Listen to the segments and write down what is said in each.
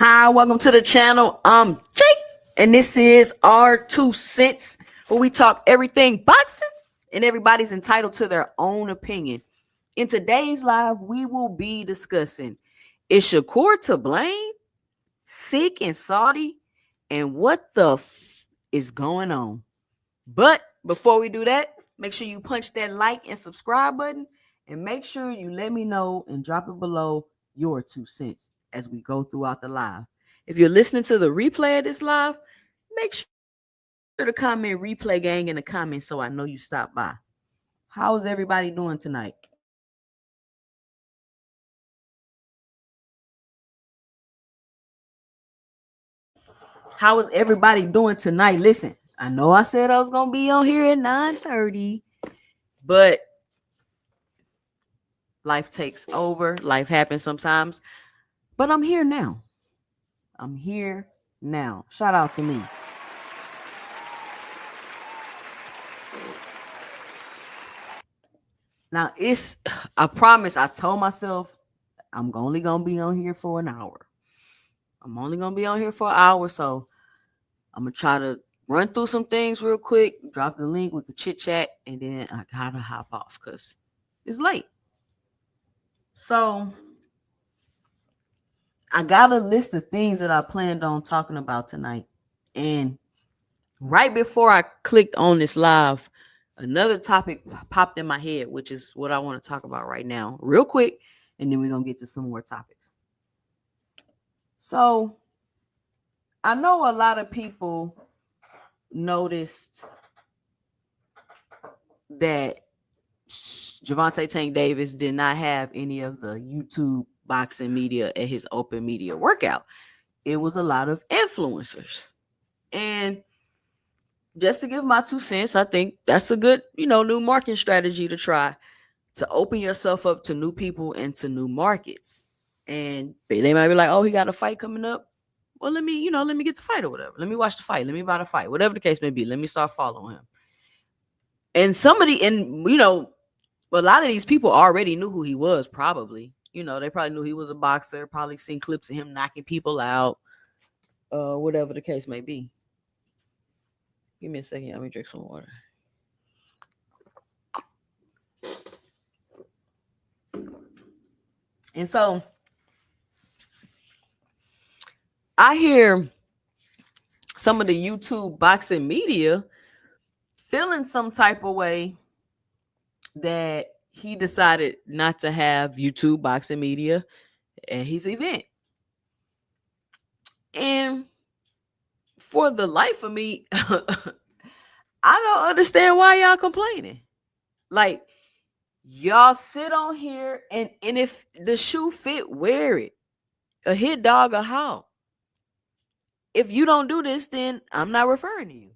Hi, welcome to the channel. I'm Jay, and this is our 2 cents, where we talk everything boxing, and everybody's entitled to their own opinion. In today's live, we will be discussing: is Shakur to blame? Sick and Saudi, and what the is going on? But before we do that, make sure you punch that like and subscribe button, and make sure you let me know and drop it below your 2 cents as we go throughout the live. If you're listening to the replay of this live, make sure to comment replay gang in the comments so I know you stopped by. How's everybody doing tonight? How is everybody doing tonight? Listen, I know I said I was gonna be on here at 9:30, but life takes over. Life happens sometimes. But I'm here now. I'm here now. Shout out to me. Now I promise, I told myself I'm only gonna be on here for an hour. I'm only gonna be on here for an hour, so I'm gonna try to run through some things real quick, drop the link, we could chit chat, and then I gotta hop off because it's late. So I got a list of things that I planned on talking about tonight. And right before I clicked on this live, another topic popped in my head, which is what I want to talk about right now, real quick, and then we're gonna get to some more topics. So I know a lot of people noticed that Gervonta Tank Davis did not have any of the YouTube boxing media at his open media workout. It was a lot of influencers. And just to give my 2 cents, I think that's a good, new marketing strategy to try, to open yourself up to new people and to new markets. And they might be like, oh, he got a fight coming up. Well, let me get the fight or whatever. Let me watch the fight. Let me buy the fight. Whatever the case may be. Let me start following him. And a lot of these people already knew who he was, probably. They probably knew he was a boxer, probably seen clips of him knocking people out, whatever the case may be. Give me a second. Let me drink some water. And so I hear some of the YouTube boxing media feeling some type of way that he decided not to have YouTube boxing media at his event. And for the life of me, I don't understand why y'all complaining. Like, y'all sit on here and if the shoe fit, wear it. A hit dog, a howl. If you don't do this, then I'm not referring to you.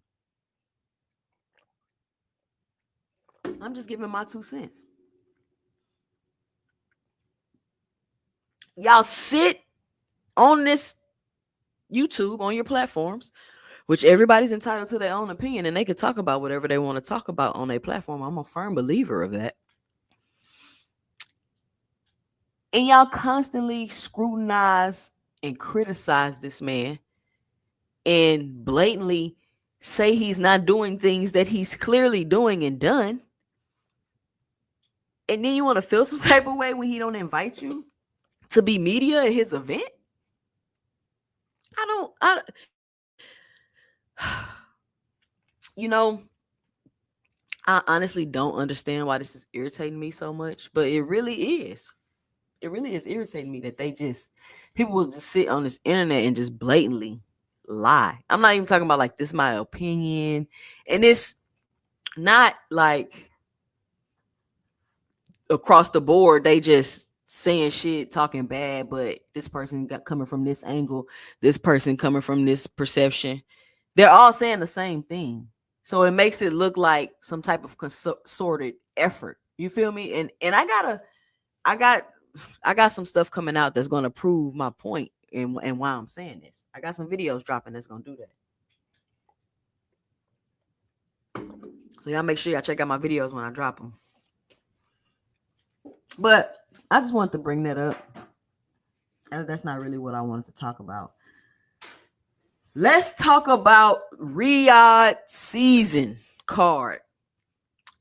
I'm just giving my 2 cents. Y'all sit on this YouTube, on your platforms, which everybody's entitled to their own opinion, and they can talk about whatever they want to talk about on their platform. I'm a firm believer of that. And y'all constantly scrutinize and criticize this man and blatantly say he's not doing things that he's clearly doing and done. And then you want to feel some type of way when he don't invite you to be media at his event? I I honestly don't understand why this is irritating me so much, but it really is. It really is irritating me that people will just sit on this internet and just blatantly lie. I'm not even talking about like, this is my opinion. And it's not like across the board, they just saying shit, talking bad, but this person got coming from this angle, this person coming from this perception. They're all saying the same thing. So it makes it look like some type of consorted effort. You feel me? And I got some stuff coming out that's going to prove my point and why I'm saying this. I got some videos dropping that's going to do that. So y'all make sure y'all check out my videos when I drop them. But I just wanted to bring that up. That's not really what I wanted to talk about. Let's talk about Riyadh season card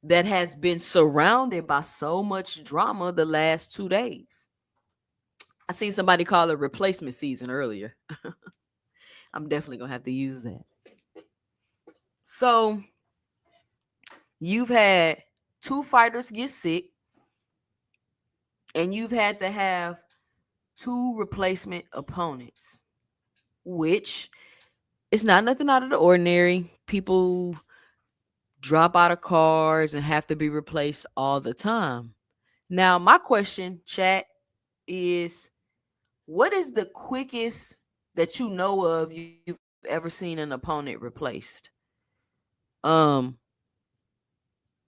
that has been surrounded by so much drama the last 2 days. I seen somebody call it replacement season earlier. I'm definitely gonna have to use that. So you've had two fighters get sick, and you've had to have two replacement opponents, which is not nothing out of the ordinary. People drop out of cars and have to be replaced all the time. Now, my question, chat, is what is the quickest that you know of you've ever seen an opponent replaced? Um,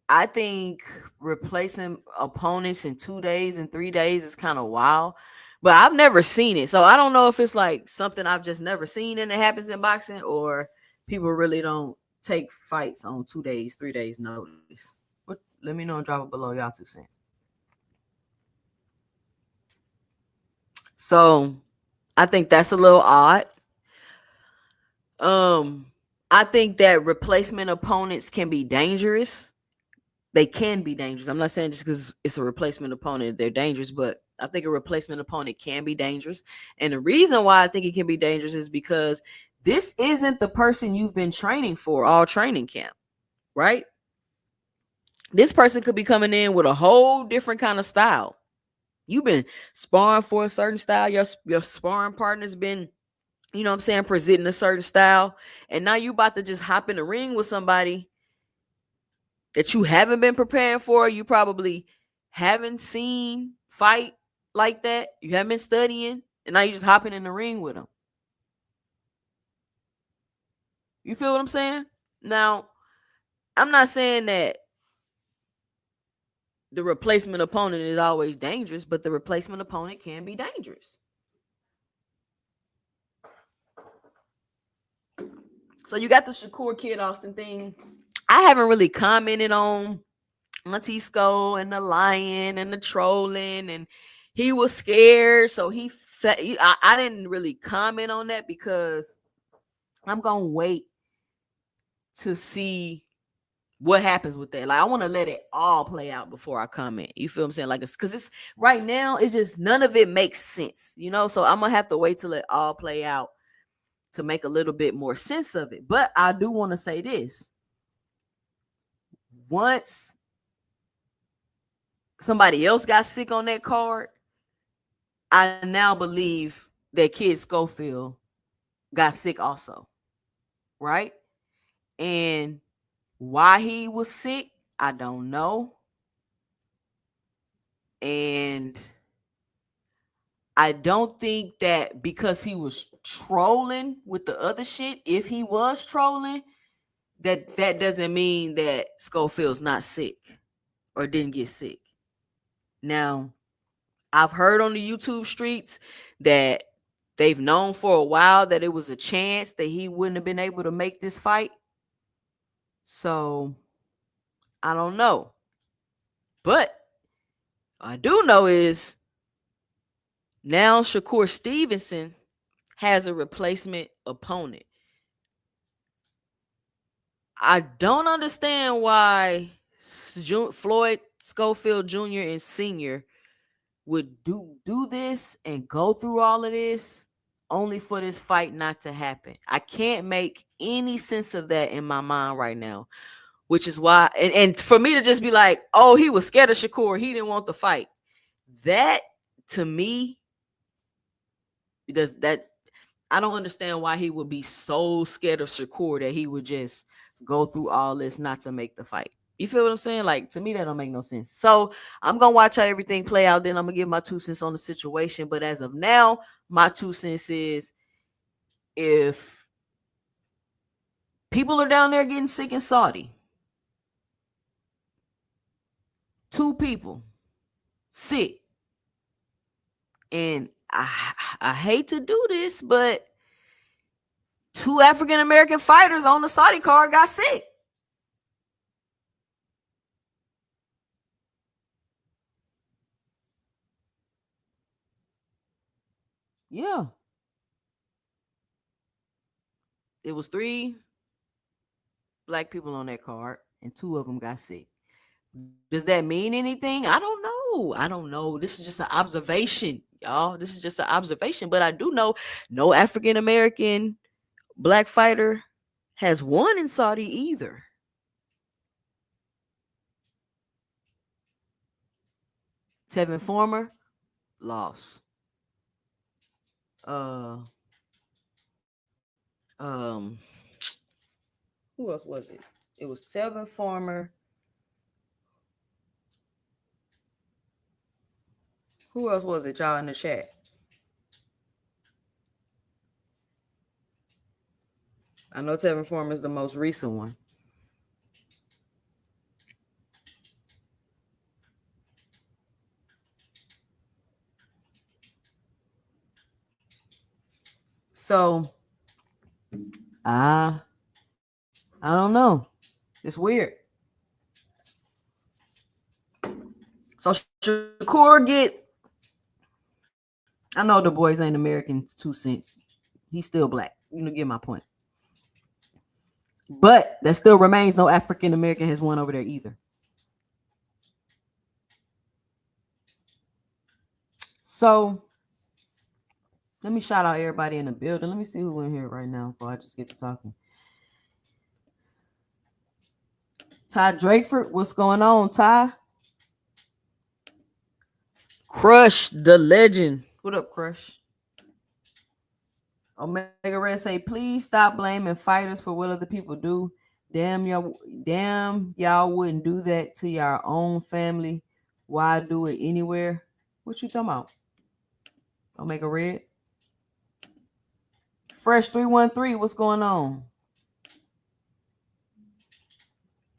I think replacing opponents in 2 days and 3 days is kind of wild, but I've never seen it. So I don't know if it's like something I've just never seen and it happens in boxing, or people really don't take fights on 2 days, 3 days notice. What? Let me know and drop it below y'all 2 cents. So I think that's a little odd. Um, I think that replacement opponents can be dangerous. They can be dangerous. I'm not saying just because it's a replacement opponent they're dangerous, but I think a replacement opponent can be dangerous. And the reason why I think it can be dangerous is because this isn't the person you've been training for all training camp, right? This person could be coming in with a whole different kind of style. You've been sparring for a certain style. Your sparring partner's been, you know what I'm saying, presenting a certain style. And now you about to just hop in the ring with somebody that you haven't been preparing for. You probably haven't seen fight like that. You haven't been studying. And now you just hopping in the ring with them. You feel what I'm saying? Now, I'm not saying that the replacement opponent is always dangerous, but the replacement opponent can be dangerous. So you got the Shakur Kid Austin thing. I haven't really commented on Matisco and the lion and the trolling, and he was scared, so I didn't really comment on that because I'm gonna wait to see what happens with that. Like, I want to let it all play out before I comment. You feel what I'm saying? Like, it's because it's right now, it's just none of it makes sense, you know. So I'm gonna have to wait till it all play out to make a little bit more sense of it. But I do want to say this: once somebody else got sick on that card, I now believe that Kid Schofield got sick also, right? And why he was sick, I don't know. And I don't think that because he was trolling with the other shit, if he was trolling, that doesn't mean that Schofield's not sick or didn't get sick. Now, I've heard on the YouTube streets that they've known for a while that it was a chance that he wouldn't have been able to make this fight. So I don't know. But I do know is now Shakur Stevenson has a replacement opponent. I don't understand why Floyd Schofield Jr. and Sr. would do this and go through all of this only for this fight not to happen. I can't make any sense of that in my mind right now, which is why, and for me to just be like, oh, he was scared of Shakur, he didn't want the fight. That, to me, does that, I don't understand why he would be so scared of Shakur that he would just go through all this not to make the fight. You feel what I'm saying? Like, to me, that don't make no sense. So I'm gonna watch how everything play out. Then I'm gonna give my 2 cents on the situation. But as of now, my 2 cents is, if people are down there getting sick in Saudi, two people sick, and I hate to do this, but two African American fighters on the Saudi card got sick. Yeah. It was 3 black people on that card, and 2 of them got sick. Does that mean anything? I don't know. I don't know. This is just an observation, y'all. This is just an observation. But I do know no African American black fighter has won in Saudi either. Tevin Former lost. Uh um who else was it? It was Tevin Former. Who else was it, y'all, in the chat? I know Tevin Former is the most recent one. So I I don't know. It's weird. So Shakur get. I know the boys ain't American 2 cents. He's still black. You know, get my point. But that still remains no African American has won over there either. So let me shout out everybody in the building. Let me see who in here right now before I just get to talking. Ty Drakeford, what's going on, Ty? Crush the legend. What up, Crush? Omega Red say, please stop blaming fighters for what other people do. Damn y'all wouldn't do that to your own family. Why do it anywhere? What you talking about? Omega Red. Fresh 313, what's going on?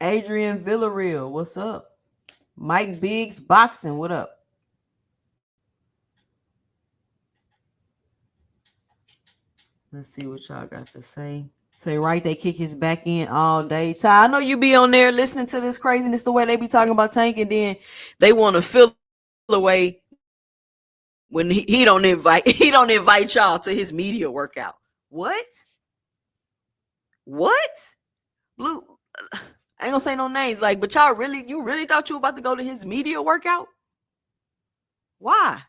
Adrian Villarreal, what's up? Mike Biggs Boxing, what up? Let's see what y'all got to say. Say right, they kick his back in all day. Ty, I know you be on there listening to this craziness, the way they be talking about Tank, and then they want to feel away when he don't invite y'all to his media workout. What? What? Blue, I ain't gonna say no names, like, but you really thought you were about to go to his media workout? Why?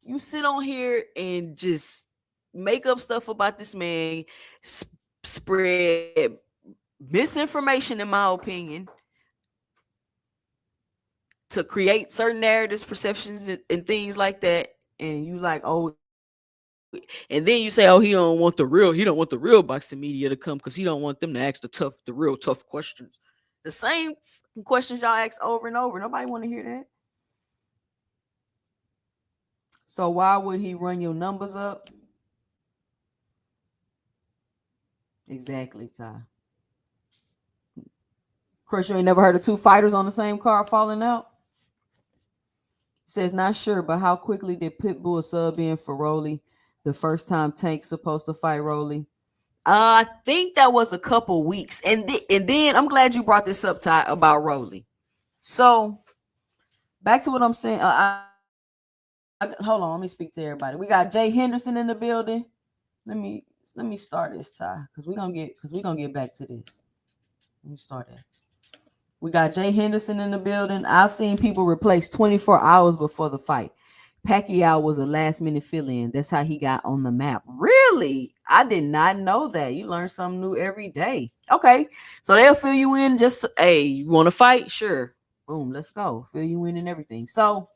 You sit on here and just make up stuff about this man, spread misinformation, in my opinion, to create certain narratives, perceptions, and things like that. And you like, oh, and then you say, oh, he don't want the real boxing media to come because he don't want them to ask the real tough questions. The same questions y'all ask over and over. Nobody want to hear that. So why would he run your numbers up? Exactly, Ty. Chris, you ain't never heard of 2 fighters on the same card falling out? Says not sure, but how quickly did Pitbull sub in for Rolly the first time Tank's supposed to fight Rolly? I think that was a couple weeks, and then I'm glad you brought this up, Ty, about Rolly. So back to what I'm saying. Hold on, let me speak to everybody. We got Jay Henderson in the building. Let me start this, Ty, because we're gonna get back to this. Let me start that. We got Jay Henderson in the building. I've seen people replace 24 hours before the fight. Pacquiao was a last-minute fill-in. That's how he got on the map. Really? I did not know that. You learn something new every day. Okay. So they'll fill you in. Just, hey, you want to fight? Sure. Boom, let's go. Fill you in and everything. So,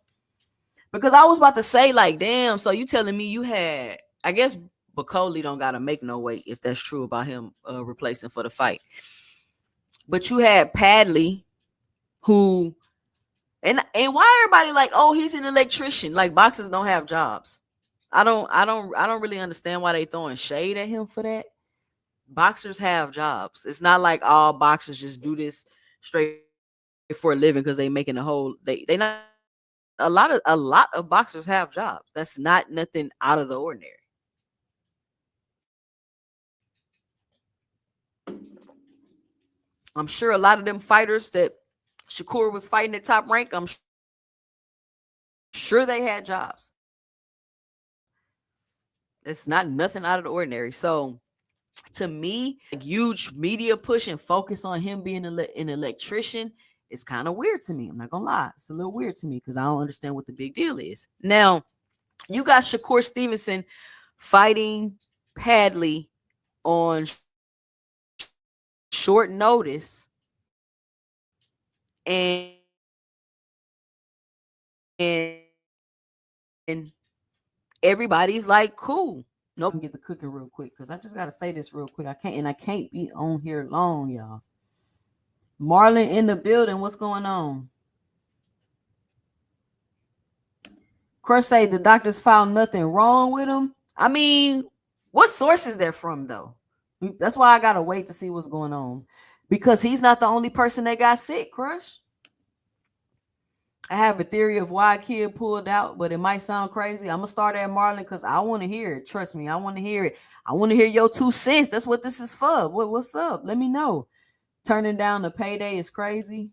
because I was about to say, like, damn, so you telling me you had, I guess Bacoli don't got to make no weight if that's true about him replacing for the fight. But you had Padley, who, and why everybody like, oh, he's an electrician. Like, boxers don't have jobs. I don't really understand why they throwing shade at him for that. Boxers have jobs. It's not like all boxers just do this straight for a living because they making a whole, they not, a lot of boxers have jobs. That's not nothing out of the ordinary. I'm sure a lot of them fighters that Shakur was fighting at top rank, I'm sure they had jobs. It's not nothing out of the ordinary. So To me, like, huge media push and focus on him being an electrician is kind of weird to me. I'm not gonna lie, it's a little weird to me because I don't understand what the big deal is. Now, you got Shakur Stevenson fighting Padley on short notice, and everybody's like, cool. Nope. Get the cooking real quick because I just gotta say this real quick. I can't be on here long, y'all. Marlon in the building. What's going on? Crush say the doctors found nothing wrong with him. I mean, what source is that from though? That's why I gotta wait to see what's going on. Because he's not the only person that got sick, Crush. I have a theory of why a kid pulled out, but it might sound crazy. I'm gonna start at Marlon because I want to hear it. Trust me, I want to hear it. I want to hear your 2 cents. That's what this is for. What's up? Let me know. Turning down the payday is crazy.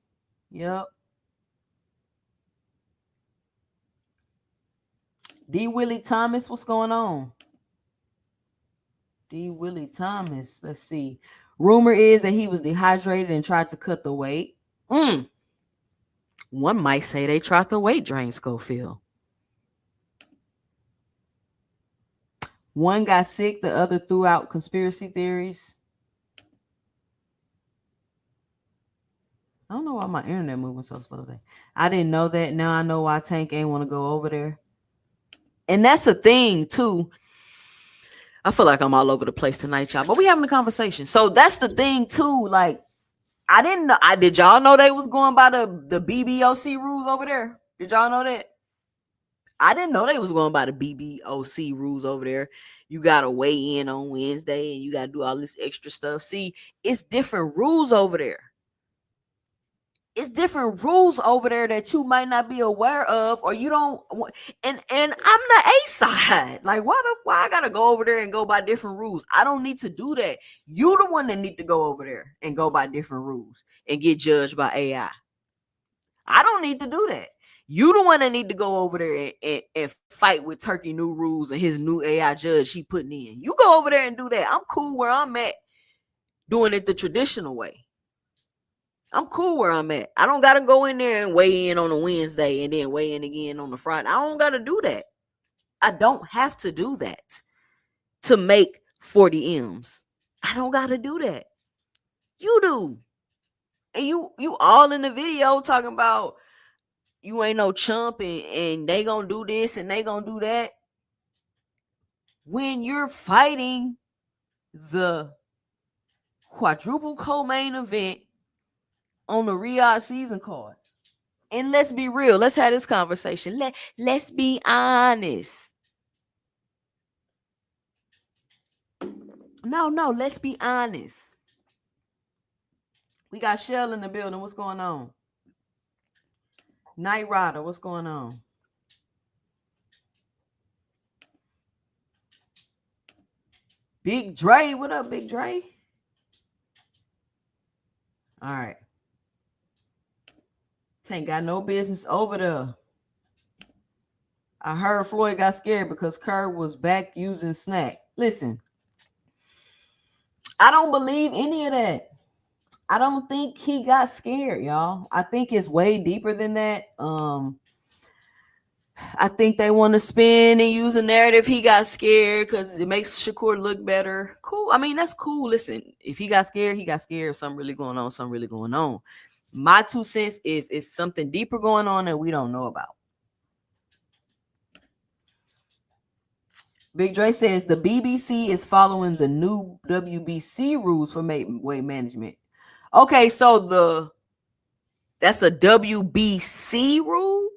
Yep. D. Willie Thomas, what's going on? D. Willie Thomas. Let's see. Rumor is that he was dehydrated and tried to cut the weight. One might say they tried to weight drain Schofield. One got sick, the other threw out conspiracy theories. I don't know why my internet moving so slow today. I didn't know that. Now I know why Tank ain't want to go over there. And that's a thing too. I feel like I'm all over the place tonight, y'all. But we having a conversation. So that's the thing too. Like, I didn't know. Did y'all know they was going by the BBOC rules over there? Did y'all know that? I didn't know they was going by the BBOC rules over there. You gotta weigh in on Wednesday and you gotta do all this extra stuff. See, it's different rules over there. It's different rules over there that you might not be aware of, or you don't. And I'm the A side. Like, why I gotta go over there and go by different rules? I don't need to do that. You the one that need to go over there and go by different rules and get judged by AI. I don't need to do that. You the one that need to go over there and fight with Turkey new rules and his new AI judge he putting in. You go over there and do that. I'm cool where I'm at, doing it the traditional way. I'm cool where I'm at. I don't gotta go in there and weigh in on a Wednesday and then weigh in again on a Friday. I don't gotta do that. I don't have to do that to make 40 M's. I don't gotta do that. You do. And you all in the video talking about you ain't no chump and they gonna do this and they gonna do that. When you're fighting the quadruple co-main event on the Riyadh season card. And let's be real. Let's have this conversation. Let's be honest. No, let's be honest. We got Shell in the building. What's going on? Night Rider, what's going on? Big Dre, what up, Big Dre? All right. Tank got no business over there. I heard Floyd got scared because Kerr was back using snack. Listen, I don't believe any of that. I don't think he got scared, y'all. I think it's way deeper than that. I think they want to spin and use a narrative. He got scared because it makes Shakur look better. Cool. I mean, that's cool. Listen, if he got scared, he got scared. Something really going on. My 2 cents is something deeper going on that we don't know about. Big Dre says the BBC is following the new WBC rules for weight management. Okay, so that's a WBC rule.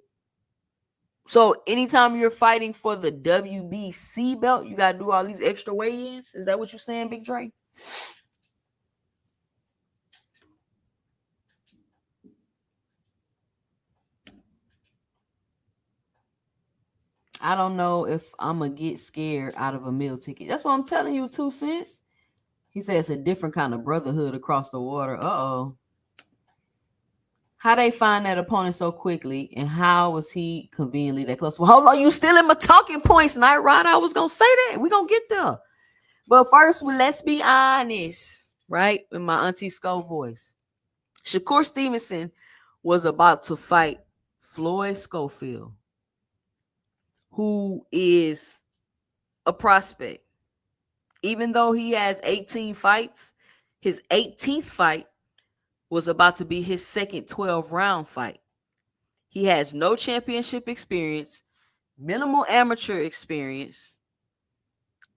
So anytime you're fighting for the WBC belt, you gotta do all these extra weigh-ins. Is that what you're saying, Big Dre? I don't know if I'm gonna get scared out of a meal ticket. That's what I'm telling you, 2 cents. He says it's a different kind of brotherhood across the water. Uh-oh. How they find that opponent so quickly, and how was he conveniently that close? Well, hold on, you still in my talking points, Night Rider. I was gonna say that. We're gonna get there. But first, let's be honest, right? In my auntie Skull voice, Shakur Stevenson was about to fight Floyd Schofield, who is a prospect. Even though he has 18 fights, his 18th fight was about to be his second 12-round fight. He has no championship experience, minimal amateur experience,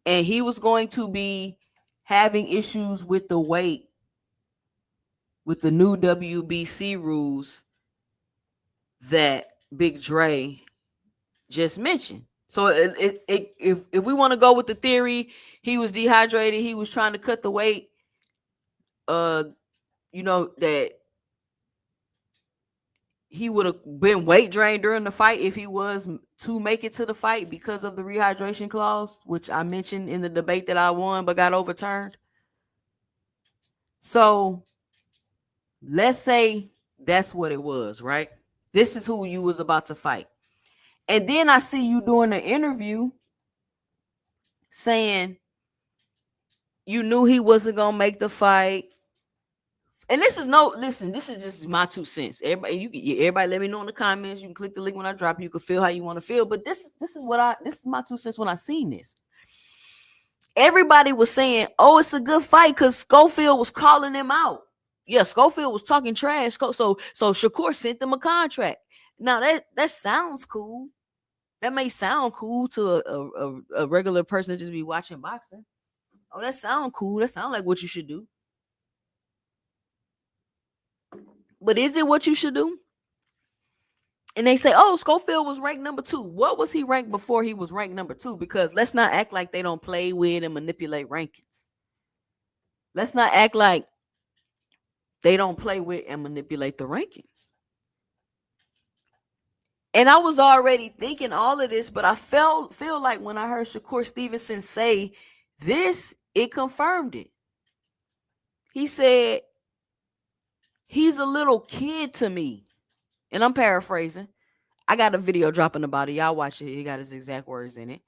and he was going to be having issues with the weight with the new WBC rules that Big Dre just mentioned. So if we want to go with the theory, he was dehydrated, he was trying to cut the weight, uh, that he would have been weight drained during the fight if he was to make it to the fight because of the rehydration clause, which I mentioned in the debate that I won but got overturned. So let's say that's what it was, right? This is who you was about to fight. And then I see you doing an interview saying you knew he wasn't going to make the fight. And this is just my 2 cents. Everybody let me know in the comments. You can click the link when I drop. You can feel how you want to feel. But this is my 2 cents when I seen this. Everybody was saying, "Oh, it's a good fight," because Schofield was calling him out. Yeah, Schofield was talking trash. So Shakur sent them a contract. Now that sounds cool. That may sound cool to a regular person that just be watching boxing. Oh, that sound cool. That sound like what you should do. But is it what you should do? And they say, "Oh, Schofield was ranked number 2." What was he ranked before he was ranked number 2? Because let's not act like they don't play with and manipulate rankings. Let's not act like they don't play with and manipulate the rankings. And I was already thinking all of this, but I feel like when I heard Shakur Stevenson say this, it confirmed it. He said, "He's a little kid to me." And I'm paraphrasing. I got a video dropping about it. Y'all watch it. He got his exact words in it.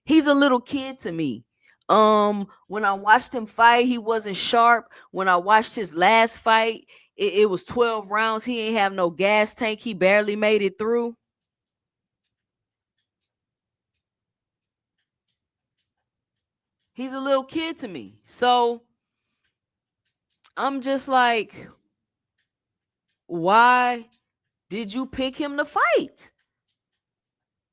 He's a little kid to me. When I watched him fight, he wasn't sharp. When I watched his last fight, it was 12 rounds. He ain't have no gas tank. He barely made it through. He's a little kid to me. So I'm just like, why did you pick him to fight?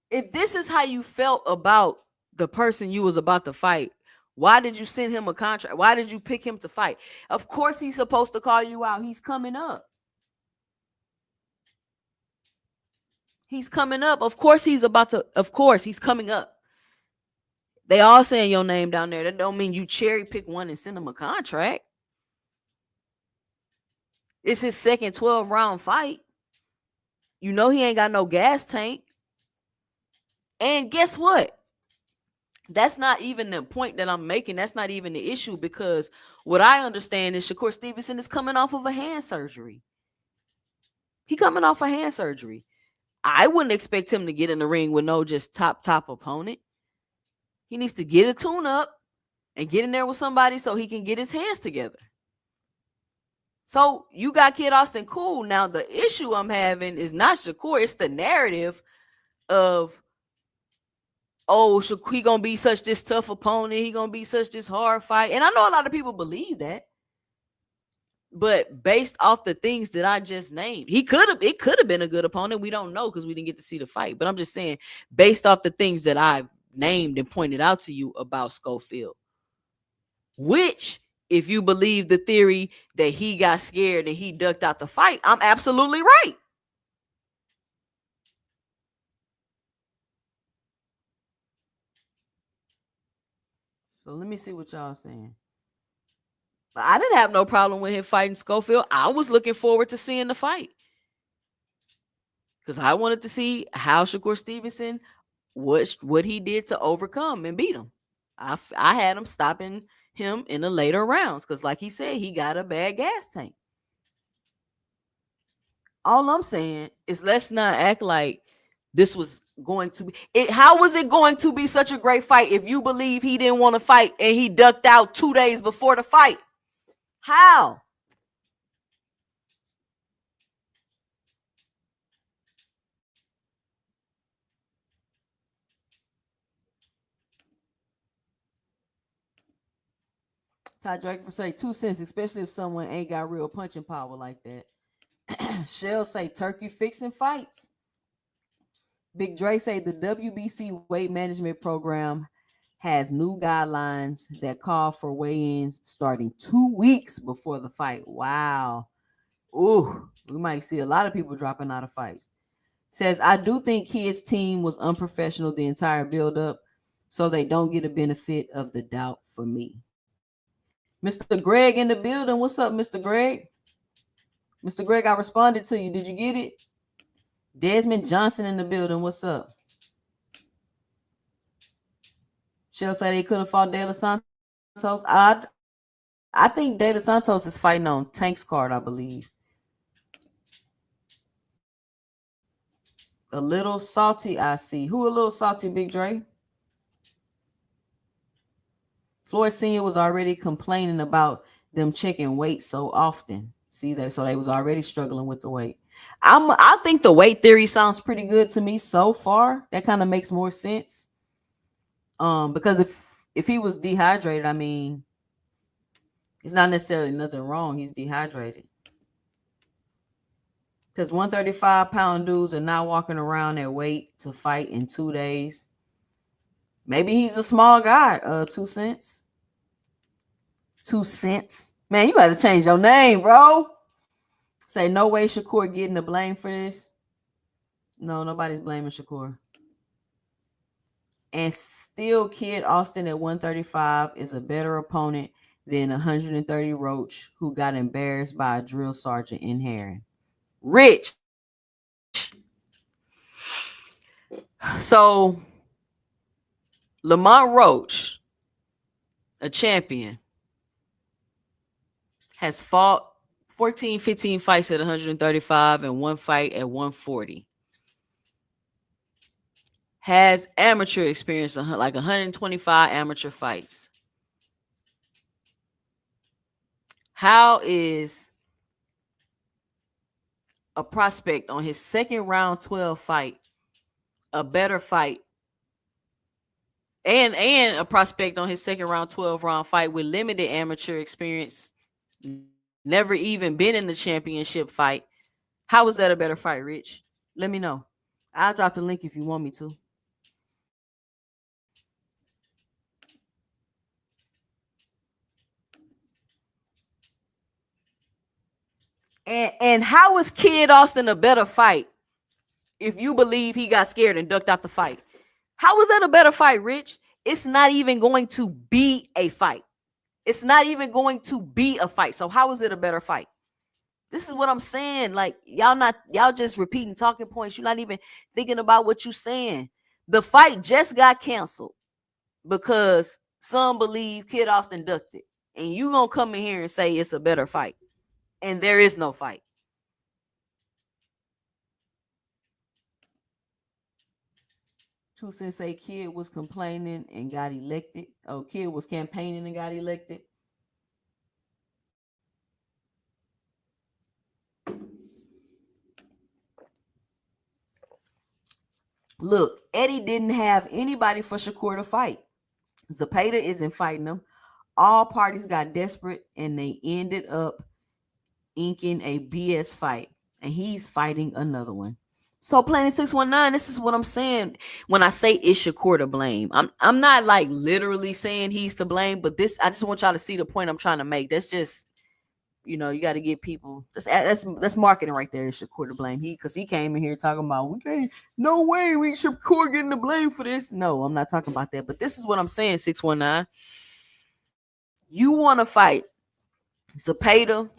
If this is how you felt about the person you was about to fight, why did you send him a contract? Why did you pick him to fight? Of course he's supposed to call you out. He's coming up. He's coming up. Of course he's coming up. They all saying your name down there. That don't mean you cherry pick one and send him a contract. It's his second 12-round fight. You know he ain't got no gas tank. And guess what? That's not even the point that I'm making. That's not even the issue, because what I understand is Shakur Stevenson is coming off of a hand surgery. He coming off a hand surgery. I wouldn't expect him to get in the ring with no just top opponent. He needs to get a tune up and get in there with somebody so he can get his hands together. So you got Kid Austin, cool. Now the issue I'm having is not Shakur, it's the narrative of, oh, he gonna be such this tough opponent, he gonna be such this hard fight. And I know a lot of people believe that. But based off the things that I just named, it could have been a good opponent. We don't know because we didn't get to see the fight. But I'm just saying, based off the things that I've named and pointed out to you about Schofield, which, if you believe the theory that he got scared and he ducked out the fight, I'm absolutely right. So let me see what y'all saying. But I didn't have no problem with him fighting Schofield. I was looking forward to seeing the fight because I wanted to see how Shakur Stevenson, what he did to overcome and beat him. I had him stopping him in the later rounds because, like he said, he got a bad gas tank. All I'm saying is let's not act like This was going to be it. How was it going to be such a great fight if you believe he didn't want to fight and he ducked out 2 days before the fight? How? Ty Drake for say 2 cents, especially if someone ain't got real punching power like that. Shell say turkey fixing fights. Big Dre say the WBC weight management program has new guidelines that call for weigh-ins starting 2 weeks before the fight. Wow. Ooh, we might see a lot of people dropping out of fights. Says, I do think Kid's team was unprofessional the entire build-up, so they don't get a benefit of the doubt for me. Mr. Greg in the building. What's up, Mr. Greg? Mr. Greg, I responded to you. Did you get it? Desmond Johnson in the building. What's up? Shell say they could have fought De Los Santos. I think De Los Santos is fighting on Tank's card, I believe. A little salty, I see. Who a little salty, Big Dre? Floyd Sr. was already complaining about them checking weight so often. See that? So they was already struggling with the weight. I think the weight theory sounds pretty good to me so far. That kind of makes more sense. Because if he was dehydrated, I mean, it's not necessarily nothing wrong. He's dehydrated. Because 135-pound dudes are not walking around at weight to fight in 2 days. Maybe he's a small guy. 2 cents. 2 cents. Man, you got to change your name, bro. Say, no way Shakur getting the blame for this. No, nobody's blaming Shakur. And still, Kid Austin at 135 is a better opponent than 130 Roach, who got embarrassed by a drill sergeant in Heron. Rich. So, Lamont Roach, a champion, has fought 14, 15 fights at 135 and one fight at 140. Has amateur experience, like 125 amateur fights. How is a prospect on his second round 12 fight a better fight, and a prospect on his second round 12 round fight with limited amateur experience, never even been in the championship fight? How is that a better fight, Rich? Let me know. I'll drop the link if you want me to. And how is Kid Austin a better fight if you believe he got scared and ducked out the fight? How is that a better fight, Rich? It's not even going to be a fight. It's not even going to be a fight. So how is it a better fight? This is what I'm saying. Like, y'all just repeating talking points. You're not even thinking about what you're saying. The fight just got canceled because some believe Kid Austin ducked it. And you gonna come in here and say it's a better fight. And there is no fight. Two Cents say Kid was complaining and got elected. Oh, Kid was campaigning and got elected. Look, Eddie didn't have anybody for Shakur to fight. Zepeda isn't fighting him. All parties got desperate and they ended up inking a BS fight. And he's fighting another one. So Planet 619, this is what I'm saying when I say it's Shakur to blame. I'm not like literally saying he's to blame, but this, I just want y'all to see the point I'm trying to make. That's just, you got to get people. That's marketing right there. It's Shakur to blame. Because he came in here talking about we can't, no way we Shakur getting the blame for this. No, I'm not talking about that. But this is what I'm saying, 619. You want to fight Zepeda,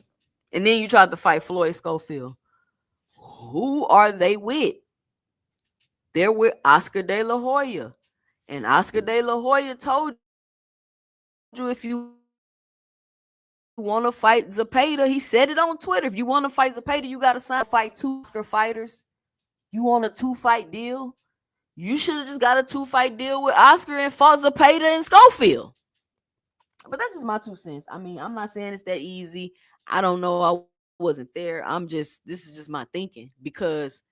and then you tried to fight Floyd Schofield. Who are they with? They're with Oscar De La Hoya. And Oscar De La Hoya told you if you want to fight Zepeda, he said it on Twitter. If you want to fight Zepeda, you got to sign fight 2 Oscar fighters. You want a 2-fight deal? You should have just got a 2-fight deal with Oscar and fought Zapata and Schofield. But that's just my 2 cents. I mean, I'm not saying it's that easy. I don't know. I wasn't there. This is just my thinking because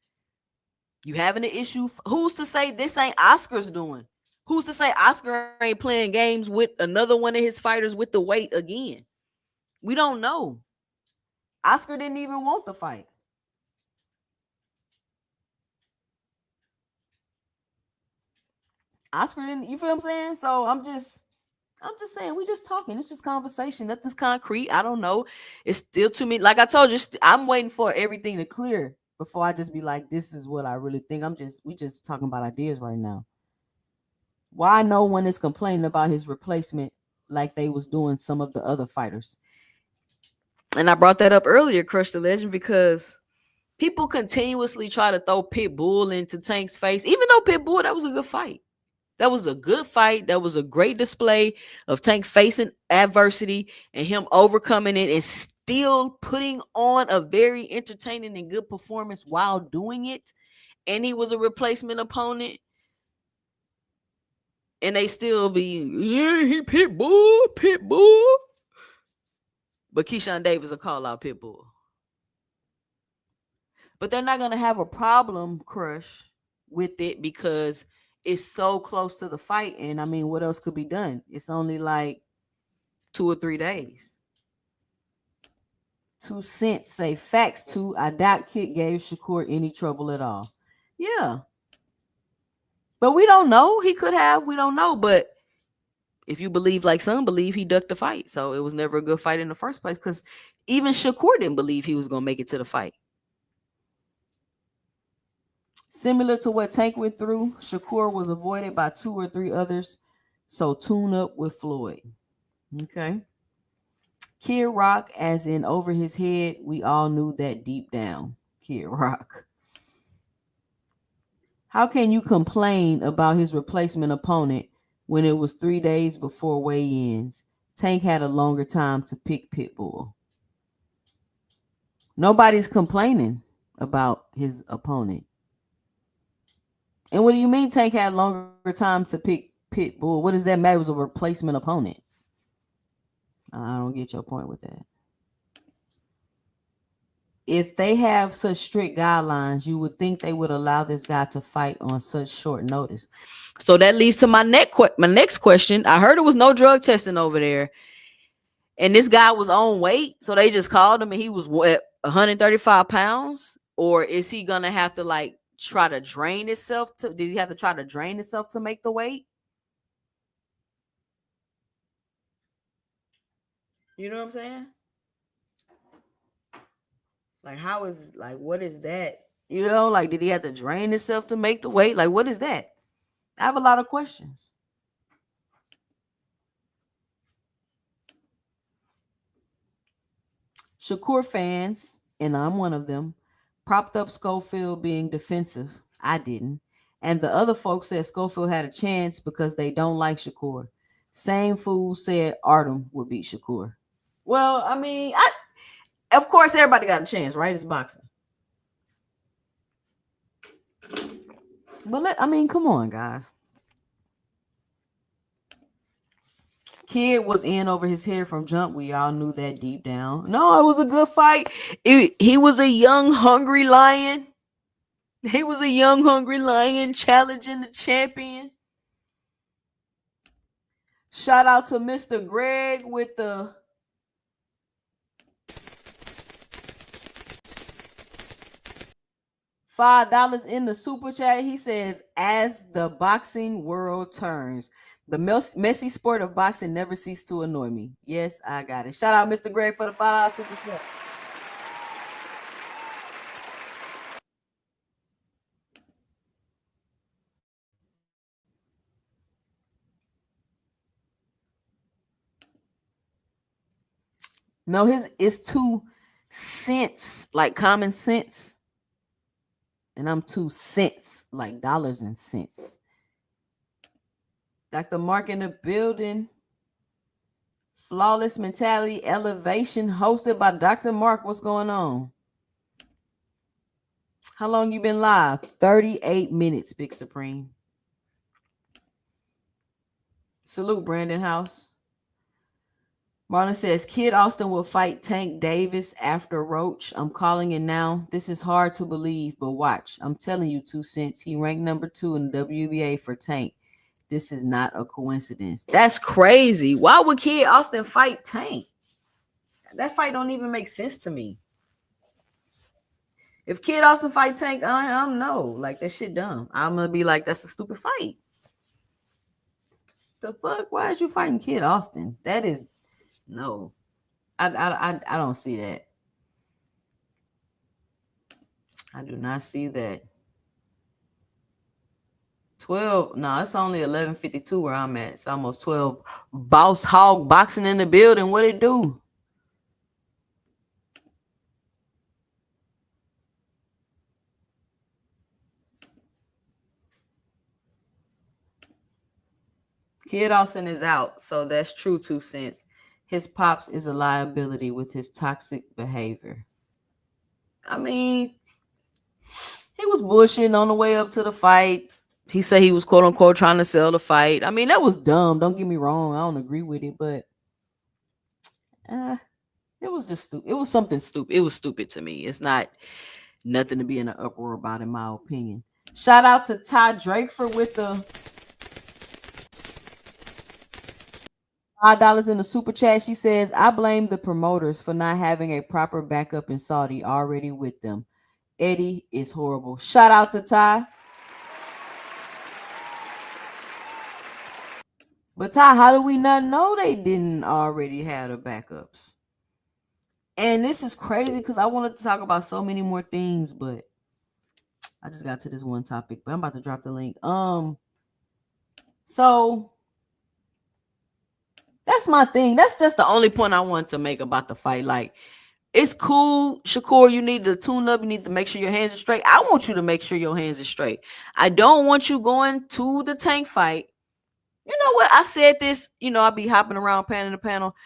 you having an issue. Who's to say this ain't Oscar's doing? Who's to say Oscar ain't playing games with another one of his fighters with the weight again? We don't know. Oscar didn't even want the fight. Oscar didn't. You feel what I'm saying? So I'm just saying, we just talking. It's just conversation. Nothing's concrete. I don't know. It's still too many. Like I told you, I'm waiting for everything to clear before I just be like, this is what I really think. We just talking about ideas right now. Why no one is complaining about his replacement like they was doing some of the other fighters? And I brought that up earlier, Crush the Legend, because people continuously try to throw Pitbull into Tank's face, even though Pitbull, that was a good fight. That was a good fight. That was a great display of Tank facing adversity and him overcoming it and still putting on a very entertaining and good performance while doing it. And he was a replacement opponent. And they still be, yeah, he Pitbull. But Keyshawn Davis will call out Pitbull. But they're not going to have a problem, Crush, with it because it's so close to the fight. And I mean, what else could be done? It's only like 2 or 3 days. 2 cents say facts too. I doubt Kit gave Shakur any trouble at all. Yeah. But we don't know. He could have. We don't know. But if you believe like some believe, he ducked the fight. So it was never a good fight in the first place because even Shakur didn't believe he was going to make it to the fight. Similar to what Tank went through, Shakur was avoided by 2 or 3 others. So tune up with Floyd. Okay. Kid Rock, as in over his head, we all knew that deep down. Kid Rock. How can you complain about his replacement opponent when it was 3 days before weigh-ins? Tank had a longer time to pick Pitbull. Nobody's complaining about his opponent. And what do you mean Tank had longer time to pick Pitbull? What does that matter? It was a replacement opponent. I don't get your point with that. If they have such strict guidelines, you would think they would allow this guy to fight on such short notice. So that leads to my next question. I heard it was no drug testing over there. And this guy was on weight, so they just called him and he was what, 135 pounds? Or is he gonna have to like try to drain himself did he have to try to drain himself to make the weight? You know what I'm saying? Like, what is that? You know, like, did he have to drain himself to make the weight? Like, what is that? I have a lot of questions. Shakur fans, and I'm one of them, propped up Schofield being defensive. I didn't. And the other folks said Schofield had a chance because they don't like Shakur. Same fool said Artem would beat Shakur. Well, I mean, of course, everybody got a chance, right? It's boxing. But come on, guys. Kid was in over his head from jump. We all knew that deep down. No, it was a good fight. He was a young, hungry lion. He was a young, hungry lion challenging the champion. Shout out to Mr. Greg with the $5 in the super chat. He says, as the boxing world turns, the messy sport of boxing never ceased to annoy me. Yes, I got it. Shout out Mr. Greg for the $5 super chat. No, his is 2 cents, like common sense. And I'm 2 cents, like dollars and cents. Dr. Mark in the building. Flawless Mentality Elevation, hosted by Dr. Mark. What's going on? How long you been live? 38 minutes, Big Supreme. Salute, Brandon House. Marlon says, Kid Austin will fight Tank Davis after Roach. I'm calling it now. This is hard to believe, but watch. I'm telling you, 2 cents. He ranked number 2 in the WBA for Tank. This is not a coincidence. That's crazy. Why would Kid Austin fight Tank? That fight don't even make sense to me. If Kid Austin fight Tank, I'm no. Like, that shit dumb. I'm going to be like, that's a stupid fight. The fuck? Why is you fighting Kid Austin? That is, no. I don't see that. I do not see that. 12. No, it's only 11:52 where I'm at. It's almost 12. Boss Hog boxing in the building. What it do? Kid Austin is out, so that's true, 2 cents. His pops is a liability with his toxic behavior. I mean, he was bullshitting on the way up to the fight. He said he was quote unquote trying to sell the fight. I mean, that was dumb. Don't get me wrong. I don't agree with it, but it was just stupid. It was something stupid. It was stupid to me. It's not nothing to be in an uproar about, in my opinion. Shout out to Ty Drakeford with the $5 in the super chat. She says, I blame the promoters for not having a proper backup in Saudi already with them. Eddie is horrible. Shout out to Ty. But Ty, how do we not know they didn't already have the backups? And this is crazy because I wanted to talk about so many more things, but I just got to this one topic. But I'm about to drop the link. So that's my thing. That's just the only point I want to make about the fight. Like, it's cool, Shakur. You need to tune up. You need to make sure your hands are straight. I want you to make sure your hands are straight. I don't want you going to the Tank fight. You know what? I said this. I be hopping around panel to panel.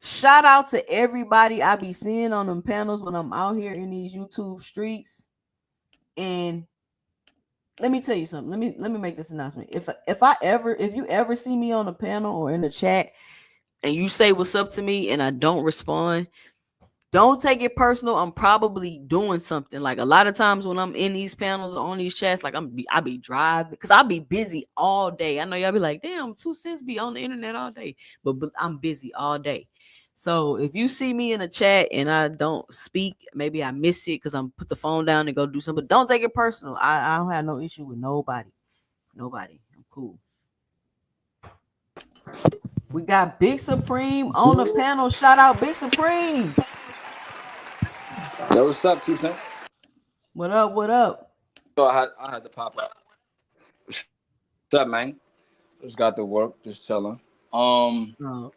Shout out to everybody I be seeing on them panels when I'm out here in these YouTube streets. And let me tell you something. Let me make this announcement. If you ever see me on a panel or in the chat and you say what's up to me and I don't respond, don't take it personal. I'm probably doing something. Like, a lot of times when I'm in these panels or on these chats, like I be driving because I be busy all day. I know y'all be like, damn, 2 cents be on the internet all day, but I'm busy all day. So if you see me in a chat and I don't speak, maybe I miss it because I'm put the phone down and go do something. But don't take it personal. I don't have no issue with nobody. Nobody. I'm cool. We got Big Supreme on the panel. Shout out Big Supreme. Yo, what's up, 2 cents? What up? What up? So I had to pop up. What's up, man? Just got to work, just chilling. Oh,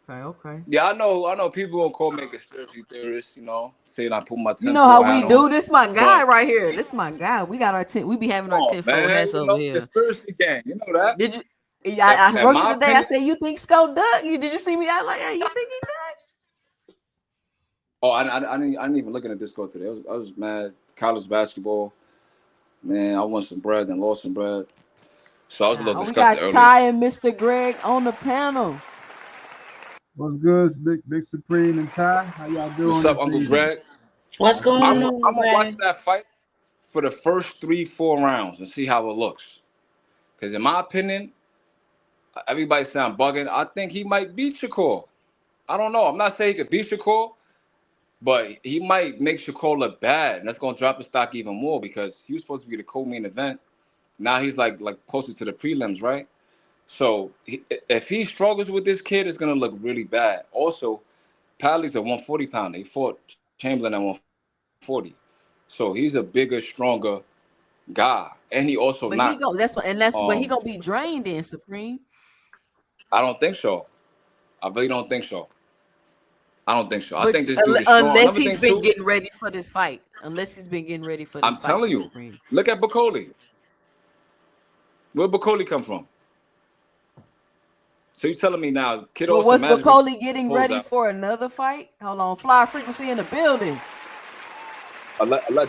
okay. Yeah, I know people gonna call me a conspiracy theorist, saying I put my You know how tinfoil we hat on. do. This my guy But right here. This my guy. We got our tent. We be having come our on, 10-fold man, hats over here. conspiracy gang, you know that. Did you? I In wrote you my today. I opinion, said, you think Sco duck? Did you see me? I like, hey, you think he duck? oh, I didn't even look at the Discord today. I was mad. College basketball, man. I won some bread and lost some bread, so I was a little We disgusted got earlier. Ty and Mr. Greg on the panel. What's good? It's Big Supreme and Ty. How y'all What's doing up, this Uncle evening? Greg? What's I going see. on, I'm gonna watch Greg? that fight for the first 3-4 rounds and see how it looks. Because in my opinion, everybody saying I'm bugging. I think he might beat Shakur. I don't know. I'm not saying he could beat Shakur, but he might make Shakur look bad, and that's gonna drop his stock even more because he was supposed to be the co-main event. Now he's like closer to the prelims, right? So if he struggles with this kid, it's gonna look really bad. Also, Padley's a 140 pounder. He fought Chamberlain at 140, so he's a bigger, stronger guy, and he also But he not. go. That's but he Um, gonna be drained in Supreme. I don't think so. I really don't think so. I don't think so. I But think this dude is strong. unless Another he's thing been too, getting ready for this fight. Unless he's been getting ready for this I'm fight, telling Big you. Supreme. Look at Bacoli. Where Bacoli come from? So you telling me now, Kid Well, Austin was magically Bacoli getting pulls ready out for another fight? Hold on, Fly Frequency in the building. allegedly?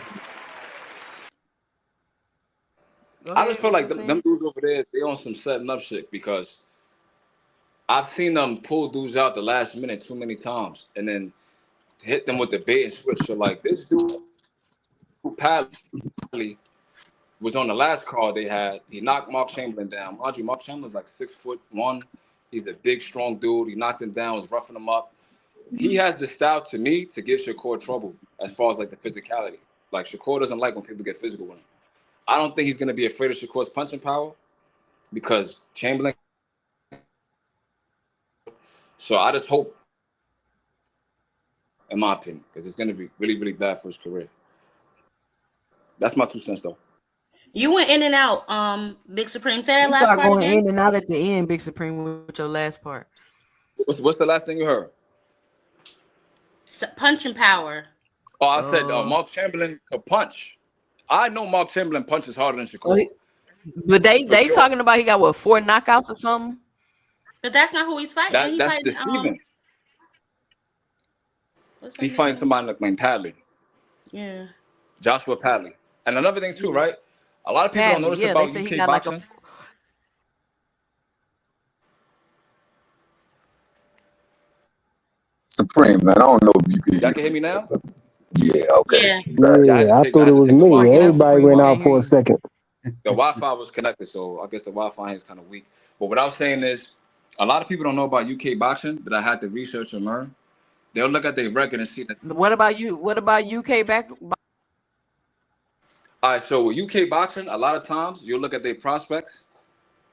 Go I just ahead. feel What you like were them saying? dudes over there, they on some setting up shit because I've seen them pull dudes out the last minute too many times and then hit them with the bait and switch. So like this dude, Padley, was on the last card they had. He knocked Mark Chamberlain down. Mind you, Mark Chamberlain's like 6'1". He's a big, strong dude. He knocked him down, was roughing him up. He has the style to me to give Shakur trouble as far as like the physicality. Like Shakur doesn't like when people get physical with him. I don't think he's gonna be afraid of Shakur's punching power because Chamberlain. So I just hope, in my opinion, because it's gonna be really, really bad for his career. That's my 2 cents, though. You went in and out, Big Supreme. Say that You last start part going again. in and out at the end, Big Supreme, with your last part. What's the last thing you heard? Punching power. Oh, I said Mark Chamberlain could punch. I know Mark Chamberlain punches harder than Well, Shakur. but they For sure. talking about he got what 4 knockouts or something. But that's not who he's fighting. He's That's fighting deceiving. what's He's his fighting name? somebody like Padley, Yeah. Joshua Padley. And another thing too, right? A lot of people don't Padley, notice yeah, they about say he UK got like boxing. Supreme, man. I don't know if you could Y'all hear can hear me now? Yeah, okay. Yeah. Yeah, I had Yeah, I to thought it was take a me. Wi-Fi. breaking up, Everybody Supreme. went We out can't for hear a you. second. The Wi-Fi was connected, so I guess the Wi-Fi is kind of weak. But what I was saying is, a lot of people don't know about UK boxing that I had to research and learn. They'll look at their record and see that. What about you? What about UK back? All right, so with UK boxing, a lot of times you'll look at their prospects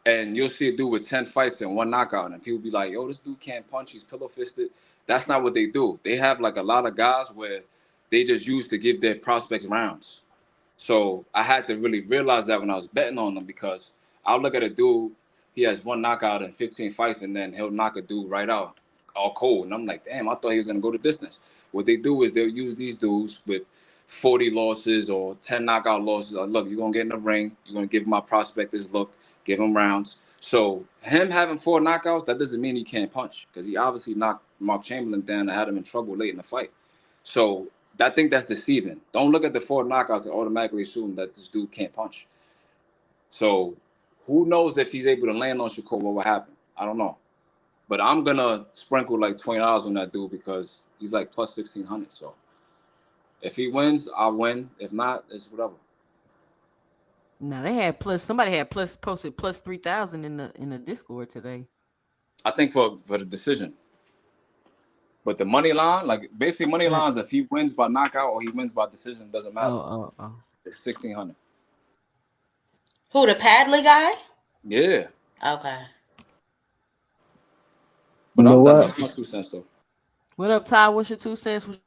and you'll see a dude with 10 fights and 1 knockout, and people be like, yo, this dude can't punch, he's pillow fisted. That's not what they do. They have like a lot of guys where they just use to give their prospects rounds. So I had to really realize that when I was betting on them because I'll look at a dude, he has 1 knockout in 15 fights, and then he'll knock a dude right out, all cold. And I'm like, damn, I thought he was gonna go the distance. What they do is they'll use these dudes with 40 losses or 10 knockout losses. Like, look, you're gonna get in the ring, you're gonna give my prospect this look, give him rounds. So him having 4 knockouts, that doesn't mean he can't punch because he obviously knocked Mark Chamberlain down and had him in trouble late in the fight. So I think that's deceiving. Don't look at the 4 knockouts and automatically assume that this dude can't punch. So who knows if he's able to land on Shakur, what will happen? I don't know. But I'm gonna sprinkle like $20 on that dude because he's like plus 1,600. So if he wins, I'll win. If not, it's whatever. No, they had plus. Somebody had plus posted plus 3,000 in the Discord today. I think for the decision. But the money line, like basically money lines, if he wins by knockout or he wins by decision, doesn't matter. Oh. It's 1,600. Who, the Padley guy? Yeah. Okay. But You know I'm done. what? That's my 2 cents though. What up, Ty? What's your 2 cents? What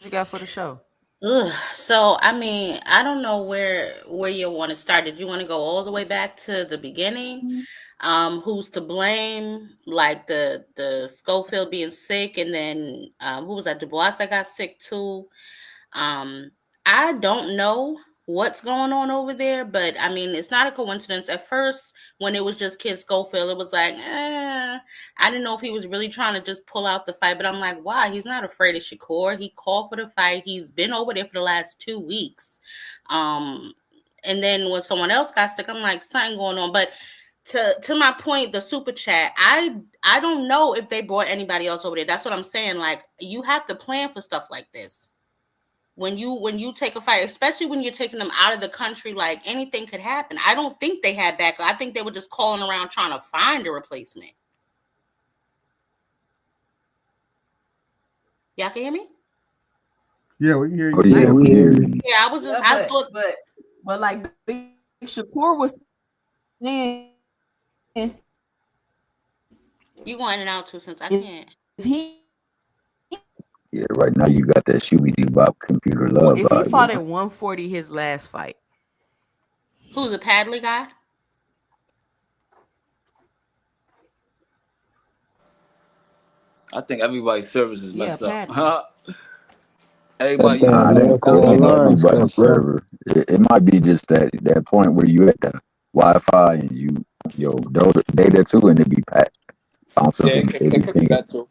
you got for the show? Ugh. So I mean, I don't know where you want to start. Did you want to go all the way back to the beginning? Who's to blame? Like the Schofield being sick, and then who was that? Dubois that got sick too. I don't know what's going on over there, but I mean, it's not a coincidence. At first, when it was just Kid Schofield, it was like, I didn't know if he was really trying to just pull out the fight, but I'm like, why? He's not afraid of Shakur. He called for the fight. He's been over there for the last 2 weeks. And then when someone else got sick, I'm like, something going on. But to my point, the super chat, I don't know if they brought anybody else over there. That's what I'm saying. Like, you have to plan for stuff like this. When you take a fight, especially when you're taking them out of the country, like anything could happen. I don't think they had backup. I think they were just calling around trying to find a replacement. Y'all can hear me? Yeah, we can hear you. Oh, yeah, we hear you. Yeah, I was just, I thought, but like Big Shakur was saying, you going in and out too since I can't. if he Yeah, right now you got that Shooby Bop computer love. if he fought at 140 his last fight, Who's the Padley guy? I think everybody's service is messed Padley. up. That's Everybody, Nah, not that it call ain't line everybody's stuff, bro. server. It might be just that point where you at the Wi-Fi and your data too, and it be packed. Also, yeah, it could be that too.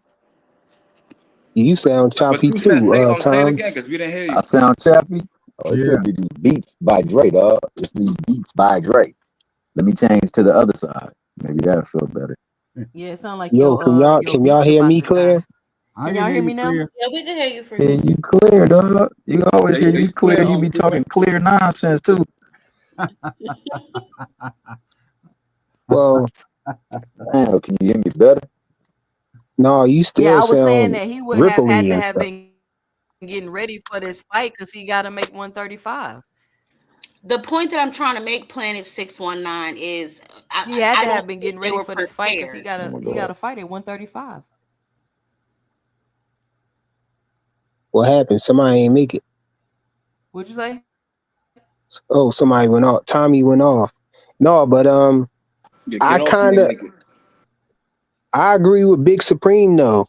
You sound But choppy 2 cents, too, say it Tom. again because we didn't hear you. I sound chappy. Oh, it Yeah, could be these beats by Dre, dog. It's these beats by Dre. Let me change to the other side. Maybe that'll feel better. Yeah, it sounds like Yo, your can y'all beats hear about me to die. clear? I Can can y'all hear hear you me now? clear. Yeah, we can hear you, Yeah, Freaky. you clear, dog. You always hear Are you you clear. clear, You be Freeway? talking clear nonsense too. Well, Damn, can you hear me better? no, you Yeah, still I was saying sound that he would have had ripply to and have stuff. been getting ready for this fight because he got to make 135. The point that I'm trying to make, Planet 619, is He had I to don't have been think getting they ready were for this fight because prepared. Oh my he got god. to fight at 135. What happened? Somebody ain't make it. What'd you say? Oh, somebody went off. Tommy went off. No, but Yeah, I Kenofi kind didn't of make it. I agree with Big Supreme though.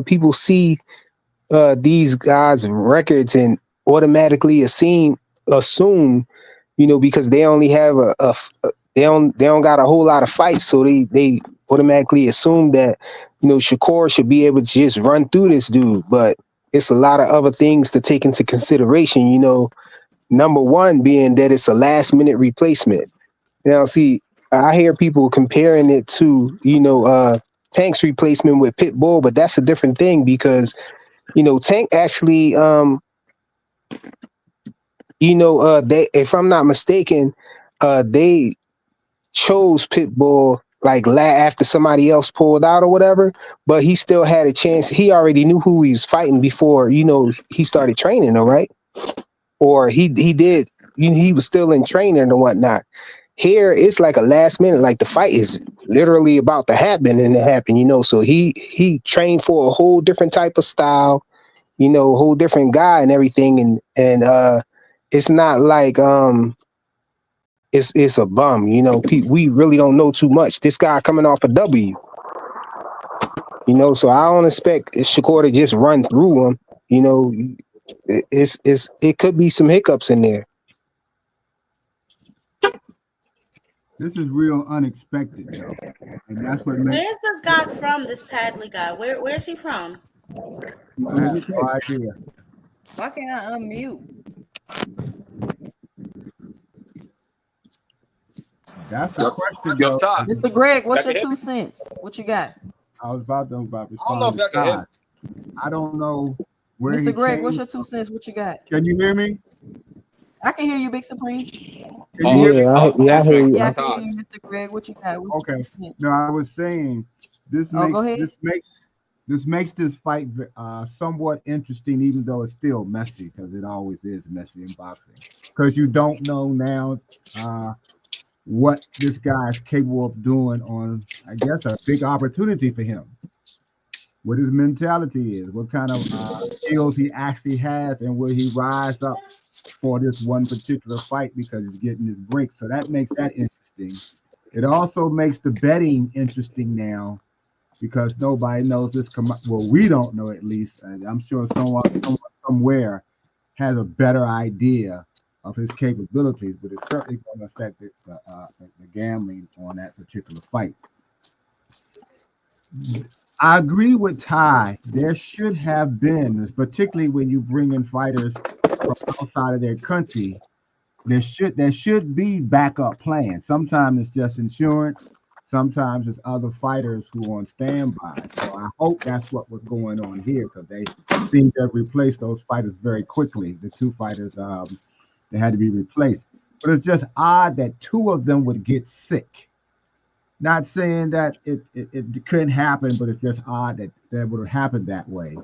People see these guys' records and automatically assume, because they only have they don't got a whole lot of fights, so they automatically assume that Shakur should be able to just run through this dude. But it's a lot of other things to take into consideration. Number one being that it's a last minute replacement. Now, see, I hear people comparing it to Tank's replacement with Pitbull, but that's a different thing because Tank actually they, if I'm not mistaken, they chose Pitbull like after somebody else pulled out or whatever, but he still had a chance. He already knew who he was fighting before he started training, all right, or he did. He was still in training and whatnot. Here it's like a last minute, like the fight is literally about to happen and it happened, so he trained for a whole different type of style, a whole different guy and everything, and it's not like it's a bum, we really don't know too much. This guy coming off a W, so I don't expect Shakur to just run through him. you know it could be some hiccups in there. This is real unexpected though, and that's what makes Where's this guy from? This Padley guy. Where's he from? I have no idea. Why can't I unmute? That's the question Yo, though. Todd, Mr. Greg, y'all what's can your hear me? 2 cents? What you got? I was about to I don't know respond if to y'all can hear me. Todd. I don't know where Mr. he Greg, what's came your 2 cents? What you got? Can you hear me? I can hear you, Big Supreme. Can you Oh, hear me? Yeah, I hear actually, you. Yeah, I can hear Todd. you, Mr. Greg. What you got? What's your Okay. 2 cents? No, I was saying this Oh, go makes ahead. this fight somewhat interesting, even though it's still messy because it always is messy in boxing. Because you don't know now what this guy is capable of doing on, I guess, a big opportunity for him. What his mentality is, what kind of skills he actually has, and will he rise up for this one particular fight because he's getting his break. So that makes that interesting. It also makes the betting interesting now because nobody knows this. Well, we don't know at least. And I'm sure someone somewhere has a better idea of his capabilities, but it's certainly going to affect the gambling on that particular fight. I agree with Ty. There should have been, particularly when you bring in fighters from outside of their country, there should be backup plans. Sometimes it's just insurance. Sometimes it's other fighters who are on standby. So I hope that's what was going on here because they seem to have replaced those fighters very quickly. The two fighters they had to be replaced. But it's just odd that two of them would get sick. Not saying that it couldn't happen, but it's just odd that that would have happened that way.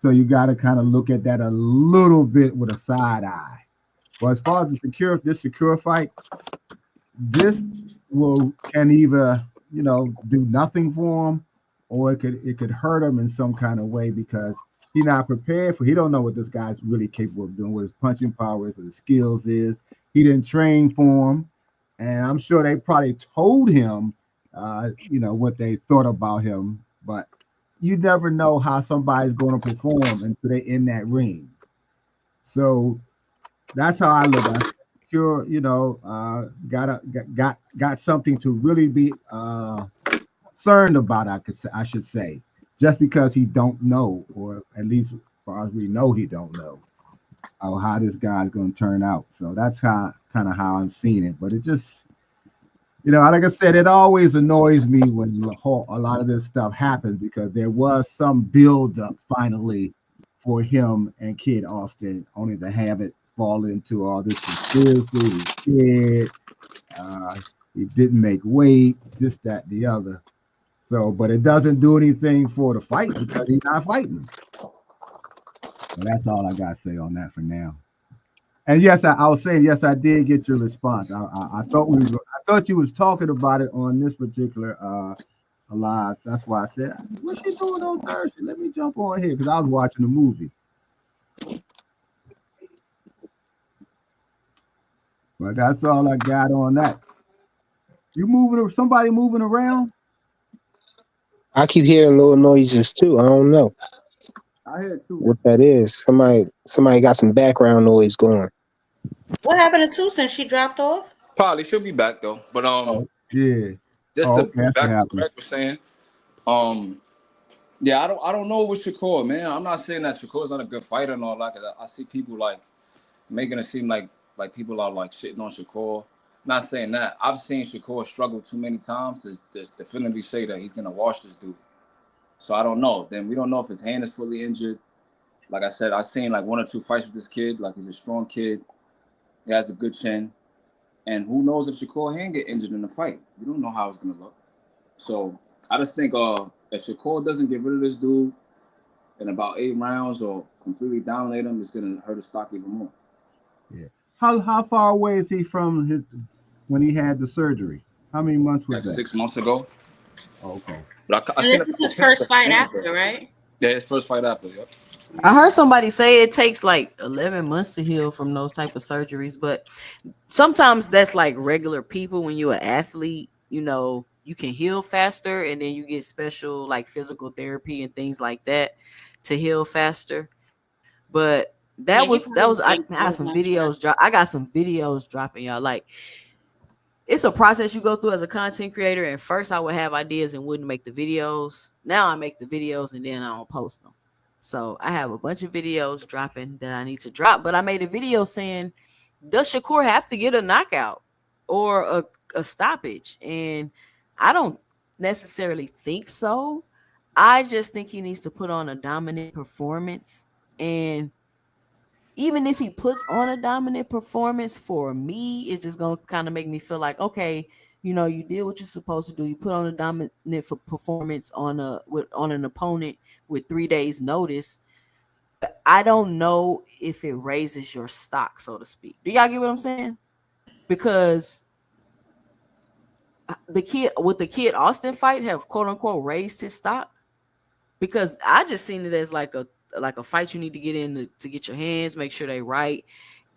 So you got to kind of look at that a little bit with a side eye. But as far as this secure fight, this can either do nothing for him, or it could hurt him in some kind of way because he's not prepared for. He don't know what this guy's really capable of doing, what his punching power is, what his skills is. He didn't train for him, and I'm sure they probably told him, what they thought about him. But you never know how somebody's going to perform until they're in that ring. So that's how I look at it. Sure, got something to really be concerned about. I should say, just because he don't know, or at least as far as we know, he don't know. how this guy's going to turn out. So that's how kind of how I'm seeing it. But it just, like I said, it always annoys me when a lot of this stuff happens because there was some build up finally for him and Kid Austin, only to have it fall into all this conspiracy. He kid, uh, he didn't make weight, this, that, the other. So, but it doesn't do anything for the fight because he's not fighting. So that's all I got to say on that for now. And yes, I was saying yes, I did get your response. I thought you was talking about it on this particular live. So that's why I said, "What's she doing on Thursday? Let me jump on here because I was watching the movie." But that's all I got on that. You moving? Somebody moving around? I keep hearing little noises too. I don't know I heard too. what that is. Somebody got some background noise going. What happened to 2 Cents? She dropped off? Probably she'll be back though. But Oh yeah. just Oh, to okay. That's what back what happened. Greg was saying, yeah, I don't know with Shakur, man. I'm not saying that Shakur's not a good fighter and all that. 'Cause I see people like making it seem like people are like shitting on Shakur. Not saying that. I've seen Shakur struggle too many times to just definitively say that he's gonna wash this dude. So I don't know. Then we don't know if his hand is fully injured. Like I said, I've seen like 1 or 2 fights with this kid. Like he's a strong kid. He has a good chin. And who knows if Shakur hand get injured in the fight? We don't know how it's gonna look. So I just think if Shakur doesn't get rid of this dude in about 8 rounds or completely dominate him, it's gonna hurt his stock even more. Yeah. How far away is he from his when he had the surgery? How many months was Like that? 6 months ago. Oh, okay. But I And seen this a is couple his pictures first of his fight hands after, though. right? Yeah, his first fight after. Yep. I heard somebody say it takes like 11 months to heal from those type of surgeries, but sometimes that's like regular people. When you're an athlete, you can heal faster, and then you get special like physical therapy and things like that to heal faster. But that Yeah, was he that was probably I been had through a some bunch of. videos drop. I got some videos dropping, y'all. Like, it's a process you go through as a content creator. And first I would have ideas and wouldn't make the videos. Now I make the videos and then I don't post them. So I have a bunch of videos dropping that I need to drop. But I made a video saying, does Shakur have to get a knockout or a stoppage? And I don't necessarily think so. I just think he needs to put on a dominant performance. And even if he puts on a dominant performance, for me, it's just gonna kind of make me feel like, okay, you did what you're supposed to do. You put on a dominant performance on an opponent with 3 days notice. But I don't know if it raises your stock, so to speak. Do y'all get what I'm saying? Because the kid Austin fight have quote unquote raised his stock, because I just seen it as like a fight you need to get in to get your hands, make sure they right.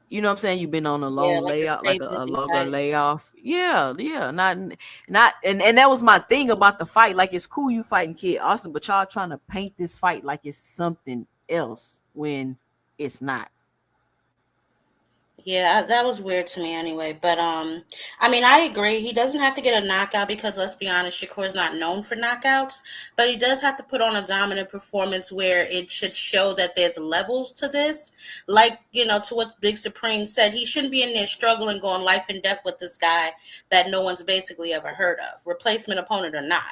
You know what I'm saying? You've been on a Yeah, long like a layoff, like stay a busy longer fight. layoff. Yeah. Not and that was my thing about the fight. Like, it's cool you fighting Kid Austin, but y'all trying to paint this fight like it's something else when it's not. Yeah, that was weird to me anyway. But I mean, I agree. He doesn't have to get a knockout because let's be honest, Shakur's not known for knockouts. But he does have to put on a dominant performance where it should show that there's levels to this. Like, to what Big Supreme said, he shouldn't be in there struggling, going life and death with this guy that no one's basically ever heard of, replacement opponent or not.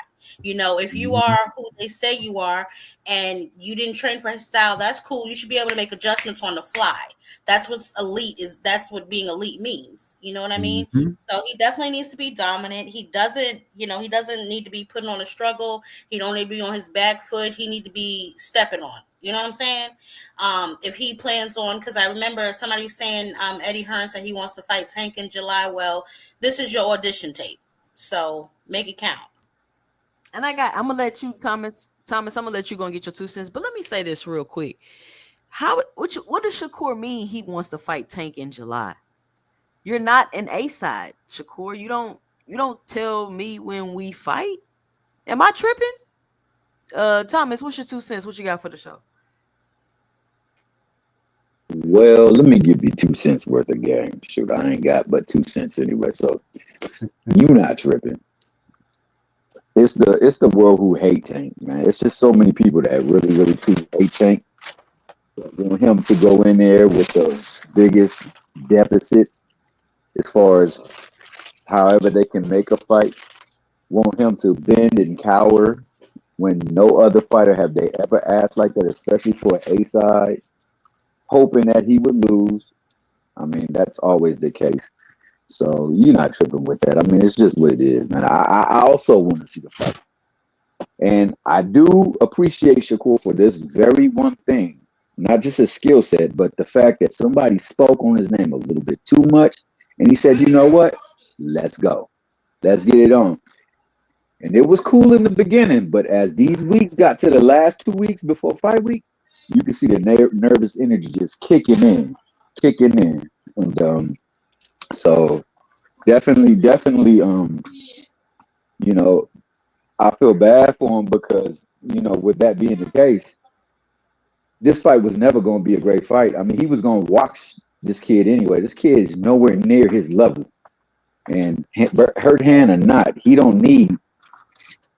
If you Mhm. are who they say you are and you didn't train for his style, that's cool. You should be able to make adjustments on the fly. That's what's elite is. That's what being elite means. You know what I mean? Mhm. So he definitely needs to be dominant. He doesn't need to be putting on a struggle. He don't need to be on his back foot. He need to be stepping on. You know what I'm saying? If he plans on, because I remember somebody saying Eddie Hearn said he wants to fight Tank in July. Well, this is your audition tape, so make it count. And I'm gonna let you, Thomas. Thomas, I'm gonna let you go and get your 2 cents. But let me say this real quick. What does Shakur mean he wants to fight Tank in July? You're not an A side, Shakur. You don't tell me when we fight. Am I tripping? Thomas, what's your 2 cents? What you got for the show? Well, let me give you 2 cents worth of game. Shoot, I ain't got but 2 cents anyway, so you not tripping. It's the world who hate Tank, man. It's just so many people that really, really truly hate Tank. Want him to go in there with the biggest deficit as far as however they can make a fight. Want him to bend and cower when no other fighter have they ever asked like that, especially for an A side, hoping that he would lose. I mean, that's always the case. So you're not tripping with that. I mean, it's just what it is, man. I also want to see the fight. And I do appreciate Shakur for this very one thing, not just his skill set, but the fact that somebody spoke on his name a little bit too much. And he said, you know what? Let's go. Let's get it on. And it was cool in the beginning, but as these weeks got to the last 2 weeks before fight week, you can see the nervous energy just kicking in. And so definitely, you know, I feel bad for him because, you know, with that being the case, this fight was never going to be a great fight. I mean, he was going to watch this kid anyway. This kid is nowhere near his level. And hurt hand or not, he don't need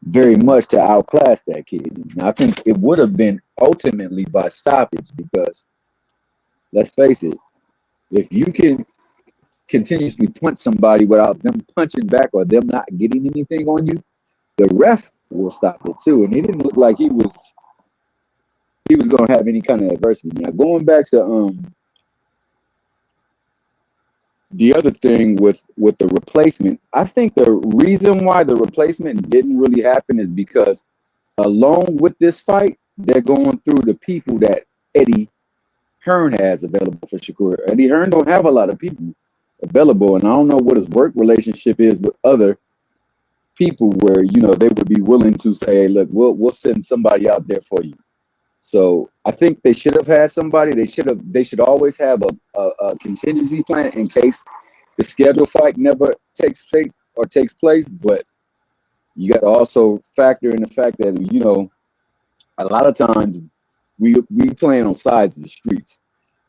very much to outclass that kid. And I think it would have been ultimately by stoppage because, let's face it, if you can continuously punch somebody without them punching back or them not getting anything on you, the ref will stop it too. And it didn't look like he was going to have any kind of adversity. Now, going back to the other thing with the replacement, I think the reason why the replacement didn't really happen is because along with this fight, they're going through the people that Eddie Hearn has available for Shakur. Eddie Hearn don't have a lot of people available, and I don't know what his work relationship is with other people where, you know, they would be willing to say, hey, look, we'll send somebody out there for you. So I think they should have had somebody. They should always have a contingency plan in case the scheduled fight never takes place. But you got to also factor in the fact that, you know, a lot of times we playing on sides of the streets,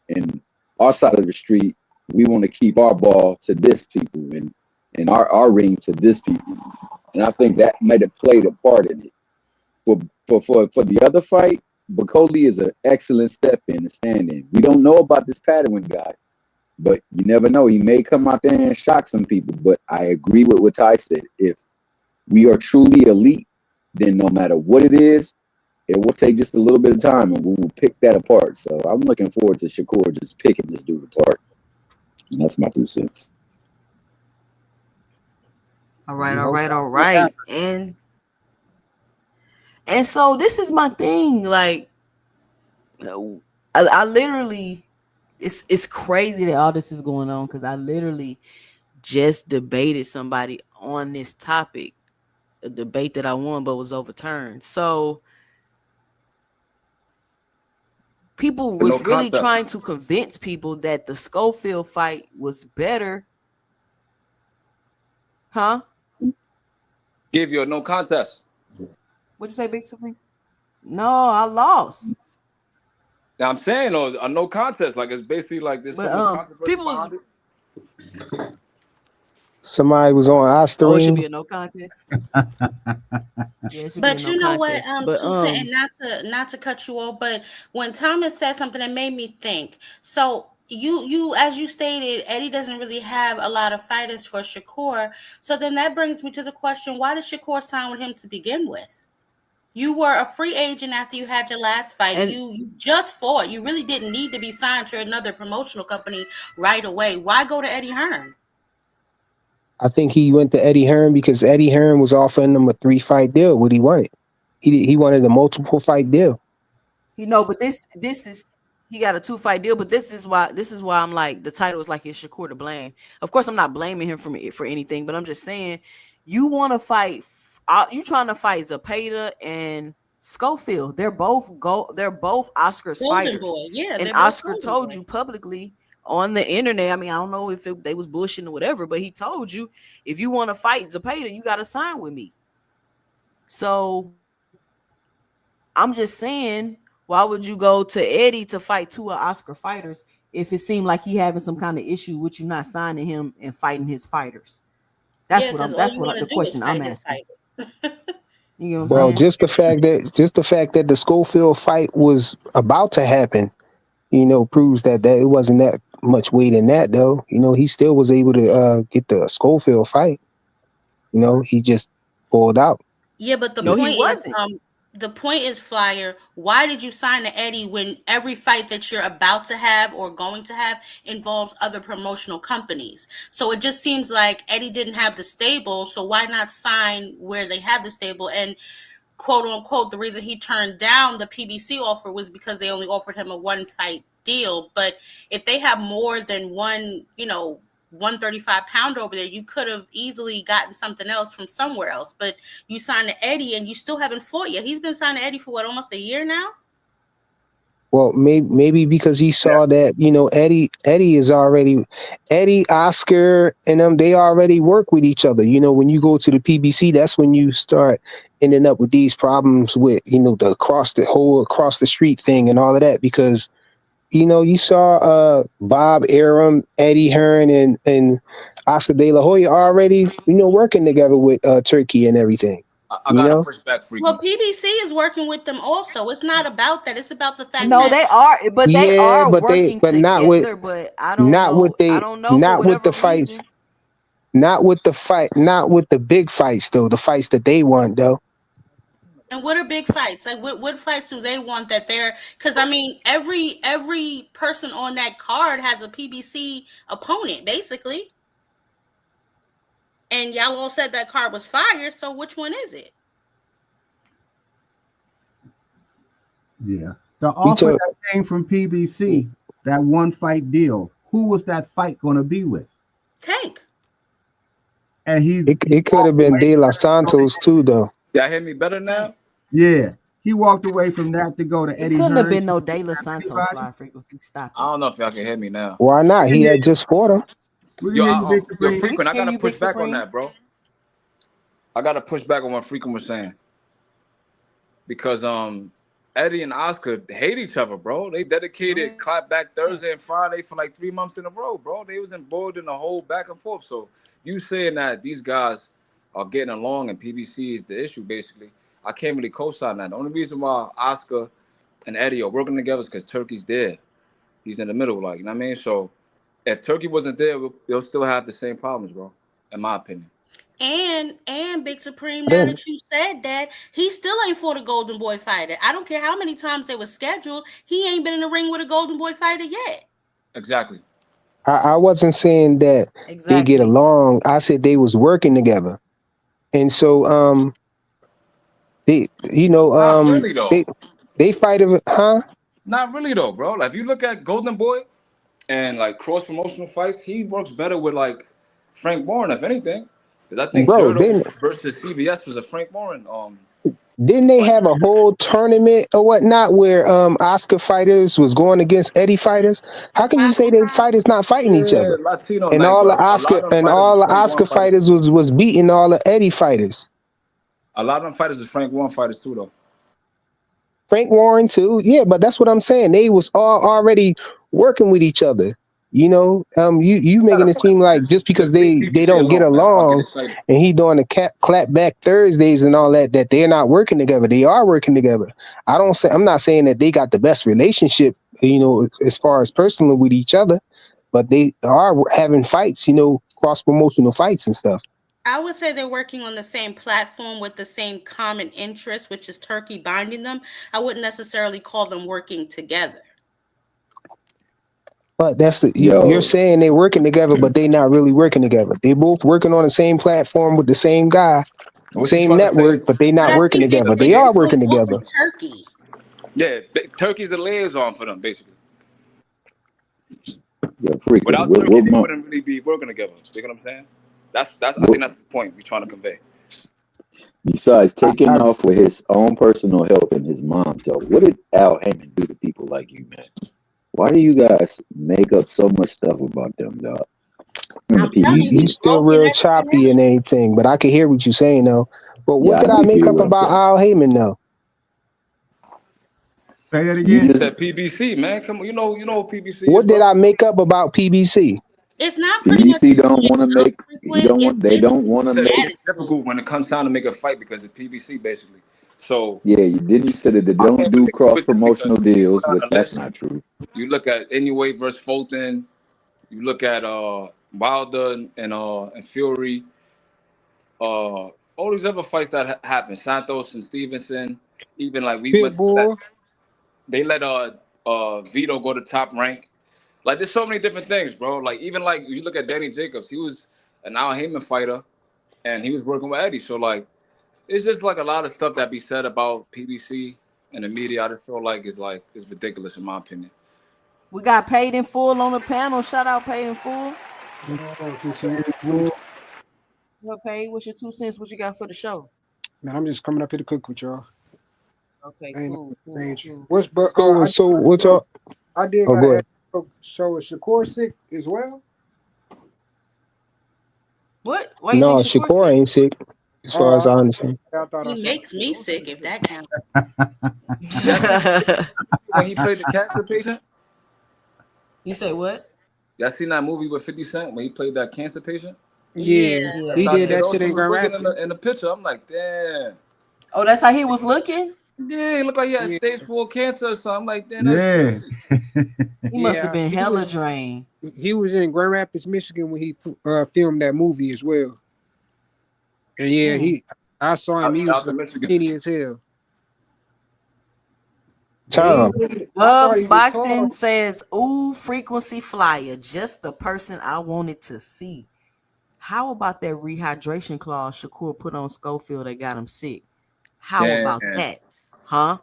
and our side of the street, we want to keep our ball to this people and our ring to this people. And I think that might have played a part in it. For the other fight, Bacoli is an excellent step in and stand in. We don't know about this Padawan guy, but you never know. He may come out there and shock some people. But I agree with what Ty said. If we are truly elite, then no matter what it is, it will take just a little bit of time and we will pick that apart. So I'm looking forward to Shakur just picking this dude apart. And that's my 2 cents. All right. And so this is my thing. Like, I literally, it's crazy that all this is going on because I literally just debated somebody on this topic, a debate that I won but was overturned. So people was really trying to convince people that the Schofield fight was better. Huh? Give you a no contest. What'd you say, Big Supreme? No, I lost. Now I'm saying a no contest, like it's basically like this. But people was somebody was on Ostarine. Oh, it should be a no contest. But you know what, and not to cut you off, but when Thomas said something that made me think. So you as you stated, Eddie doesn't really have a lot of fighters for Shakur. So then that brings me to the question: why did Shakur sign with him to begin with? You were a free agent after you had your last fight. And you just fought. You really didn't need to be signed to another promotional company right away. Why go to Eddie Hearn? I think he went to Eddie Hearn because Eddie Hearn was offering him a 3-fight deal. What he wanted, he wanted a multiple fight deal. You know, but this is he got a 2-fight deal. But this is why I'm like, the title is like, is Shakur to blame? Of course, I'm not blaming him for anything, but I'm just saying, you want to fight. You trying to fight Zepeda and Schofield? They're both Oscar's fighters. Yeah, and Oscar told you publicly on the internet. I mean, I don't know if they was bullshitting or whatever, but he told you, if you want to fight Zepeda, you got to sign with me. So I'm just saying, why would you go to Eddie to fight 2 of Oscar fighters if it seemed like he having some kind of issue with you not signing him and fighting his fighters? That's the question I'm asking. You know what I'm saying? Just the fact that the Schofield fight was about to happen, proves that it wasn't that much weight in that though. He still was able to get the Schofield fight. He just pulled out. Yeah, but No, he wasn't. the point is, Flyer, why did you sign to Eddie when every fight that you're about to have or going to have involves other promotional companies? So it just seems like Eddie didn't have the stable, so why not sign where they have the stable? And quote unquote, the reason he turned down the PBC offer was because they only offered him a one fight deal. But if they have more than one, 135 pounder over there, you could have easily gotten something else from somewhere else. But you signed to Eddie and you still haven't fought yet. He's been signed to Eddie for what, almost a year now? Well, maybe because he saw that, Eddie is already, Eddie, Oscar, and them, they already work with each other. When you go to the PBC, that's when you start ending up with these problems with, the across the street thing and all of that. Because, you saw Bob Arum, Eddie Hearn, and Oscar De La Hoya already, working together with Turkey and everything. I gotta push back freaking. Well, PBC is working with them also. It's not about that. It's about the fact No, that they are, but they Yeah, are but working but not with together. But I don't know. I don't know for not with whatever the fights, reason. not with the big fights though. The fights that they want though. And what are big fights? Like what fights do they want that they're? Because I mean, every person on that card has a PBC opponent basically, and y'all all said that card was fire. So which one is it? Yeah. The offer that came from PBC, that one fight deal, who was that fight going to be with? Tank. And it could have been De Los Santos too, though. Y'all hear me better now? Yeah. He walked away from that to go to It Eddie couldn't Hearn. have been no De Los Santos Fly Frequency. Stop I don't know if y'all can hear me now. Why not? He had just fought him. We can hear you, Big Supreme. Frequent, I Hear gotta you, push Big back on Supreme. that, bro. I gotta push back on what Frequent was saying. Because Eddie and Oscar hate each other, bro. They dedicated clap back Thursday and Friday for like 3 months in a row, bro. They was involved in a whole back and forth. So you saying that these guys are getting along and PBC is the issue, basically. I can't really co-sign that. The only reason why Oscar and Eddie are working together is because Turkey's there. He's in the middle, like, you know what I mean? So if Turkey wasn't there, they'll still have the same problems, bro, in my opinion. And Big Supreme, now that you said that, he still ain't fought a Golden Boy fighter. I don't care how many times they were scheduled. He ain't been in the ring with a Golden Boy fighter yet. Exactly. I wasn't saying that they get along. I said they was working together. And so they Not really, though. they fight of huh? Not really though, bro. Like if you look at Golden Boy and like cross promotional fights, he works better with like Frank Warren, if anything. Because I think Bro, Zerto versus CBS was a Frank Warren. Didn't they have a whole tournament or whatnot where Oscar fighters was going against Eddie fighters? How can you say they fighters not fighting each other? Latino And night, all the but a lot Oscar of them and fighters all is the Frank Oscar Warren fighters. fighters was beating all the Eddie fighters. A lot of them fighters is Frank Warren fighters too, though. Frank Warren too, yeah, but that's what I'm saying. They was all already working with each other. You making it seem like just because they don't get along and he doing the clap back Thursdays and all that they're not working together. They are working together. I'm not saying that they got the best relationship, as far as personally with each other, but they are having fights, cross promotional fights and stuff. I would say they're working on the same platform with the same common interest, which is Turkey binding them. I wouldn't necessarily call them working together. But you're saying they're working together, but they not really working together. They both working on the same platform with the same guy, same network, but they not working together. They are working together. Turkey. Yeah, Turkey's the liaison for them, basically. Yeah, without Turkey, they wouldn't really be working together. You know what I'm saying? I think that's the point we're trying to convey. Besides taking off with his own personal health and his mom's health, what did Al Heyman do to people like you, man? Why do you guys make up so much stuff about them, dog? You still real choppy and anything, but I can hear what you're saying though. But what did I make up about Al Heyman though? Say that again. You said PBC, man. Come on, you know PBC. What did I make up about PBC? It's not pretty PBC much don't want to make. They don't want to make. It's difficult when it comes time to make a fight because of PBC, basically. So Yeah, didn't you say that they I don't can't do really agree cross with you because promotional if you go deals, down which the that's list, not true. you look at Inoue versus Fulton, you look at Wilder and Fury, all these other fights that happened, Santos and Stevenson, even like we went let Pitbull. they let Vito go to top rank. Like there's so many different things, bro. Like even like you look at Danny Jacobs, he was an Al Heyman fighter and he was working with Eddie. So like it's just like a lot of stuff that be said about PBC and the media. I just feel like it's ridiculous in my opinion. We got Paid in Full on the panel. Shout out Paid in Full. What Paid? What's your 2 cents? What you got for the show? Man, I'm just coming up here to cook with y'all. Okay, Ain't cool, no cool, major. cool. What's but So what's up? I did Oh, go gotta ahead. ask. So is Shakur sick as well? What? Why you No, think Shakur Shakur sick? ain't sick, as far as Oh, I understand. I thought I He saw. makes me sick if that counts. Y'all seen when he played the cancer patient? You say what? Y'all seen that movie with 50 Cent when he played that cancer patient? Yeah, Yeah. Yeah. That's he how did Jay that shit Ocean in was Grand looking Rapids. in the picture. I'm like, damn. Oh, that's how he was looking? Yeah, he looked like he had Yeah, stage 4 cancer or something. I'm like, damn, that's Yeah. crazy. He must have yeah. been hella drained. He was in Grand Rapids, Michigan when he filmed that movie as well. And yeah, Mm. I saw him. Out, He out was to Michigan. skinny as hell. But Big Tom. I thought Bubs he was Boxing tall. says, ooh, frequency flyer. Just the person I wanted to see. How about that rehydration clause Shakur put on Schofield that got him sick? How about Damn. that? Huh?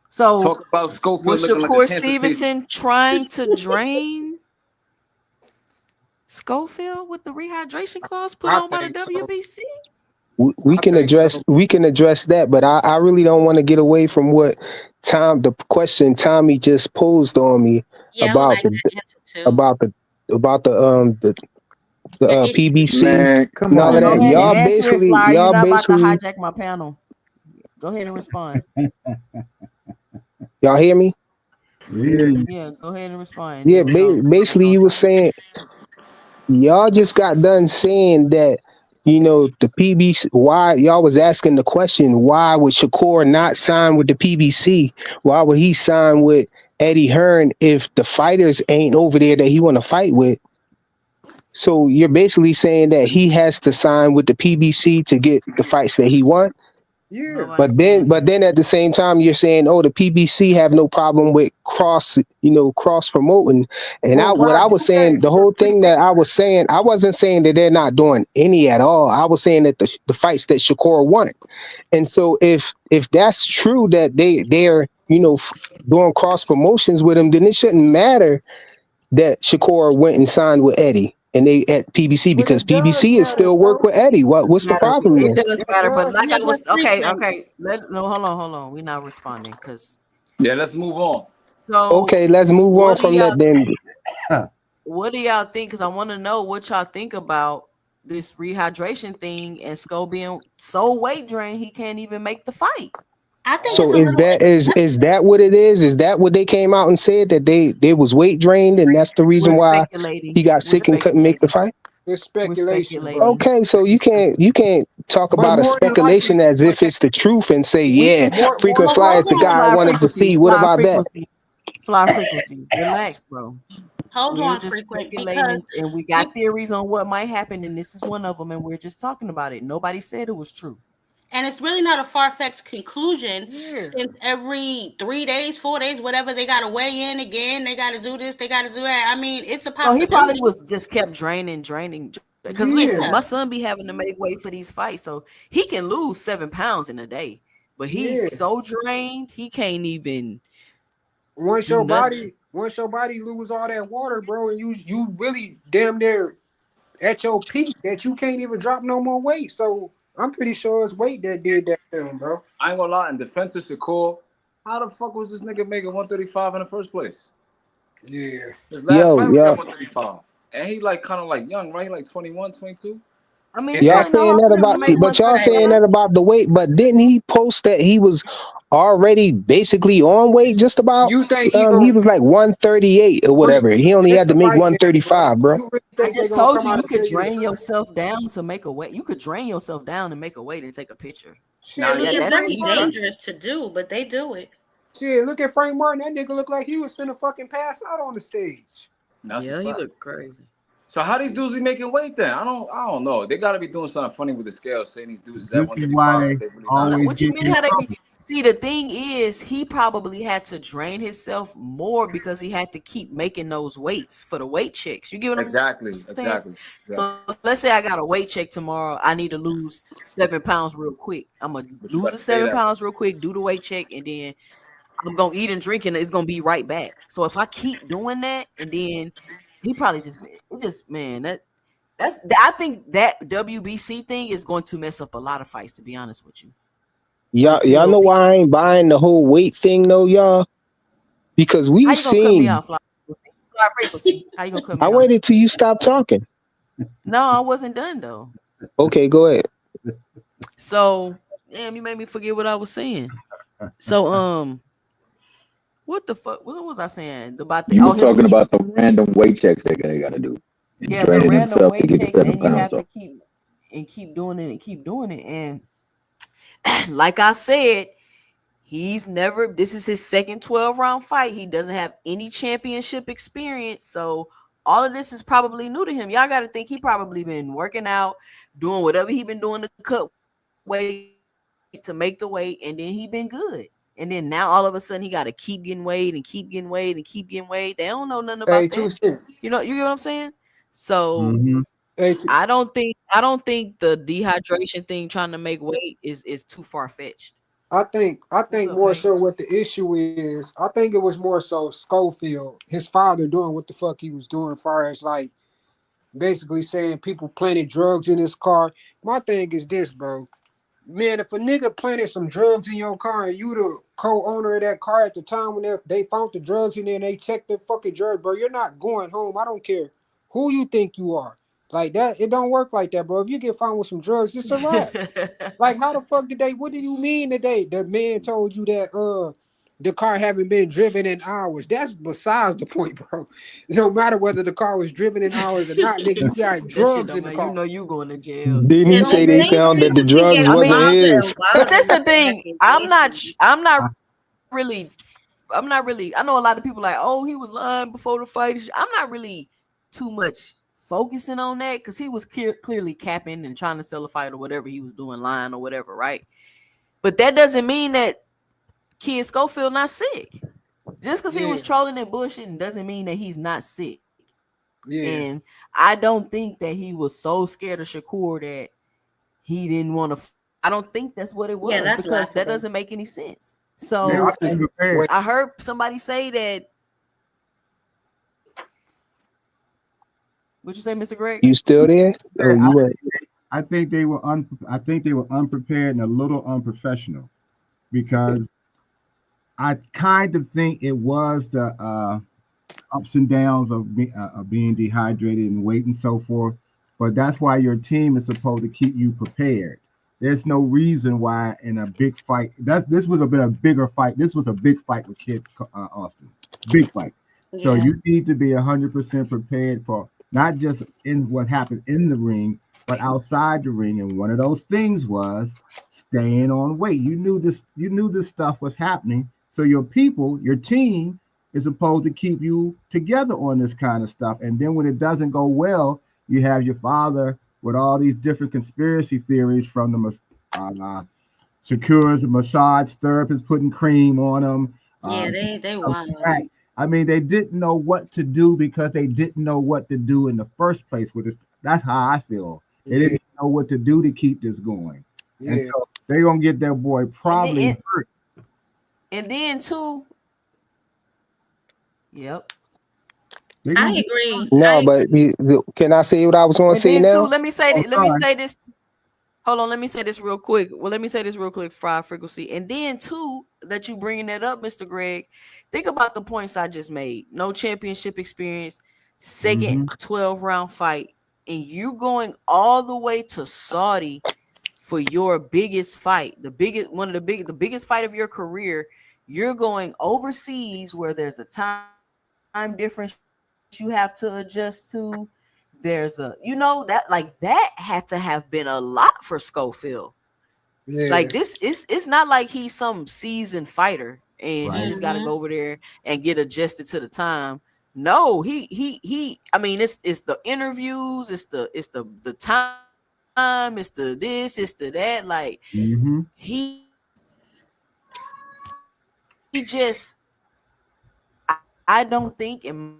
So Talk about Schofield was looking like a Shakur cancer patient. Stevenson trying to drain Schofield with the rehydration clause put I on by the think so. WBC? We I can think address so. that, but I really don't want to get away from what the question Tommy just posed on me Yeah, I would about like the that answer too. about the about the The issue. PBC Man, come and all of on, Go that. ahead and man. answer it, Flyer. You're Y'all not about to basically hijack my panel. Go ahead and respond. y'all hear me? Yeah. Yeah, go ahead and respond. And Yeah, then we're basically gonna you were try. saying y'all just got done saying that the PBC. Why y'all was asking the question? Why would Shakur not sign with the PBC? Why would he sign with Eddie Hearn if the fighters ain't over there that he want to fight with? So you're basically saying that he has to sign with the PBC to get the fights that he wants. Yeah. Nobody's saying that. But then at the same time, you're saying, oh, the PBC have no problem with cross promoting. And But what why I do was saying, that? the The whole free thing that I was saying, I wasn't saying that they're not doing any at all. I was saying that the fights that Shakur won. And so if that's true that they're doing cross promotions with him, then it shouldn't matter that Shakur went and signed with Eddie and they at PBC But because it does PBC is matter, still work bro. with Eddie. What's the problem It there? does It matter, but does like Yeah, I matter. but was frequent. okay. No, hold on. We're not responding because Yeah, let's move on. so Okay, let's move on what do from that y'all then. what do y'all think? Because I want to know what y'all think about this rehydration thing and Sko being so weight drained he can't even make the fight. I think So it's a is little is excessive. that what it is? Is that what they came out and said that they was weight drained and that's the We're reason why he speculating. got We're sick and couldn't make the speculating. fight? It's We're speculation, bro. speculating. Okay, so We're you speculating. can't talk But about a more than likely, speculation as but if it's the truth and say, We yeah, can more frequent well than flyer is hold the likely, on, guy I fly wanted to frequency, see. What about that? fly frequency. Relax, bro. Hold We're on, just frequent, speculating because and we got theories on what might happen, and this is one of them, and we're just talking about it. Nobody said it was true. and it's really not a far-fetched conclusion yeah. since every 3 days, 4 days, whatever, they got to weigh in again. They got to do this. They got to do that. I mean, it's a So he probably possibility. was just kept draining. Because Yeah. listen, Yeah. my son be having to make weight for these fights, so he can lose 7 pounds in a day, but he's Yeah. so drained he can't even Once do your nothing. body lose all that water, bro, and you really damn near at your peak that you can't even drop no more weight. So I'm pretty sure it's weight that did that to him, bro. I ain't gonna lie, in defense of Shakur, how the fuck was this nigga making 135 in the first place? Yeah. His last Yo, fight was at yo, 135. And he like kind of like young, right? Like 21, 22. I mean, And, it y'all ain't no saying harm that for him to about, make but y'all saying 135. that about the weight. But didn't he post that he was already basically on weight, just about. You think He was like 138 or whatever. He only This had to the make fight then, bro. 135, bro. You really I think they just gonna told come you out you and could tell you the drain truth? yourself down to make a weight. You could drain yourself down to make a weight and take a picture. Shit, I look mean, at it's That's Frank very easy. Martin. dangerous to do, but they do it. Shit, look at Frank Martin. That nigga looked like he was finna fucking pass out on the stage. That's a Yeah, he fact. looked crazy. So how these dudes be making weight then? I don't know. They gotta be doing something funny with the scale, saying these dudes is at This is why 135, they but they really not. always What you get mean in how they be? trouble. See, the thing is, he probably had to drain himself more because he had to keep making those weights for the weight checks. You get what I'm Exactly, saying? exactly, exactly. So let's say I got a weight check tomorrow. I need to lose 7 pounds real quick. I'm gonna But you lose gotta the stay seven that way. pounds real quick, do the weight check, and then I'm gonna eat and drink, and it's gonna be right back. So if I keep doing that, and then he probably just it just man that's I think that WBC thing is going to mess up a lot of fights. To be honest with you, Y'all until know people, why I ain't buying the whole weight thing though, y'all? Because how we've you gonna cut me seen. off, fly frequency? How you gonna cut I me off? waited till you stopped talking. No, I wasn't done though. Okay, go ahead. So damn, you made me forget what I was saying. So what the fuck? What was I saying about the You was him talking keep about the random weight checks they got to do and yeah the draining random themselves to weight get the checks, seven and you pounds have off. to keep doing it and keep doing it, and like I said, he's never, this is his second 12-round fight. He doesn't have any championship experience. So all of this is probably new to him. Y'all got to think he probably been working out, doing whatever he been doing to cut weight to make the weight, and then he been good. And then now all of a sudden he got to keep getting weight and keep getting weight and keep getting weight. They don't know nothing about that. Hey, 2 cents. You get what I'm saying? So Hmm. Hey, I don't think the dehydration thing trying to make weight is too far fetched. I What's think up, more Hank? so what the issue is. I think it was more so Schofield, his father, doing what the fuck he was doing, as far as like basically saying people planted drugs in his car. My thing is this, bro. Man, if a nigga planted some drugs in your car and you the co-owner of that car at the time when they found the drugs in there and they checked the fucking drugs, bro, you're not going home. I don't care who you think you are. Like that, it don't work like that, bro. If you get found with some drugs, it's a wrap. Like how the fuck did they? What do you mean today? The man told you that the car haven't been driven in hours. That's besides the point, bro. No matter whether the car was driven in hours or not, nigga, you got That shit drugs don't in the matter. You car. know you going to jail. Didn't It he Yeah, don't say they they make they found that the sense. usually drugs get I wasn't mean, robbed his? and but robbed that's the with the thing. accusations. I'm not really. I know a lot of people like, oh, he was lying before the fight. I'm not really too much focusing on that because he was clearly capping and trying to sell a fight or whatever he was doing, lying or whatever, right? But that doesn't mean that Kid Schofield not sick. Just because he Yeah, was trolling and bullshitting doesn't mean that he's not sick. yeah, And I don't think that he was so scared of Shakur that he didn't want to. I don't think that's what it Yeah, was that's because that laughable. doesn't make any sense. They man. were So unprepared. Wait, I heard somebody say that. What you say, Mr. Greg? You still there? Oh, you went. I think they were unprepared and a little unprofessional because I kind of think it was the ups and downs of being dehydrated and weight and so forth. But that's why your team is supposed to keep you prepared. There's no reason why in a big fight that this would have been a bigger fight. This was a big fight with Kid Austin, big fight. So Yeah. you need to be 100% prepared for not just in what happened in the ring, but outside the ring. And one of those things was staying on weight. You knew this. You knew this stuff was happening. So your people, your team, is supposed to keep you together on this kind of stuff. And then when it doesn't go well, you have your father with all these different conspiracy theories from the Shakur's massage therapist putting cream on them. Yeah, Uh, they wild. I mean, they didn't know what to do because they didn't know what to do in the first place with it. That's how I feel. They yeah, didn't know what to do to keep this going. And yeah. so they're gonna get that boy And then, probably hurt. and then too. Yep. They're I gonna get agree. No, but can I say what I was going to And say then too. now? Let me say. oh Let me sorry. say this. Hold on. Let me say this real quick. Well, let me say this real quick. Fried frequency. And then too, that you bringing that up, Mr. Greg. Think about the points I just made. No championship experience. Second Mm-hmm. 12-round fight, and you going all the way to Saudi for your biggest fight, the biggest fight of your career, you're going overseas where there's a time difference you have to adjust to. There's a, that, like, that had to have been a lot for Schofield. Like, this Yeah, it's not like he's some seasoned fighter and he just Right. got to go Mm-hmm. over there and get adjusted to the time. No, he. I mean, it's the interviews, it's the time, it's the this, it's the that. Like, Mm-hmm. he just, I don't think, in my opinion,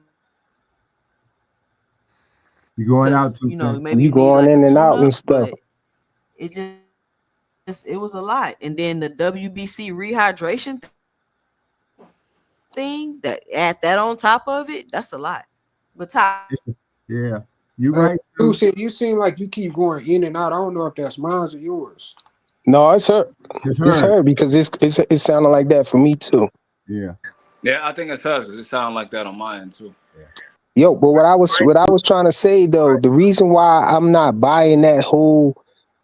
You're going because out too, maybe Sin. you need You like a going in and tune out up, and but stuff. it was a lot. And then the WBC rehydration thing, that add that on top of it, that's a lot. But Ty, what you think? Yeah, you're right too. Lucy, you seem like you keep going in and out. I don't know if that's mine or yours. No, it's her. It's It's her. her because it sounded like that for me too. Yeah, Yeah, I think it's us because it sounds like that on my end too. yeah. Yo, but what I was trying to say though, the reason why I'm not buying that whole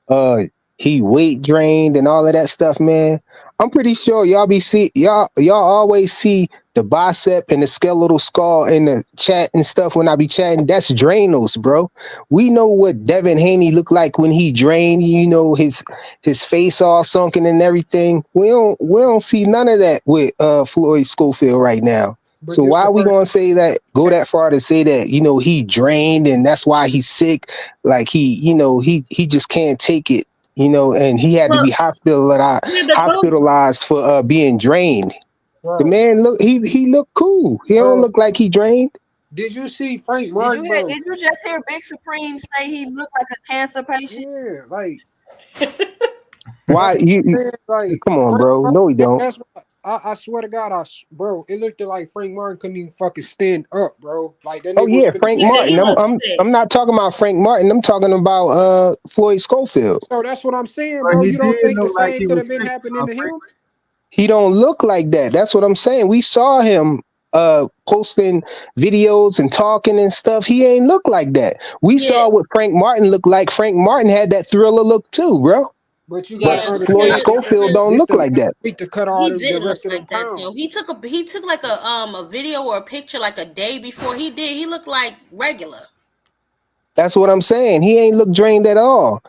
uh he weight drained and all of that stuff, man. I'm pretty sure y'all always see the bicep and the skeletal skull in the chat and stuff when I be chatting. That's drainals, bro. We know what Devin Haney looked like when he drained, his face all sunken and everything. We don't see none of that with Floyd Schofield right now. But So this why the are we first gonna time. say that? Go that far to say that he drained and that's why he's sick. Like he just can't take it. And he had to Well, be hospitalized yeah, but those hospitalized for being drained. The Bro, man he looked cool. He don't bro, look like he drained. did you see Frank Did you Martin, hear? bro? Did you just hear Big Supreme say he looked like a cancer patient? Yeah, like Why that's you what I'm saying. Like come on, Frank bro? Martin, No, he don't. that's what I swear to God, bro, it looked like Frank Martin couldn't even fucking stand up, bro. Like that Oh nigga was yeah, finna. Frank yeah, Martin. he I'm looks I'm sick. I'm not talking about Frank Martin. I'm talking about Floyd Schofield. So that's what I'm saying, But bro. he You don't did think the look like same he could was have been sick, happening to Frank. him? He don't look like that. That's what I'm saying. We saw him posting videos and talking and stuff. He ain't look like that. We Yeah, saw what Frank Martin looked like. Frank Martin had that thriller look too, bro. But you But gotta yeah, Floyd understand, Schofield don't this look the like last that. week to cut all he the didn't look rest of them like that though. He pounds. took like a video or a picture like a day before he did. He looked like regular. That's what I'm saying. He ain't look drained at all.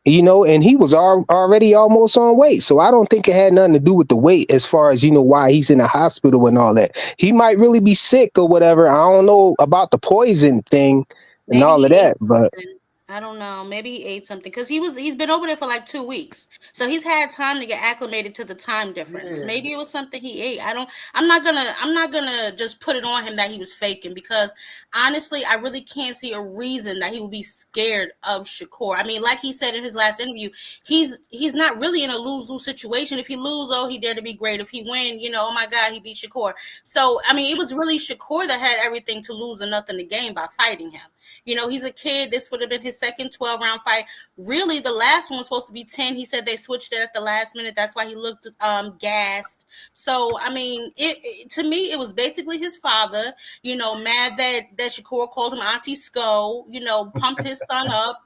And he was already almost on weight. So I don't think it had nothing to do with the weight as far as, why he's in the hospital and all that. He might really be sick or whatever. I don't know about the poison thing and Maybe all of he ate that, but something. I don't know. Maybe he ate something because he's been over there for like 2 weeks, so he's had time to get acclimated to the time difference. Yeah. Maybe it was something he ate. I don't. I'm not gonna just put it on him that he was faking because honestly, I really can't see a reason that he would be scared of Shakur. I mean, like he said in his last interview, he's not really in a lose-lose situation. If he lose, oh, he dare to be great. If he win, oh my God, he beat Shakur. So I mean, it was really Shakur that had everything to lose and nothing to gain by fighting him. He's a kid. This would have been his second 12-round fight. Really, the last one was supposed to be 10. He said they switched it at the last minute. That's why he looked gassed. So, I mean, to me, it was basically his father, mad that Shakur called him Auntie Sko, pumped his son up,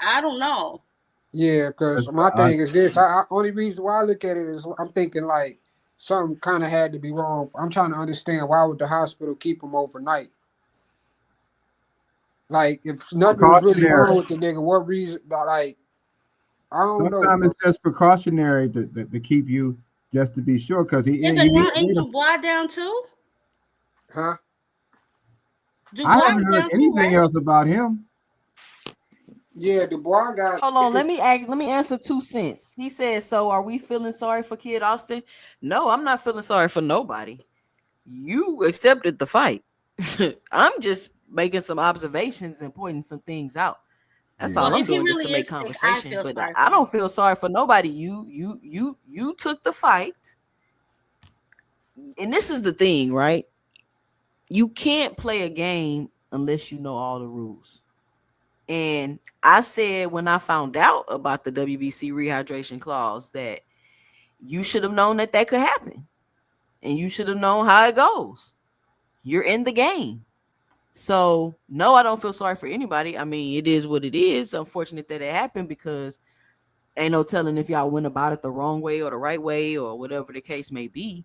I don't know. Yeah, because That's, my thing is this. I only reason why I look at it is I'm thinking like something kind of had to be wrong. I'm trying to understand why would the hospital keep him overnight? Like if nothing was really wrong precautionary. with the nigga, what reason? Like I don't know, Sometimes bro. it's just precautionary to keep you just to be sure because Yeah, but now ain't Dubois down too? Huh? I Dubois haven't is heard down too, anything right? else about him. Yeah, the boy got. Hold on, let me answer 2 cents. He said, "So are we feeling sorry for Kid Austin?" No, I'm not feeling sorry for nobody. You accepted the fight. I'm just making some observations and pointing some things out. That's Yeah. all Well, I'm if he doing, just really to make is sick, I conversation. feel But sorry I for him. don't feel sorry for nobody. You took the fight, and this is the thing, right? You can't play a game unless you know all the rules. And I said when I found out about the WBC rehydration clause that you should have known that could happen, and you should have known how it goes. You're in the game. So no, I don't feel sorry for anybody. I mean, it is what it is. Unfortunate that it happened because Ain't no telling if y'all went about it the wrong way or the right way or whatever the case may be.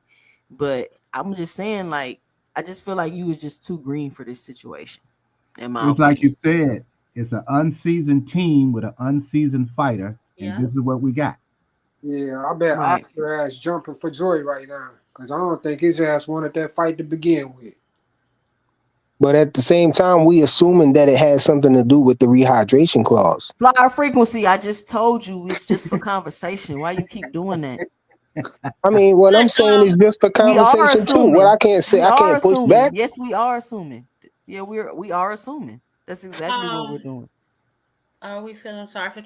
But I'm just saying, like, I just feel like you was just too green for this situation, in my It's like you opinion. said, it's an unseasoned team with an unseasoned fighter, and Yeah. this is what we got. Yeah, I bet Right. Oscar ass jumping for joy right now. Cause I don't think his ass wanted that fight to begin with. But at the same time, we assuming that it has something to do with the rehydration clause. Flyer frequency, I just told you it's just for conversation. Why you keep doing that? I mean, what I'm But saying is just for We are conversation too. What assuming. I can't say, We I are can't push assuming. back. Yes, we are assuming. Yeah, we are assuming. That's exactly what we're um doing. Are we feeling sorry for?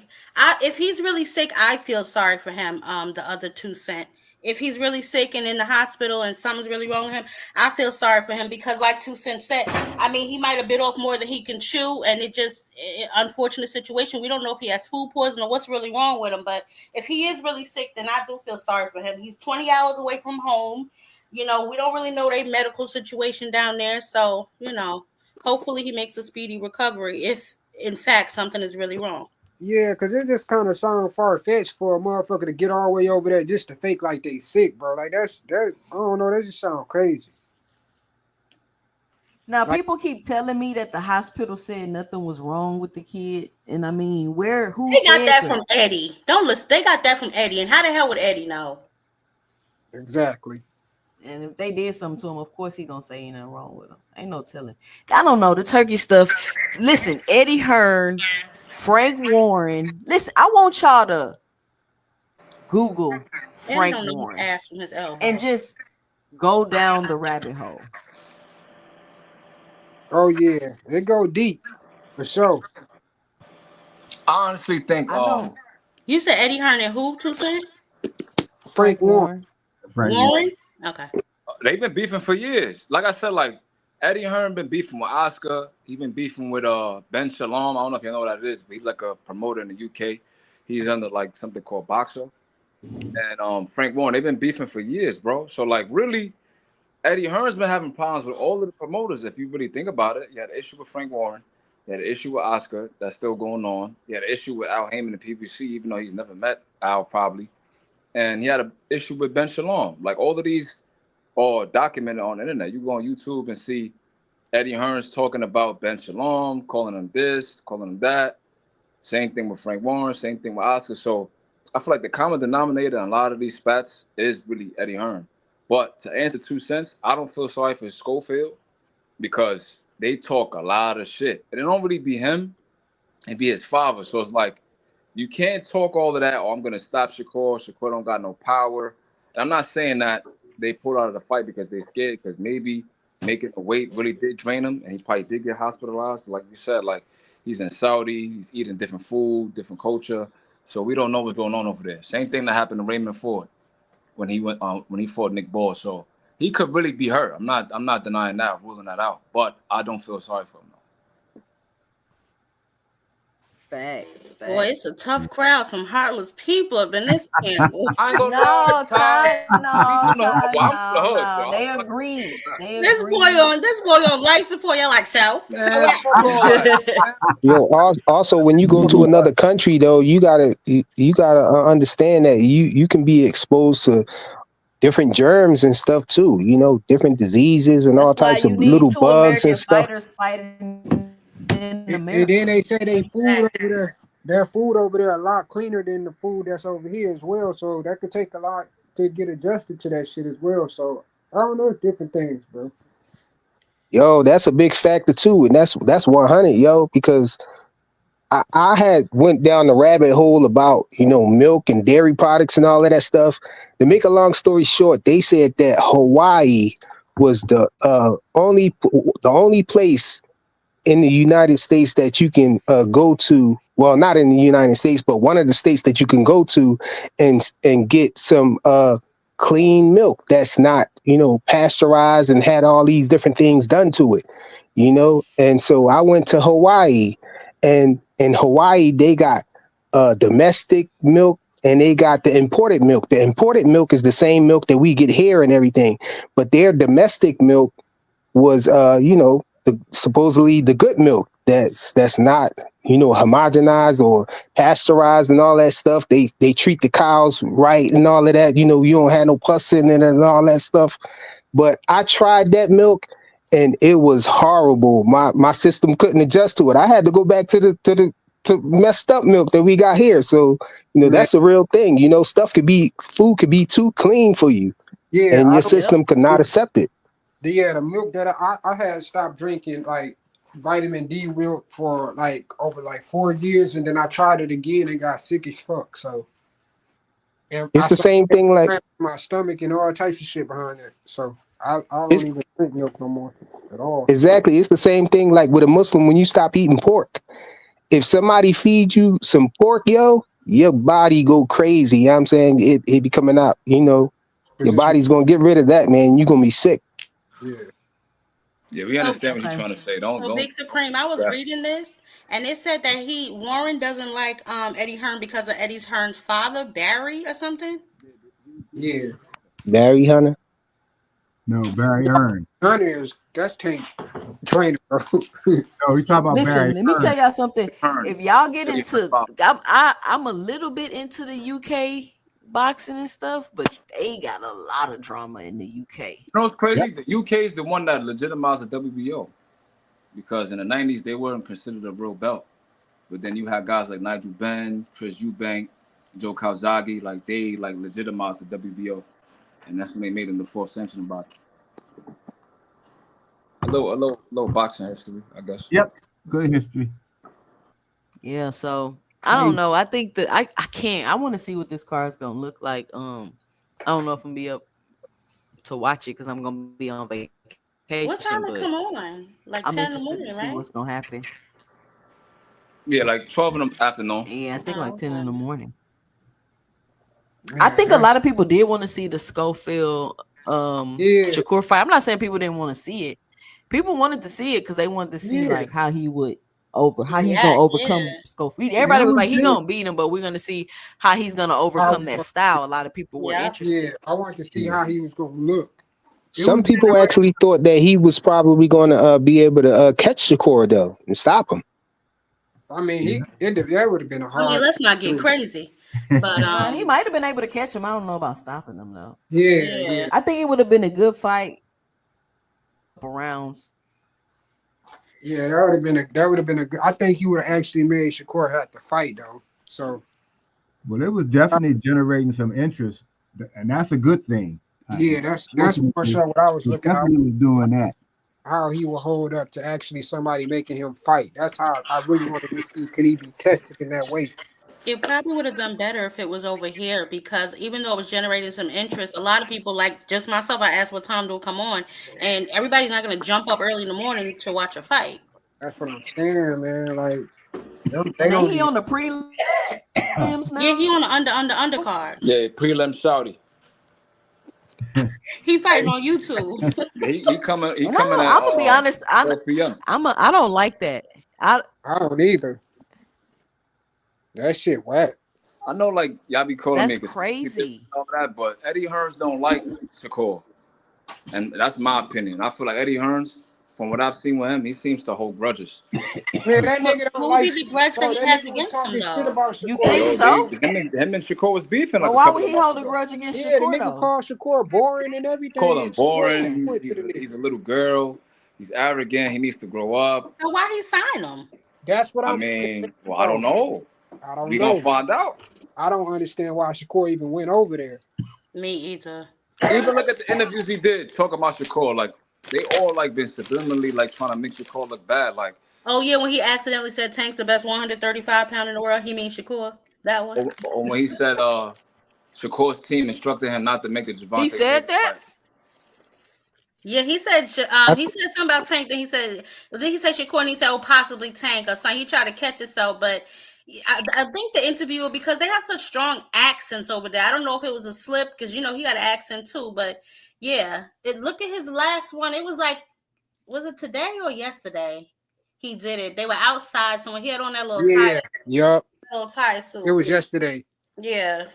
If he's really sick, I feel sorry for him. The other 2 cent. If he's really sick and in the hospital and something's really wrong with him, I feel sorry for him because, like 2 Cent said, I mean, he might have bit off more than he can chew, and unfortunate situation. We don't know if he has food poisoning or what's really wrong with him. But if he is really sick, then I do feel sorry for him. He's 20 hours away from home. We don't really know their medical situation down there, so hopefully he makes a speedy recovery if in fact something is really wrong. Yeah, cause it just kind of sound far fetched for a motherfucker to get all the way over there just to fake like they sick, bro. Like that. I don't know. That just sound crazy. Now, Like people keep telling me that the hospital said nothing was wrong with the kid, and I mean, who They got said that that? from Eddie. Don't listen. They got that from Eddie. And how the hell would Eddie know? exactly. And if they did something to him, of course he gonna say ain't nothing wrong with him. Ain't no telling. I don't know the turkey stuff. Listen, Eddie Hearn, Frank Warren. Listen, I want y'all to Google Eddie Frank don't know his Warren ass from his and elbow. just go down the rabbit hole. Oh yeah, it go deep for sure. I honestly think I don't. You said Eddie Hearn and who? 2 Cent? Frank Frank Warren. Warren. Frank Warren? Warren. Okay. they've been beefing for years. Like I said, like Eddie Hearn been beefing with Oscar. He been beefing with Ben Shalom. I don't know if you know what that is, but he's like a promoter in the UK. He's under like something called Boxer. And Frank Warren, they've been beefing for years, bro. So like really, Eddie Hearn's been having problems with all of the promoters. If you really think about it, you had an issue with Frank Warren, you had an issue with Oscar that's still going on. You had an issue with Al Heyman and PBC, even though he's never met Al probably, and he had an issue with Ben Shalom. Like all of these are documented on the internet. You go on YouTube and see Eddie Hearns talking about Ben Shalom, calling him this, calling him that. Same thing with Frank Warren, same thing with Oscar. So I feel like the common denominator in a lot of these spats is really Eddie Hearn. But to answer 2 cents, I don't feel sorry for Schofield because they talk a lot of shit. And it don't really be him, it be his father. So it's like you can't talk all of that. Oh, I'm gonna stop Shakur. Shakur don't got no power. And I'm not saying that they pulled out of the fight because they scared. Because maybe making the weight really did drain him, and he probably did get hospitalized. Like you said, like he's in Saudi, he's eating different food, different culture. So we don't know what's going on over there. Same thing that happened to Raymond Ford when he fought Nick Ball. So he could really be hurt. I'm not denying that, ruling that out. But I don't feel sorry for him. Facts, Boy, it's facts. a tough crowd. Some heartless people up in this camp. I ain't gonna lie, No, Ty. Todd, We no, from the hood. Todd, Well, I'm from the no, hood, so no. I'm They not gonna agreed. They this boy agreed. on this boy on life support. Y'all like so man. what? Fuck all that, man. Also, when you go to another country, though, you gotta understand that you can be exposed to different germs and stuff too. Different diseases and That's all why types of you need little two bugs and American stuff. fighters fighting in And then America. they say they food over Exactly. there, their food over there a lot cleaner than the food that's over here as well. So that could take a lot to get adjusted to that shit as well. So I don't know, it's different things, bro. Yo, that's a big factor too, and that's 100, yo, because I had went down the rabbit hole about milk and dairy products and all of that stuff. To make a long story short, they said that Hawaii was the only place in the United States that you can go to. Well, not in the United States, but one of the states that you can go to and get some clean milk that's not pasteurized and had all these different things done to it. And so I went to Hawaii, and in Hawaii they got domestic milk and they got the imported milk. The imported milk is the same milk that we get here and everything, but their domestic milk was supposedly the good milk. that's not, homogenized or pasteurized and all that stuff. They treat the cows right and all of that. You don't have no pus in it and all that stuff. But I tried that milk and it was horrible. My system couldn't adjust to it. I had to go back to messed up milk that we got here. So, Man, that's a real thing. Food could be too clean for you yeah, and I your don't. system could not accept it. Yeah, the milk that I had stopped drinking like vitamin D milk for like over like 4 years, and then I tried it again and got sick as fuck. So and I It's the started same getting thing like cramps in my stomach and all types of shit behind it. So I don't it's even drink milk no more at all. exactly it's the same thing like with a Muslim when you stop eating pork. If somebody feeds you some pork, your body go crazy. You know what I'm saying? It be coming out, Cause your it's body's gonna get rid of that, man. You're gonna be sick. yeah, Yeah, we So, understand what you're Okay. trying to say. so Don't. Big Supreme, I was reading this, and it said that Warren doesn't like Eddie Hearn because of Eddie Hearn's father, Barry, or something. yeah. Barry Hunter. No, Barry Earn. Honey is that's tank trainer, bro. No, we talking about Barry Listen, let me Earn. tell y'all something. Turn. If y'all get Eddie Hearn's into, father. I'm a little bit into the UK boxing and stuff, but they got a lot of drama in the UK. You know what's Yep. crazy? The UK is the one that legitimized the WBO because in the 90s they weren't considered a real belt. But then you had guys like Nigel Benn, Chris Eubank, Joe Calzaghe, like they like legitimized the WBO, and that's when they made him the fourth sanction about it. A little boxing history, I guess. Yep. Good history. Yeah, so I don't know. I think that I can't. I want to see what this car is gonna look like. I don't know if I'm gonna be up to watch it because I'm gonna be on vacation, What time but it come on? Like I'm 10 in the interested to morning, see right? what's gonna happen. Yeah, like 12 in the afternoon. Yeah, I think Oh, like 10 okay. in the morning. I Man, think a lot that's of people did want to see the Schofield yeah, Shakur fight. I'm not saying people didn't want to see it. People wanted to see it because they wanted to see yeah, like how he's gonna React, overcome yeah. Schofield. yeah. Everybody It was was like he good. gonna beat him, but we're gonna see how he's gonna How overcome he's that gonna, style. A lot of people were Yep. yeah, interested. I wanted to see Yeah. how he was gonna look. It was Some people like actually thought that he was probably going to be able to catch Shakur though and stop him. I mean Yeah. that would have been a I mean, hard let's not get do. crazy. But He might have been able to catch him. I don't know about stopping him though. Yeah, yeah, yeah. I think it would have been a good fight. Rounds. yeah. That would have been a good. I think he would have actually made Shakur have to fight though. So Well, it was definitely generating some interest, and that's a good thing. yeah, that's more Unfortunately, so what I was it looking at. definitely was doing that. How he will hold up to actually somebody making him fight. That's how I really wanted to see could he be tested in that way. It probably would have done better if it was over here because even though it was generating some interest, a lot of people, like just myself, I asked what time to come on, and everybody's not going to jump up early in the morning to watch a fight. That's what I'm saying, man. Like they And then don't he be. on the prelims Yeah, he now. on the undercard. Yeah, prelim shouty. He fighting on YouTube. Yeah, he coming. He No, coming at I'm gonna be honest. 4 p.m. I don't like that. I I don't either. That shit whack. I know, like y'all be calling me That's a conspiracy theorist crazy. and all that, but Eddie Hearns don't like Shakur, and that's my opinion. I feel like Eddie Hearns, from what I've seen with him, he seems to hold grudges. Man, that nigga don't Who like be the grudge that bro. he That has nigga was against him talking shit though? about You Shakur. think Yo, they so? him and Shakur was beefing like But a why couple would of he months hold a ago. grudge against Yeah, the Shakur nigga though? called Shakur boring and everything. Call And him Shakur still boring. went to the nigga. He's a little girl. He's arrogant. He needs to grow up. So why he sign him? That's what I I'm saying, mean, well, I don't bro. know. I don't We gonna know. find out. I don't understand why Shakur even went over there. Me either. Even look at the interviews he did talking about Shakur. Like they all like been subliminally like trying to make Shakur look bad. Like Oh yeah, when he accidentally said Tank's the best 135-pound in the world, he means Shakur. That one. or when he said Shakur's team instructed him not to make the He Javante said Davis that. fight. Yeah, he said I, he said something about Tank. Then he said Shakur needs to possibly Tank or something. He tried to catch himself, but I think the interviewer, because they have such strong accents over there. I don't know if it was a slip because he got an accent too. But yeah, look at his last one. It was like, was it today or yesterday? He did it. They were outside. Someone he had on that Yeah. Yup. little tie It was suit. yesterday. Yeah.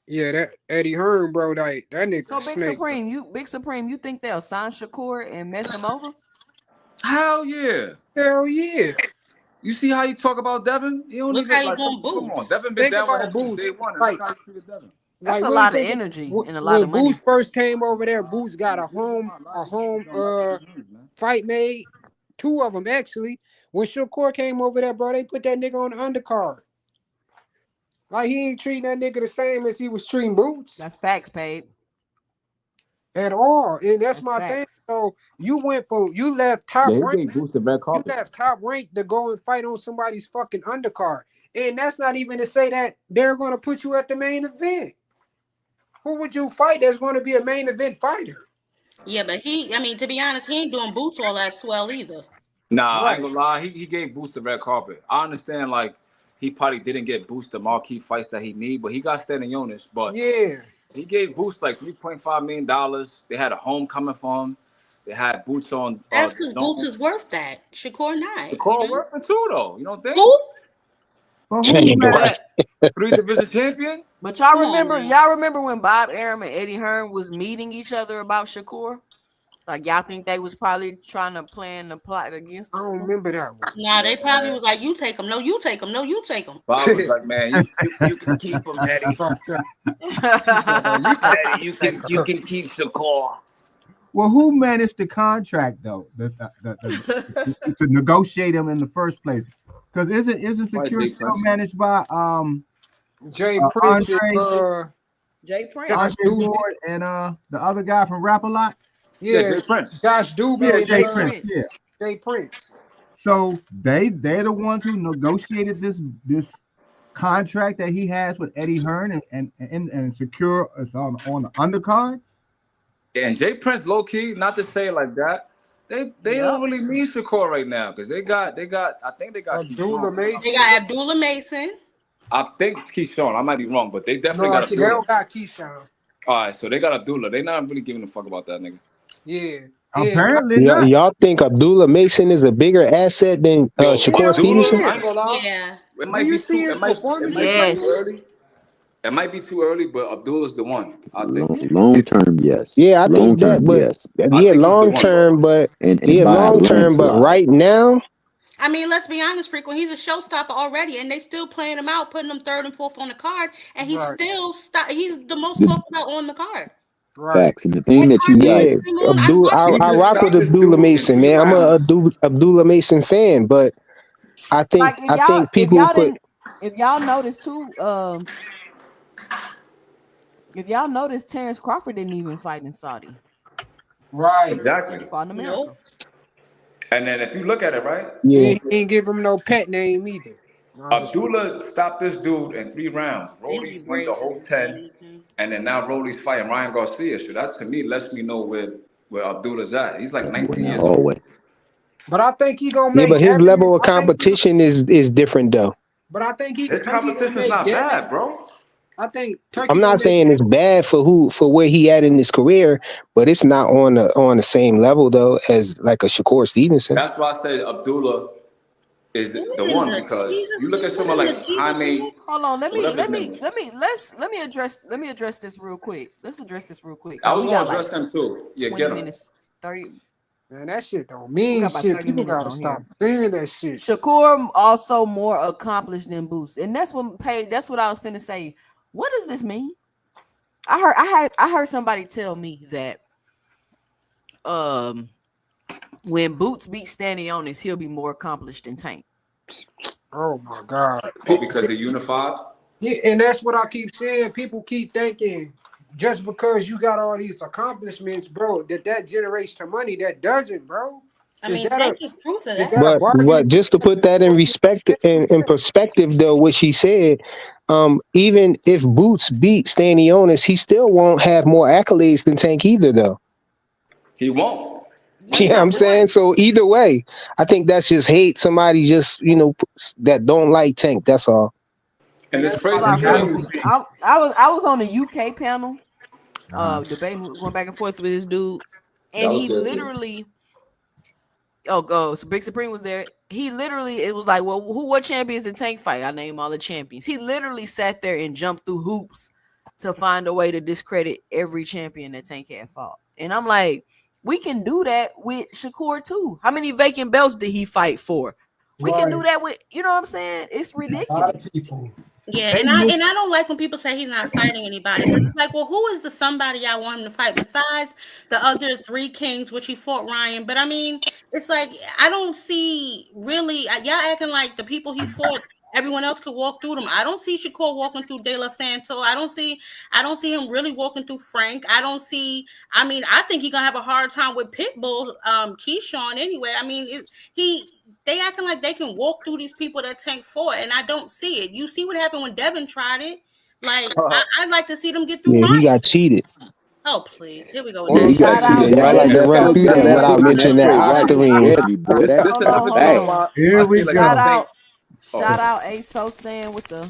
Yeah, that Eddie Hearn, bro, that nigga So a snake, bro. Big Supreme, you think they'll sign Shakur and mess him over? Hell yeah. Hell yeah. You see how you talk about Devin? He don't Look even how you like. doing Come on, Boots. Devin been Think down with him about since Boots. day one, and look Like, how he treated Devin. That's like a really lot of think energy and a lot of when money. Boots first came over there, Boots got A lot a of these niggas home don't like these names, man. fight made. Two of them actually. When Shakur came over there, bro, they put that nigga on the undercard. Like he ain't treating that nigga the same as he was treating Boots That's facts, Pabe. at all. And that's That's my thing. facts. So you left top Yeah, he rank. gave Boost the red You carpet. left top rank to go and fight on somebody's fucking undercard. And that's not even to say that they're gonna put you at the main event. Who would you fight that's gonna be a main event fighter? Yeah, but I mean, to be honest, he ain't doing Boots all that swell either. Nah, I ain't Right. gonna lie. He gave Boost the red carpet. I understand, like, he probably didn't get Boost the marquee fights that he need, but he got Stan Jonas. But Yeah. he gave Boost like $3.5 million. They had a homecoming for him. They had Boots on That's the because Boots dome. is worth that. Shakur not, The you call know? worth it too, though. You don't think? Who? But who Damn, managed? right. But Three division champion. y'all Come on remember now. y'all remember when Bob Arum and Eddie Hearn was meeting each other about Shakur? Like y'all think they was probably trying to plan the plot against I don't him? remember that one. Nah, they probably Man, was like, you take him. No, you take him. No, you take him. Bob was like, man, you can keep him, That's Eddie. fucked up. He said, "Oh, you can Eddie, take you her." can keep Shakur. Well, who managed the contract though? To negotiate him in the first place? Because isn't Probably security Jay still Prince. managed by Jay Prince and Andre Jay Prince. Josh Andre Dubin. Ward and the other guy from Rap a Lot? Yeah, Yeah, Jay Prince. Josh Yeah, Dubin and Jay Jay Prince. Prince. Yeah. Jay Prince. So they're the ones who negotiated this contract that he has with Eddie Hearn and secure is on the undercards. And Jay Prince, low key, not to say it like that. They don't Yep. really need Shakur right now because they got I think they got Abdullah Keyshawn coming up. They Mason. got Abdullah Mason. I think Keyshawn. I might be wrong, but they definitely No, got they Abdullah. don't got Keyshawn. All right, so they got Abdullah. They not really giving a fuck about that nigga. Yeah. And Apparently not. Y'all think Abdullah Mason is a bigger asset than Yo, Shakur hell Abdullah, Stevenson? I ain't yeah. gonna lie. Yeah. It Do might you be see too. his It might performances be right too now? Yes. early. It might be too early, but Abdullah's the one. I think. Long term, yes. Yeah, I Long think that, term, but yes. I yeah, think he's the long one, bro. term, but And yeah, by a long term, but landslide. right now, I mean, let's be honest, frequent. He's a showstopper already, and they still playing him out, putting him third and fourth on the card, and he's Right. still he's the most The talked about on the card. Right. facts. And the thing That that you card that got, he yeah, came on, I Abdul, watched He it. I just rock with stopped this Abdullah dude in Mason, 3 man. I'm a rounds. Abdullah Mason fan, but Like I think if people y'all put didn't if y'all noticed too, if y'all noticed Terrence Crawford didn't even fight in Saudi. Right. Exactly. He fought in America. Nope. And then if you look at it, right, yeah. And he ain't give him no pet name either. I just Abdullah stopped this dude in 3 rounds. Dingy Rolly went the braids whole is bad 10, anything. and then now Rolly's fighting Ryan Garcia. So that to me lets me know where Abdullah's at. He's like 19 in the years old. hallway. but I think he gonna Yeah, make but his Devin. level of competition is different though. But I think His Turkey gonna competition's make not Devin. bad, bro. I think I'm Turkey gonna not make saying it's Devin. bad for where he at in his career, but it's not on the same level though as like a Shakur Stevenson. That's why I said Abdullah is the What in one the because you look at Jesus? What someone in the like Jesus name? Jaime, Hold on, whatever his name is. let me address this real quick. Let's address this real quick. I was We gonna got like address him too. Yeah, 20 get him. minutes, 30. Man, that shit don't We mean got about shit. 30 People minutes gotta on stop here. saying that shit. Shakur also more accomplished than Boost, and that's what I was finna say. What does this mean? I heard somebody tell me that um when Boots beats Stanionis, he'll be more accomplished than Tank. Oh my god. Oh, because they unified. Yeah, and that's what I keep saying. People keep thinking just because you got all these accomplishments, bro, that generates the money. That doesn't, bro. I Is mean, that a Tank is proof of is that. that a But bargaining just to put that in respect in perspective though, what she said, even if Boots beat Stanionis, he still won't have more accolades than Tank either though. He won't. That's Yeah, my I'm saying point. so. Either way, I think that's just hate. Somebody just that don't like Tank. That's all. And and it's that's my crazy Sorry for because thing. interrupting. I was on the UK panel, Uh-huh. debating, going back and forth with this dude, that and was he good too. literally, so Big Supreme was there. He literally, it was like, well, what champions did Tank fight? I name all the champions. He literally sat there and jumped through hoops to find a way to discredit every champion that Tank had fought. And I'm like, We can do that with Shakur too. How many vacant belts did he fight for? We can do Right. that with, you know what I'm saying? It's A lot of ridiculous. people. Yeah, They and I miss. and I don't like when people say he's not fighting anybody because it's like, well, who is the somebody y'all want him to fight besides the other three kings, which he fought Ryan? But I mean, it's like I don't see really y'all acting like the people he fought. Everyone else could walk through them. I don't see Shakur walking through De La Santo. I don't see him really walking through Frank. I don't see. I mean, I think he's gonna have a hard time with Pitbull, Keyshawn anyway. I mean, he they acting like they can walk through these people that Tank fought, and I don't see it. You see what happened when Devin tried it? Like, I'd like to see them get through Yeah, he Ryan. got cheated. Oh, please. Here we go with Hold Yeah, on, he this. got Shout cheated. out Yeah, I like A to That run So through that them bad without Stan. cooking, that mentioning that straight white is Ostarine. heavy, boy. this That's this Hold is the on, hold reason on. why Here I we say like go. Shout I think. out, Oh, shout out A So Stan with the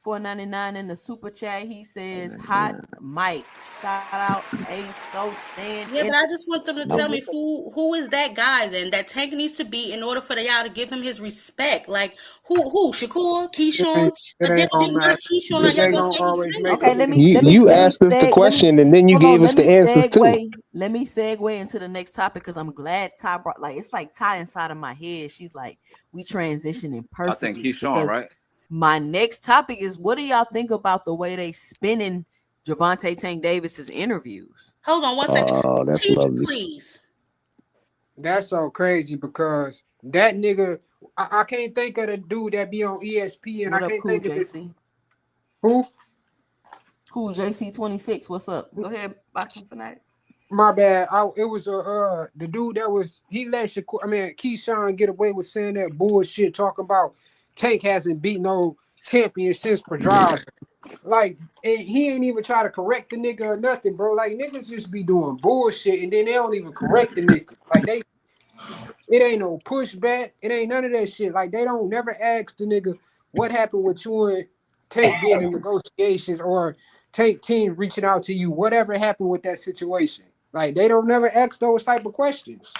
4.99 in the super chat. He says hot Mike. Shout out A So Stan Yeah, in but I just want them to the tell me who is that guy then that Tank needs to be in order for y'all to give him his respect. Like who? Shakur, It Keyshawn. ain't, it But then ain't if they gonna give matter. Keyshawn, how y'all They gonna gonna say he's always make crazy? Okay, a let big. me let me You let me asked us the seg let me question and then you hold on, gave us let the me answers too. segue into the next topic because I'm glad Ty brought, like, it's like Ty inside of my head. She's like, we transitioning I think perfectly he's Sean, because right? my next topic is, what do y'all think about the way they spinning Javante Tank Davis's interviews? Hold on one second. Oh, that's Teach, lovely. please. That's so crazy because that nigga, I can't think of the dude that be on ESPN. I What up, can't cool think of this. JC? Who? Cool JC 26. What's up? Go ahead, boxing fanatic. My bad. It was the dude that was he let Shakur, I mean Keyshawn get away with saying that bullshit talking about Tank hasn't beat no champion since Pedraza. Like and he ain't even try to correct the nigga or nothing, bro. Like niggas just be doing bullshit and then they don't even correct the nigga. Like it ain't no pushback. It ain't none of that shit. Like they don't never ask the nigga what happened with you and Tank being in negotiations or Tank team reaching out to you. Whatever happened with that situation. Like they don't never ask those type of questions.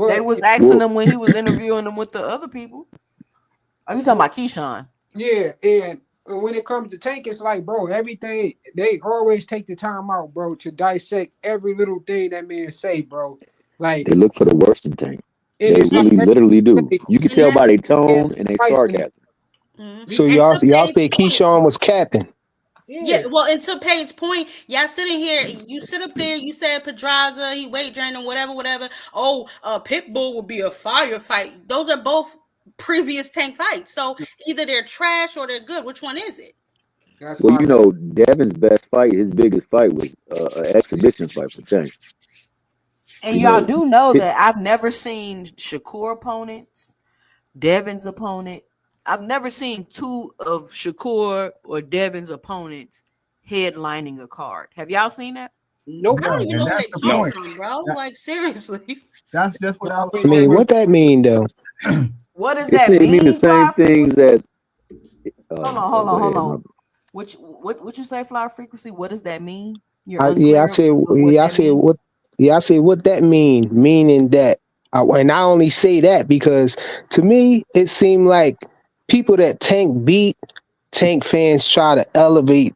They But was asking Well, him when he was interviewing them with the other people. Are you talking about Keyshawn? yeah, and when it comes to Tank, it's like, bro, everything they always take the time out, bro, to dissect every little thing that man say, bro. Like they look for the worst in Tank. They it's like really, literally do. You can And tell that's by their and tone and their pricing. sarcasm. So and to y'all Paige's say point. Keyshawn was capping. Yeah, Yeah, well, and to Paige's point, y'all sitting here, you sit up there, you said Pedraza, he weight drained him, whatever, whatever. Oh, Pitbull would be a firefight. Those are both previous Tank fights. So either they're trash or they're good. Which one is it? that's Well, my you know, Devin's best fight, his biggest fight was an exhibition fight for Tank. And You y'all know, do know it, that I've never seen Shakur opponents, Devin's opponent. I've never seen two of Shakur or Devin's opponents headlining a card. Have y'all seen that? nope. I don't No, even and know where that's they the come No. point. from, bro. That, Like seriously. that's just what I was I mean, saying. what that mean though? What does it's, that it mean the mean, same Fly things Frequency? as. Hold Go on, hold ahead, my on. What you say, Fly Frequency? What does that mean? You're Yeah, I unclear said, of what that means. I said what that mean, meaning that, and I only say that because to me it seemed like people that Tank beat, Tank fans try to elevate,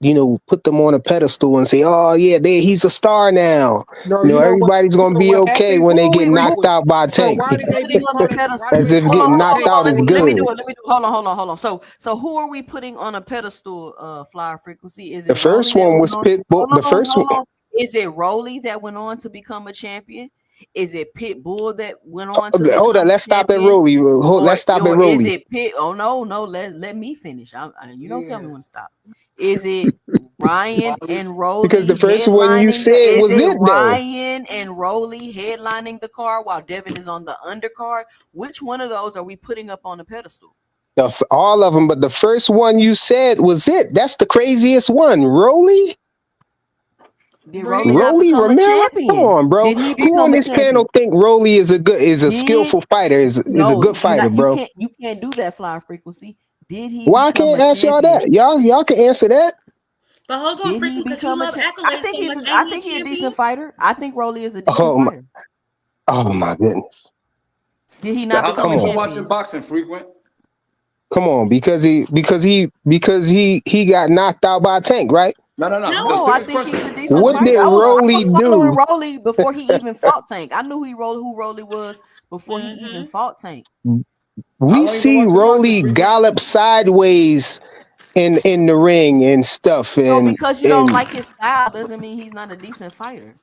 put them on a pedestal and say, oh yeah, he's a star now. No, Everybody's you gonna know be what okay happened? when Who they are get we knocked out by So Tank, why did they be putting on a calling? Why did pedestal? as they if be Hold on, getting hold calling on, knocked hold Tank out on. is Tank? Let me do good. it. Hold on. So who are we putting on a pedestal? Flyer Frequency. Is The it Rolly first that one went was on? Pitbull. The first one, Hold on. Is it Rolly that went on to become a champion? Is it Pitbull that went on to hold on, become let's a stop at champion? Rolly. Let's stop at Or is Rolly. it Pit? Oh no, let me finish. You don't tell me Yeah, when to stop. Is it Ryan and Because the Rolly first one you headlining the? said Is was it it though. Ryan and Rolly headlining the car while Devin is on the undercard? Which one of those are we putting up on the pedestal? All of them, but the first one you said was it. That's the craziest one. Rolly, Did but he Rolly not Rolly become a Romero. Come champion? on, bro. Did he Who on become a this panel champion? think Rolly is a Did skillful fighter? Is a no? good You're fighter, not. bro. You can't do that, Flyer Frequency. Did he Why I become can't a ask y'all champion? that? Y'all can answer that. But hold on, Did he frequent, because you become a love champ? I accolades think so much. I Ain't he a think he's a champion? decent fighter. I think Rolly is a decent Oh my, fighter. oh my goodness. Did he But not how become come Come a you been on, watching champion? boxing frequent? come on. Because he got knocked out by Tank, right? No. No, I Serious think he's a question. decent What fighter. did I Rolly was following do? Rolly before he even fought Tank. I knew who Rolly was before he even Mm-hmm. fought Tank. How We long you been see watching boxing, Rolly frequent? gallop sideways in the ring and stuff, So and because you don't like his style doesn't mean he's not a decent fighter.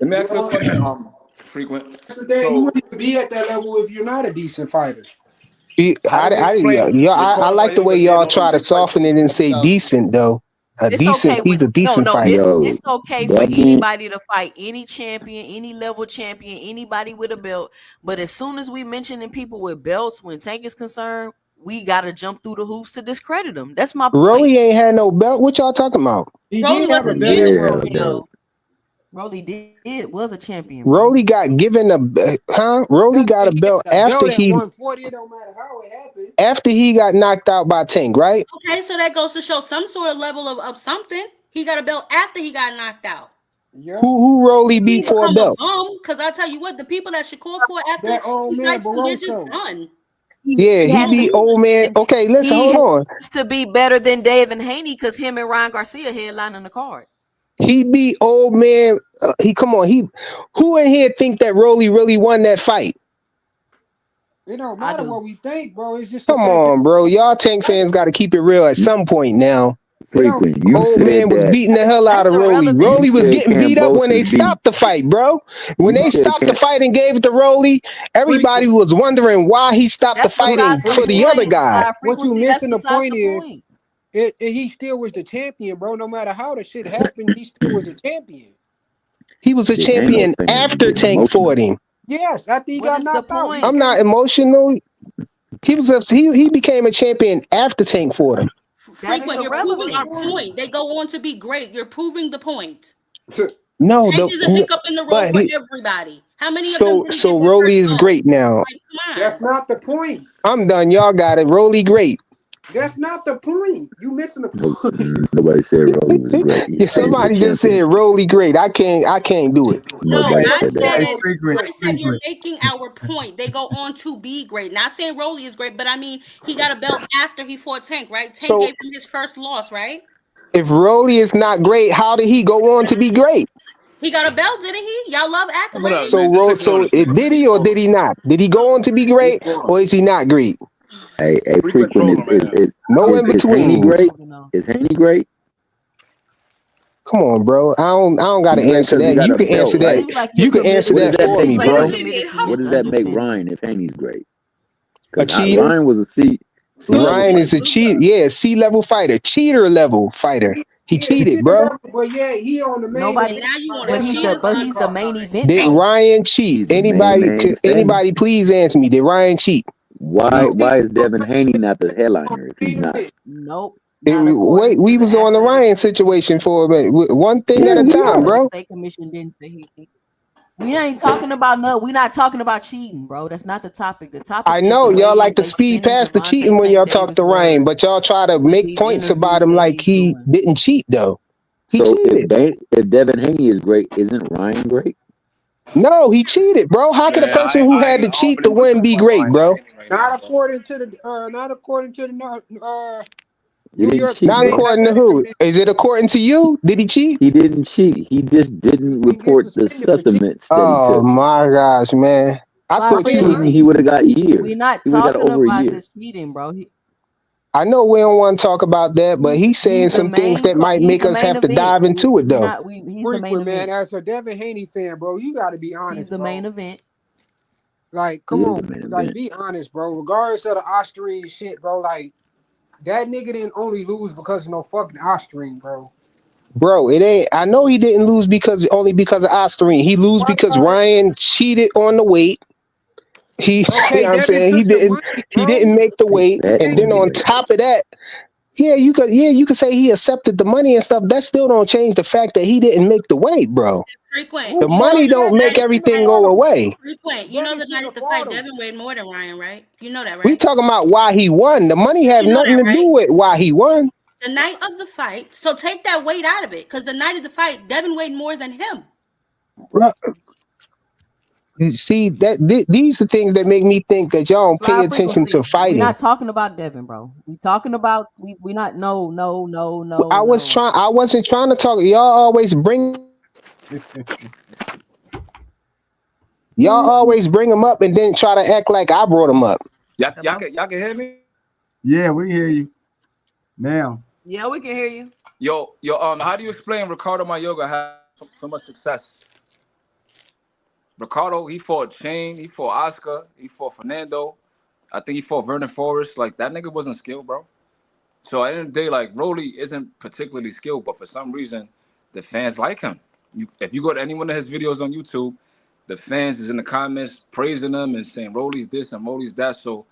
Let me ask you a Well, question, frequent. that's the thing. You So, wouldn't even be at that level if you're not a decent fighter. how do we explain I Ricardo like the way Yeager y'all being one of try the to best fighters soften it and in say 2000? decent though. It's okay when He's a decent no, fighter. Yo, it's okay for that man, anybody to fight any champion, any level champion, anybody with a belt. But as soon as we mentioning people with belts, when Tank is concerned, we gotta jump through the hoops to discredit them. That's my point. Rolly ain't had no belt. What y'all talking about? He Rolly did have a wasn't belt in at the one yeah, point. though. though. Rolly was a champion, bro. Rolly got given Rolly Yeah, got a he belt had a belt at 140. It don't matter how it happened. after he got knocked out by Tank, right? Okay, so that goes to show some sort of level of something. He got a belt after he got knocked out. Yeah, Who Rolly He beat didn't for a become a belt? bum. Because I tell you what, the people that Shakur fought after that old he man fights them, they're just Barroso. done. Yeah, He he has to beat Losing. old man. Okay, listen, he hold on. has to be better than Dave and Haney because him and Ryan Garcia headlining the card. He beat old man. Who in here think that Rolly really won that fight? It don't I matter do. what we think, bro. It's just the Come fact that on, bro. Y'all Tank fans got to keep it real at some point now. it don't. Frequent. You Old said man was that. beating the hell out That's of Rolly. irrelevant. You Rolly was said getting beat up when they Cambosis beat. stopped the fight, bro. When You they said stopped the Cam. fight and gave it to Rolly, everybody Frequent. was wondering why he stopped the That's fight besides the for the other point. guy. What you Frequency. That's missing the besides point the is point. he still was the champion, bro. No matter how the shit happened, he still was the champion. He was a The Thanos champion fans are after getting Tank emotional. fought him. Yes, after he What got is the knocked out, he point? I'm became not a emotional. He became a champion after Tank fought him. That is Frequent, you're proving our irrelevant. point. They go on to be great. You're proving the point. No, Tank is a hiccup in the road but for everybody. How many of them so did he get that Rolly first is go? great now. Like, come on. That's not the point. I'm done. Y'all got it. Rolly great. That's not the point. You missing the No, point. nobody said Rolly was great. He said he was a Somebody just champion. said Rolly great. I can't do it. No, Nobody Nobody I said that. said Hey, said Rolly frequent, great. you're frequent. making our point. They go on to be great. Not saying Rolly is great, but I mean he got a belt after he fought Tank, right? Tank So gave him his first loss, right? if Rolly is not great, how did he go on to be great? He got a belt, didn't he? Y'all love Hold up, accolades. man. This nigga want to speak, Did man. he or did he not? Did he go on to be He's great trolling. or is he not great? Hey, Frequent frequent trolling right now. No in is Haney betweens. great? Is Haney great? Come on, bro. I don't got You to said answer because he that. got You a can answer belt, It that. right? seems like you're You can answer committed What to does that that it for make seems me, like you're bro. Ryan? committed to What does that make misunderstanding. Ryan if Haney's great? A Because cheater. Ryan was a C level Ryan is fighter. a cheat. Yeah, C-level fighter, cheater level fighter. He Yeah, cheated, cheater bro. level, but yeah, he on the main Nobody, Okay, event. now you want to but Devin cheat us Haney he's the card. main event Did though. Ryan cheat? He's the main man standing. Anybody please answer me. Did Ryan cheat? Why He why did is Devin Haney not the on headliner if the he's main not? event. Nope, not Wait, according to we the was on the athletics. Ryan situation for a minute. One thing at Yeah, a we time, are. Athletic bro. State Commission didn't say he did. We ain't talking about no. We're not talking about cheating, bro. That's not the topic. The topic I is the know y'all way like to they speed spinning past the cheating Javante when Tank y'all talk Davis to Ryan, words but y'all try to with make these points about interviews him that like he's he doing. didn't cheat though. He So cheated. if Devin Haney is great, isn't Ryan great? No, he cheated, bro. How could a Man, person who had to I don't cheat to believe we're win talking be about great, Ryan bro? Haney right now, Not bro. according to the He New didn't York cheat, Not State bro. according to Athletic who? Commission. Is it according to you? Did he cheat? He didn't cheat. He just He didn't didn't get report the suspended for cheating. supplements that he Oh took. my gosh, man. I Fly I'm thought being you Cheating, was honest. he would have got We're years. not He would have got talking over a about year. the cheating, bro. I know we don't want to talk about that, but he's saying some things that might He's make the us main have to event. dive into it We though. not we he's the main Frequent, man. event. As a Devin Haney fan, bro, you got to be He's honest, the main bro. event. Like, He come is the on, main like, event. be honest, bro. Regardless of the Austrian shit, bro, like, that nigga didn't only lose because of no fucking Austrian, bro. Bro, it ain't. I know he didn't lose because of Osterine. He lose Why because y'all? Ryan cheated on the weight. He, you know Okay, what I'm Devin saying? took the money, He bro. didn't make the Take weight, that and Ain't then money on nigga. away. top of that, you could say he accepted the money and stuff. That still don't change the fact that he didn't make the weight, bro. Frequent. The Who You know money caused the that? don't make Devin night of the shouldn't have everything fight. go fought him. away. Frequent. You know Devin the night shouldn't of have the fought fight, him. Devin weighed more than Ryan, right? You know that, We right? talking about why he won. The money But have you know nothing that, to do right? with why he won. The night of the fight. So take that weight out of it, because the night of the fight, Devin weighed more than him. Bro, See that these are things that make me think that y'all don't pay Fly attention to frequency. We're fighting. not talking about Devin, bro. We talking about we not no. I wasn't trying to talk. Y'all always bring them up and then try to act like I brought them up. Hello? Y'all can hear me? Yeah, we hear you now. Yeah, we can hear you. Yo, how do you explain Ricardo Mayorga had so much success? Ricardo, he fought Shane, he fought Oscar, he fought Fernando. I think he fought Vernon Forrest. Like, that nigga wasn't skilled, bro. So at the end of the day, like, Rolly isn't particularly skilled, but for some reason, the fans like him. If you go to any one of his videos on YouTube, the fans is in the comments praising him and saying Rolly's this and Rolly's that. So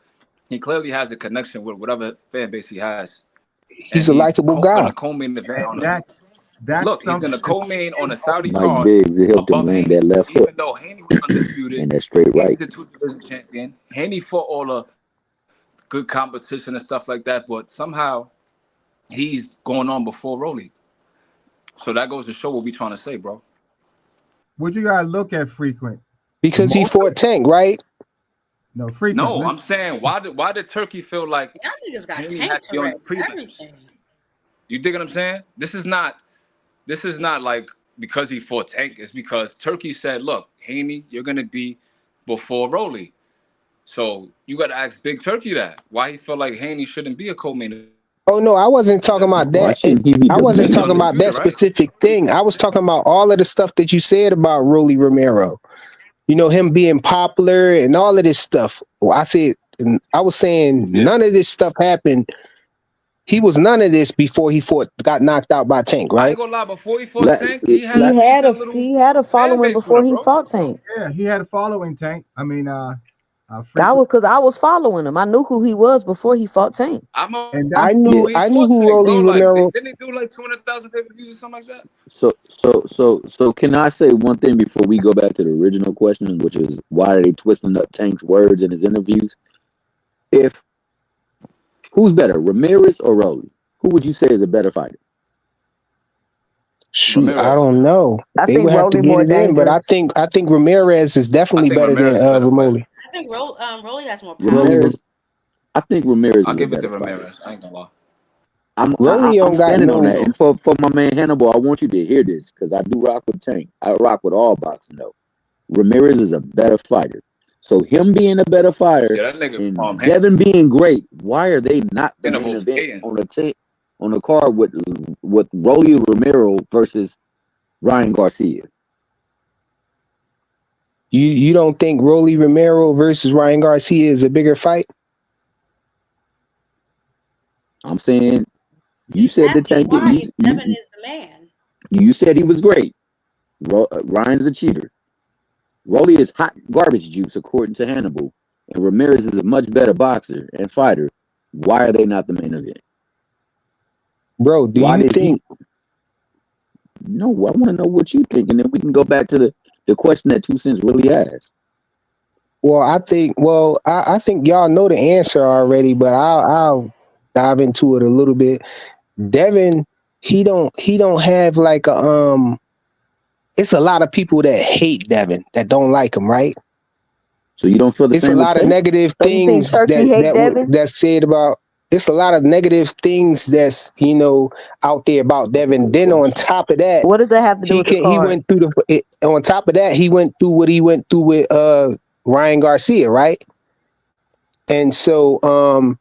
he clearly has a connection with whatever fan base he has. And He's a likable gonna guy. co-main the event on a That's look. He's something. gonna co-main on a Saudi Mike card Biggs, it helped him above land Haney, that left hook even though Haney was undisputed. and that straight right. Haney's a two-division champion. Haney fought all the good competition and stuff like that, but somehow he's going on before Rolly. So that goes to show what we trying to say, bro. What you gotta look at frequent? Because he Most fought Tank, right? no frequent. No, I'm saying why did Turkey feel like Y'all niggas got Haney Tank had to be on the Tourette's. prelims? Everything. You dig what I'm saying? This is not like because he fought Tank. It's because Turkey said, look, Haney, you're gonna be before Rolly. So you gotta ask Big Turkey that. Why he felt like Haney shouldn't be a co-main. Oh no, I wasn't talking about Why that. shouldn't he be I wasn't He's talking defending? about that undisputed, right? specific thing. I was talking about all of the stuff that you said about Rolly Romero. You know, him being popular and all of this stuff. Well, I was saying Yeah. none of this stuff happened. He was none of this before he got knocked out by Tank, I right? ain't gonna lie, before he fought Let, Tank, he had He a let, had a decent little he had a fan following base with before him, he bro. fought Tank. Yeah, he had a following Tank. I mean, I because I was following him. I knew who he was before he fought Tank. I'm a and I that's yeah. knew he I knew fought who Tank, bro. Rolly Like, Romero. didn't he do like 200,000 pay-per-views or something like that? So can I say one thing before we go back to the original question, which is why are they twisting up Tank's words in his interviews? If who's better, Ramirez or Rolly? Who would you say is a better fighter? Shoot, I Ramirez. don't know. I They think would have to Rolly get more it in, but I dangerous. think Ramirez is I definitely think better than Ramirez is a better fighter. Romoli. I think Rolly has more Rolly, power. Ramirez. I think Ramirez I'll is a give it to better fighter. Ramirez. I ain't gonna lie. Rolly I'm don't got standing on no. that. And for my man Hannibal, I want you to hear this because I do rock with Tank. I rock with all boxing though. Ramirez is a better fighter. So him being a better fighter Yeah, that nigga and Devin being great, why are they not the main Hannibal was event hating. on the card with Rolly Romero versus Ryan Garcia? You don't think Rolly Romero versus Ryan Garcia is a bigger fight? I'm saying you He's said the asking Tank. why if Devin is the man. You said he was great. Ryan's a cheater. Rolly is hot garbage juice, according to Hannibal, and Ramirez is a much better boxer and fighter. Why are they not the main event? Bro, do Why you did think? he? No, I want to know what you think, and then we can go back to the question that 2 Cents really asked. Well, I think y'all know the answer already, but I'll dive into it a little bit. Devin, he don't have like a. It's a lot of people that hate Devin that don't like him, right? So you don't feel the It's a same with lot of Tank? negative So you think things Turkey hate Devin? that's said about. It's a lot of negative things that's out there about Devin. Then on top of that, What does that have to do with the he card? went through on top of that he went through what he went through with Ryan Garcia, right? And so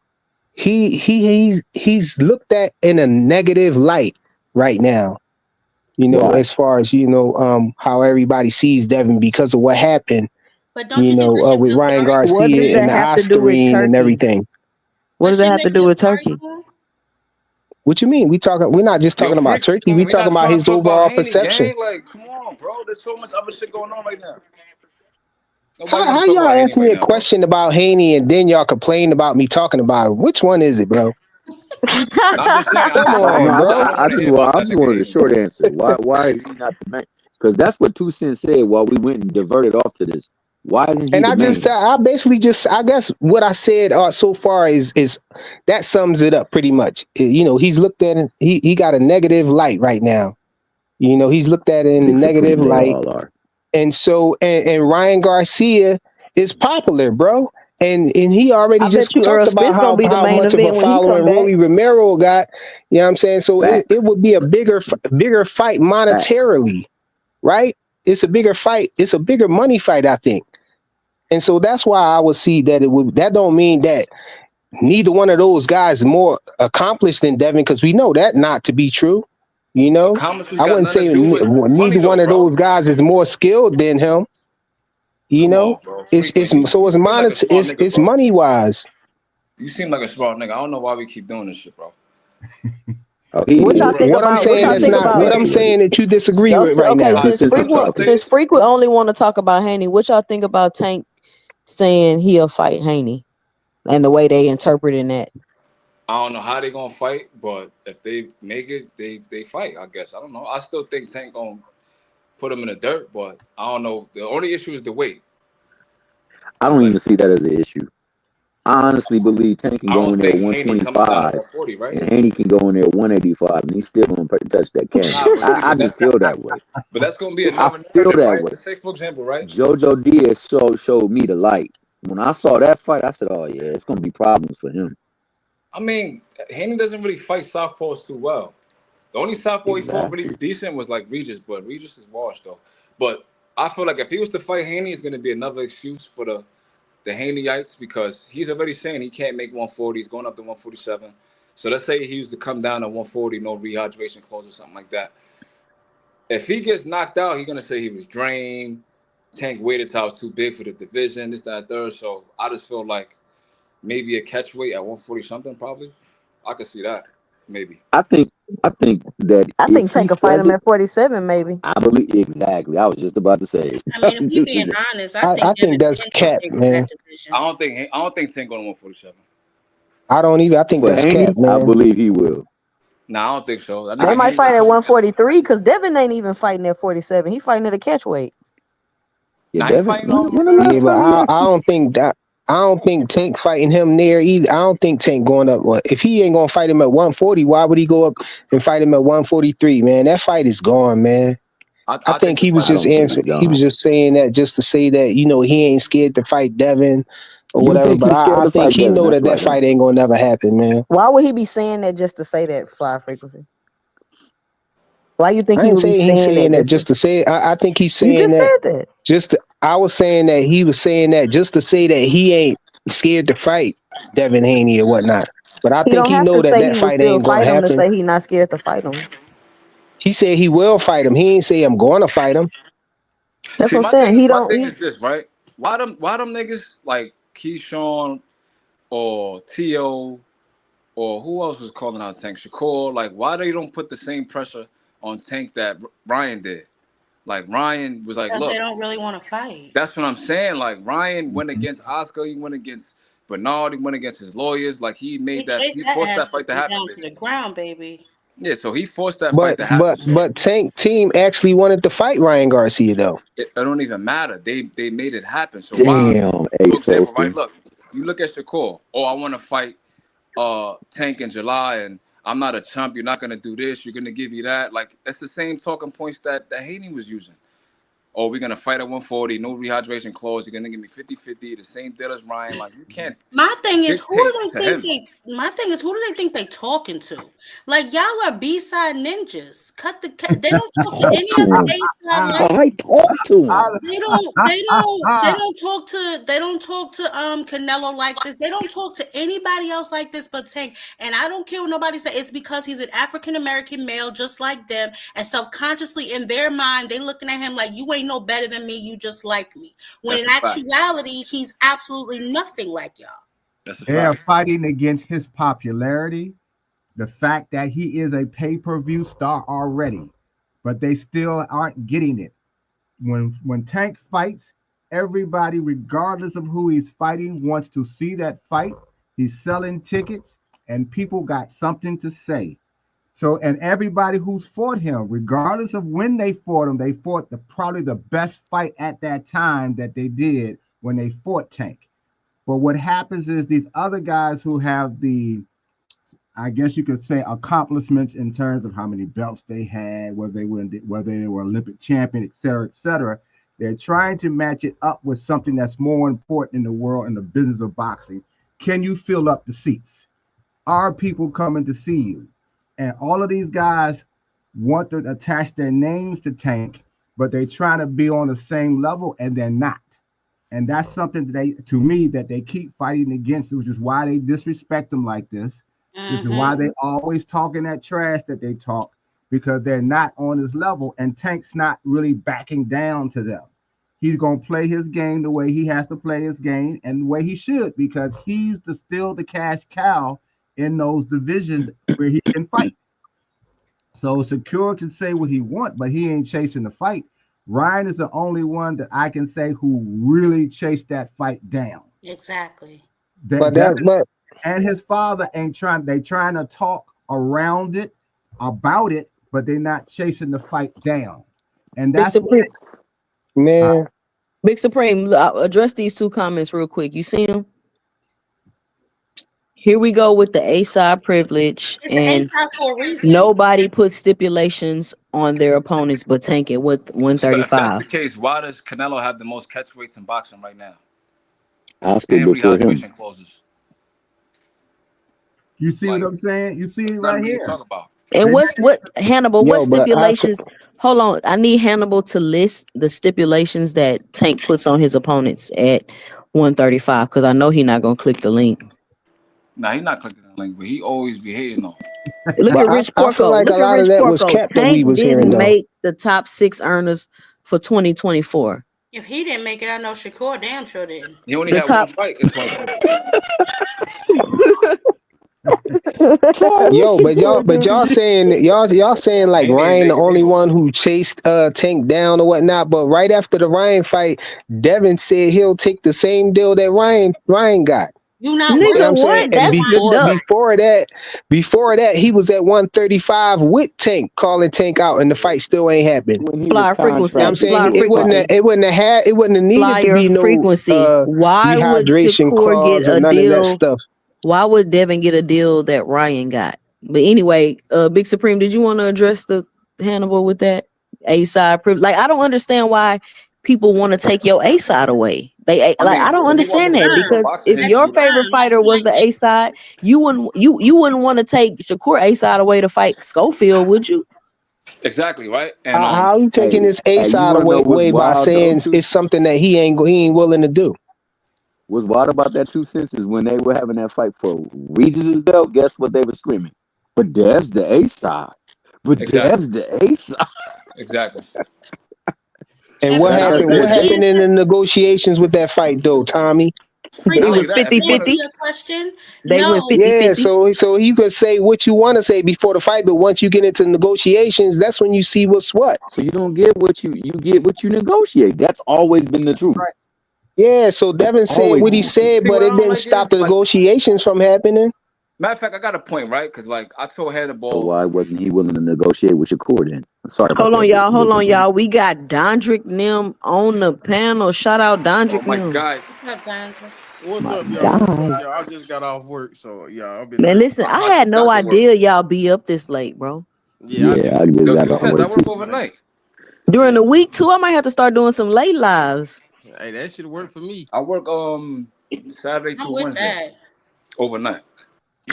he's looked at in a negative light right now. Why? As far as how everybody sees Devin because of what happened. But don't you think they should With just Ryan start? What does Garcia and that the have to do with Oscarine and Turkey? everything. What But does that shouldn't have to they do just with start Turkey? you? What you mean? We're not just Yo, talking about freak, Turkey. We we talking not about trying to his talk about overall Haney, perception. gang. Like, come on, bro. There's so much other shit going on right now. Nobody want How to talk about y'all Haney ask me right a now, bro. question about Haney and then y'all complain about me talking about him? Which one is it, bro? No, I'm just saying. Come No, on, I bro. don't want to hear about I that just nigga wanted a Haney, bro. short answer. Why is he not the main? Because that's what 2 Cents said while we went and diverted off to this. Why isn't he And the main? I basically I guess what I said so far is that sums it up pretty much. He's looked at it. He got a negative light right now. He's looked at it in a Big negative Supreme, they light. all are. And so and Ryan Garcia is popular, bro. And he already I just bet you talked Earl about Spence gonna be the how main much of a event when he come following back. Rolly Romero got. You know what I'm saying? So it Facts. would be a bigger fight Facts. monetarily, right? It's a bigger fight. It's a bigger money fight, I think. And so that's why I would see that it would. That don't mean that neither one of those guys is more accomplished than Devin, because we know that not to be true. You know, Accomplishments I got wouldn't nothing say to do with money, neither though, one of bro. those guys is more skilled than him. You Come know, on, bro. it's Frequent. You so it's seem like a smart nigga, it's bro. money wise. You seem like a smart nigga. I don't know why we keep doing this shit, bro. Oh, he What y'all is. think What I'm about? What saying y'all He that's think is not what about? I'm fucking with it. saying that you disagree with right Okay, now. All right, since say this. Consistency. Say this. Frequent only want to talk about Haney, what y'all think about Tank saying he'll fight Haney and the way they interpreting that? I don't know how they gonna fight, but if they make it, they fight. I guess I don't know. I still think Tank gonna put him in the dirt, but I don't know. The only issue is the weight. I It's don't like even see that as an issue. I honestly believe Tank can I go don't in there think Haney coming down to 125 140, right? and Haney can go in there 185 and he's still gonna touch that canvas. Nah, but see, I just feel that way. but that's gonna be I another feel narrative, that right? way. Let's say, for example, right? Jojo Diaz showed me the light. When I saw that fight, I said, "Oh yeah, it's gonna be problems for him." I mean, Haney doesn't really fight southpaws too well. The only southpaw he fought really Exactly. decent was like Regis, but Regis is washed though. But I feel like if he was to fight Haney, it's gonna be another excuse for the Haneyites because he's already saying he can't make 140. He's going up to 147. So let's say he used to come down to 140, no rehydration clause or something like that. If he gets knocked out, he's gonna say he was drained. Tank weighted was too big for the division, this, that, third. So I just feel like maybe a catch weight at 140 something, probably. I could see that, maybe. I think I think that I if think he Tank will fight says him it, at 47, maybe. I believe exactly. I was just about to say it. I I mean, if was we just being about- honest, I I think think Devin that's is cap, bigger in man. that division. I don't think Tank going to 147. I don't even. I think For that's cap, Haney, I man. believe he will. Nah, I don't think so. That They nigga might Haney fight got at too many other 143 fights. because Devin ain't even fighting at 47. He fighting at a catch weight. Yeah, Nah, he Devin. fighting all When the Yeah, last but time he I actually? don't think that. I don't think Tank fighting him there either. I don't think Tank going up. Well, if he ain't gonna fight him at 140, why would he go up and fight him at 143? Man, that fight is gone, man. I I think think the he was fight I is just don't think over. it's answer. He was gone. just saying that just to say that he ain't scared to fight Devin or You whatever. think But he's scared I to think fight he Devin? know That's that that like him. fight ain't gonna never happen, man. Why would he be saying that just to say that, Fly Frequency? Why you think I he ain't would be saying he's saying that saying that just to? just to say it. I think he's You saying just that said that. I was saying that he was saying that just to say that he ain't scared to fight Devin Haney or whatnot. But I He think don't he have know to that say that he would fight still ain't gonna fight him to happen. say he not scared to fight him. He said he will fight him. He ain't say I'm going to fight him. That's See, what I'm saying. He my don't. thing is this, right? Why them niggas like Keyshawn or T.O. or who else was calling out Tank? Shakur. Like, why they don't put the same pressure on Tank that Ryan did? Like, Ryan was like, Because they look, don't really want to fight. that's what I'm saying. Like, Ryan went against Oscar. He went against Bernard. He went against his lawyers. Like, He he chased that forced that ass fight to happen, down to the basically. ground, baby. Yeah, so he forced that fight But to happen. but So but Tank team actually wanted to fight Ryan Garcia though. it don't even matter. They made it happen. So why? Damn, For Ace example, right? Hosty. Look, you look at Shakur. Oh, I want to fight Tank in July, and I'm not a chump. You're not gonna do this. You're gonna give me that. Like that's the same talking points that Haney was using. Oh, we're gonna fight at 140, no rehydration clause. You're gonna give me 50-50, the same deal as Ryan. Like you can't My thing is, who do dictate they to think him. they? My thing is, who do they think they talking to? Like y'all are B-side ninjas. They don't talk to Talk any to of the him. A-side Talk to him. They don't talk to Canelo like this. They don't talk to anybody else like this but Tank. And I don't care what nobody say. It's because he's an African American male just like them. And subconsciously in their mind, they looking at him like you ain't no better than me, you just like me. When That's in a fact. actuality, he's absolutely nothing like y'all. That's a They are fact. fighting against his popularity, the fact that he is a pay-per-view star already, but they still aren't getting it. When Tank fights, everybody, regardless of who he's fighting, wants to see that fight. He's selling tickets, and people got something to say. So, and everybody who's fought him, regardless of when they fought probably the best fight at that time that they did when they fought Tank. But what happens is these other guys who have I guess you could say, accomplishments in terms of how many belts they had, whether they were Olympic champion, et cetera, They're trying to match it up with something that's more important in the world in the business of boxing. Can you fill up the seats? Are people coming to see you? And all of these guys want to attach their names to Tank, but they're trying to be on the same level and they're not. And that's something that they, to me, that they keep fighting against, which is why they disrespect them like this. This is why they always talking that trash that they talk, because they're not on his level, and Tank's not really backing down to them. He's gonna play his game the way he has to play his game and the way he should, because he's still the cash cow in those divisions where he can fight. So Shakur can say what he want, but he ain't chasing the fight. Ryan is the only one that I can say who really chased that fight down. Exactly. And his father ain't trying. They trying to talk around it, about it, but they're not chasing the fight down. And Big that's Supreme, Man, Big Supreme, address these two comments real quick. You see them? Here we go with the A side privilege, It's the A and side for a reason. nobody puts stipulations on their opponents but Tank it with So if that's 135. the case, why does Canelo have the most catchweights in boxing right now? Oscar And before him. rehydration clauses. you see what Like, I'm saying. You see it nothing right really here. to talk about. And what Hannibal, what yo, but stipulations? Hold on, I need Hannibal to list the stipulations that Tank puts on his opponents at 135, because I know he's not gonna click the link. Nah, he's not clicking the link, but he always be hating on. Look but at Rich I feel Porco. like a Look at lot of Rich that was Porco. cap that we Tank was hearing didn't though. make the top 6 earners for 2024. If he didn't make it, I know Shakur damn sure did. He only The had top one fight in 2024. Yo, but y'all saying y'all saying like And he didn't Ryan the make it only either. one who chased Tank down or whatnot. But right after the Ryan fight, Devin said he'll take the same deal that Ryan got. You not You know what nigga, I'm worth saying? what? And That's the Ryan. duck. before that, he was at 135 with Tank, calling Tank out, and the fight still ain't happened. When he was Flyer frequency. You know what I'm contracted saying? Flyer to a fight. frequency. It wouldn't have needed to Flyer be no frequency. Why would rehydration Shakur get clause or a none of that deal? stuff. Why would Devin get a deal that Ryan got? But anyway, Big Supreme, did you want to address the Hannibal with that A side privilege? Like, I don't understand why people want to take your A side away. I Like, I mean, don't if you want me understand to that, speak from because boxing if Extra your history, favorite time, like fighter you was the like A side, you wouldn't want to take Shakur A side away to fight Schofield, would you? exactly, right? And How you taking Hey, this A hey, you side want to know what's away by wild though? saying it's something that he ain't willing to do? What's wild about that 2 cents is when they were having that fight for Regis' belt, guess what they were screaming? But Dev's the A side. But exactly, Dev's the A side. exactly. And and what Like I happened? What said, frequency they happened in the negotions with that fight, though, Tommy? It Not only was that, if frequency. you To want to, answer 50-50. your question, They went no. 50 Yeah, 50. so you could say what you want to say before the fight, but once you get into negotiations, that's when you see what's what. so you don't get what you get what you negotiate. That's always been the truth. Right. Yeah, so Devin said Always what he been the truth. said, see but what I it don't didn't like stop is the like, negotiations from happening. matter of fact, I got a point, right? Because like I told So Hannibal, why wasn't he willing to negotiate with Shakur then? Sorry about Hold on, that, y'all. Big Hold on, Supreme. y'all. We got Dondrick Nim on the panel. Shout out oh Dondrick my Nim. God, What's up, Sandra? It's What's my up, y'all? What's up, guy. y'all? I just got off work, so yeah, I've been Man, listening. listen, I I had just no got to work. idea y'all be up this late, bro. Yeah, I do. Yeah, I just Yo, got two off I cents. do I work work too. overnight. overnight. During Yeah. the week too, I might have to start doing some late lives. Hey, that should work for me. I work Saturday I'm through with Wednesday that. overnight.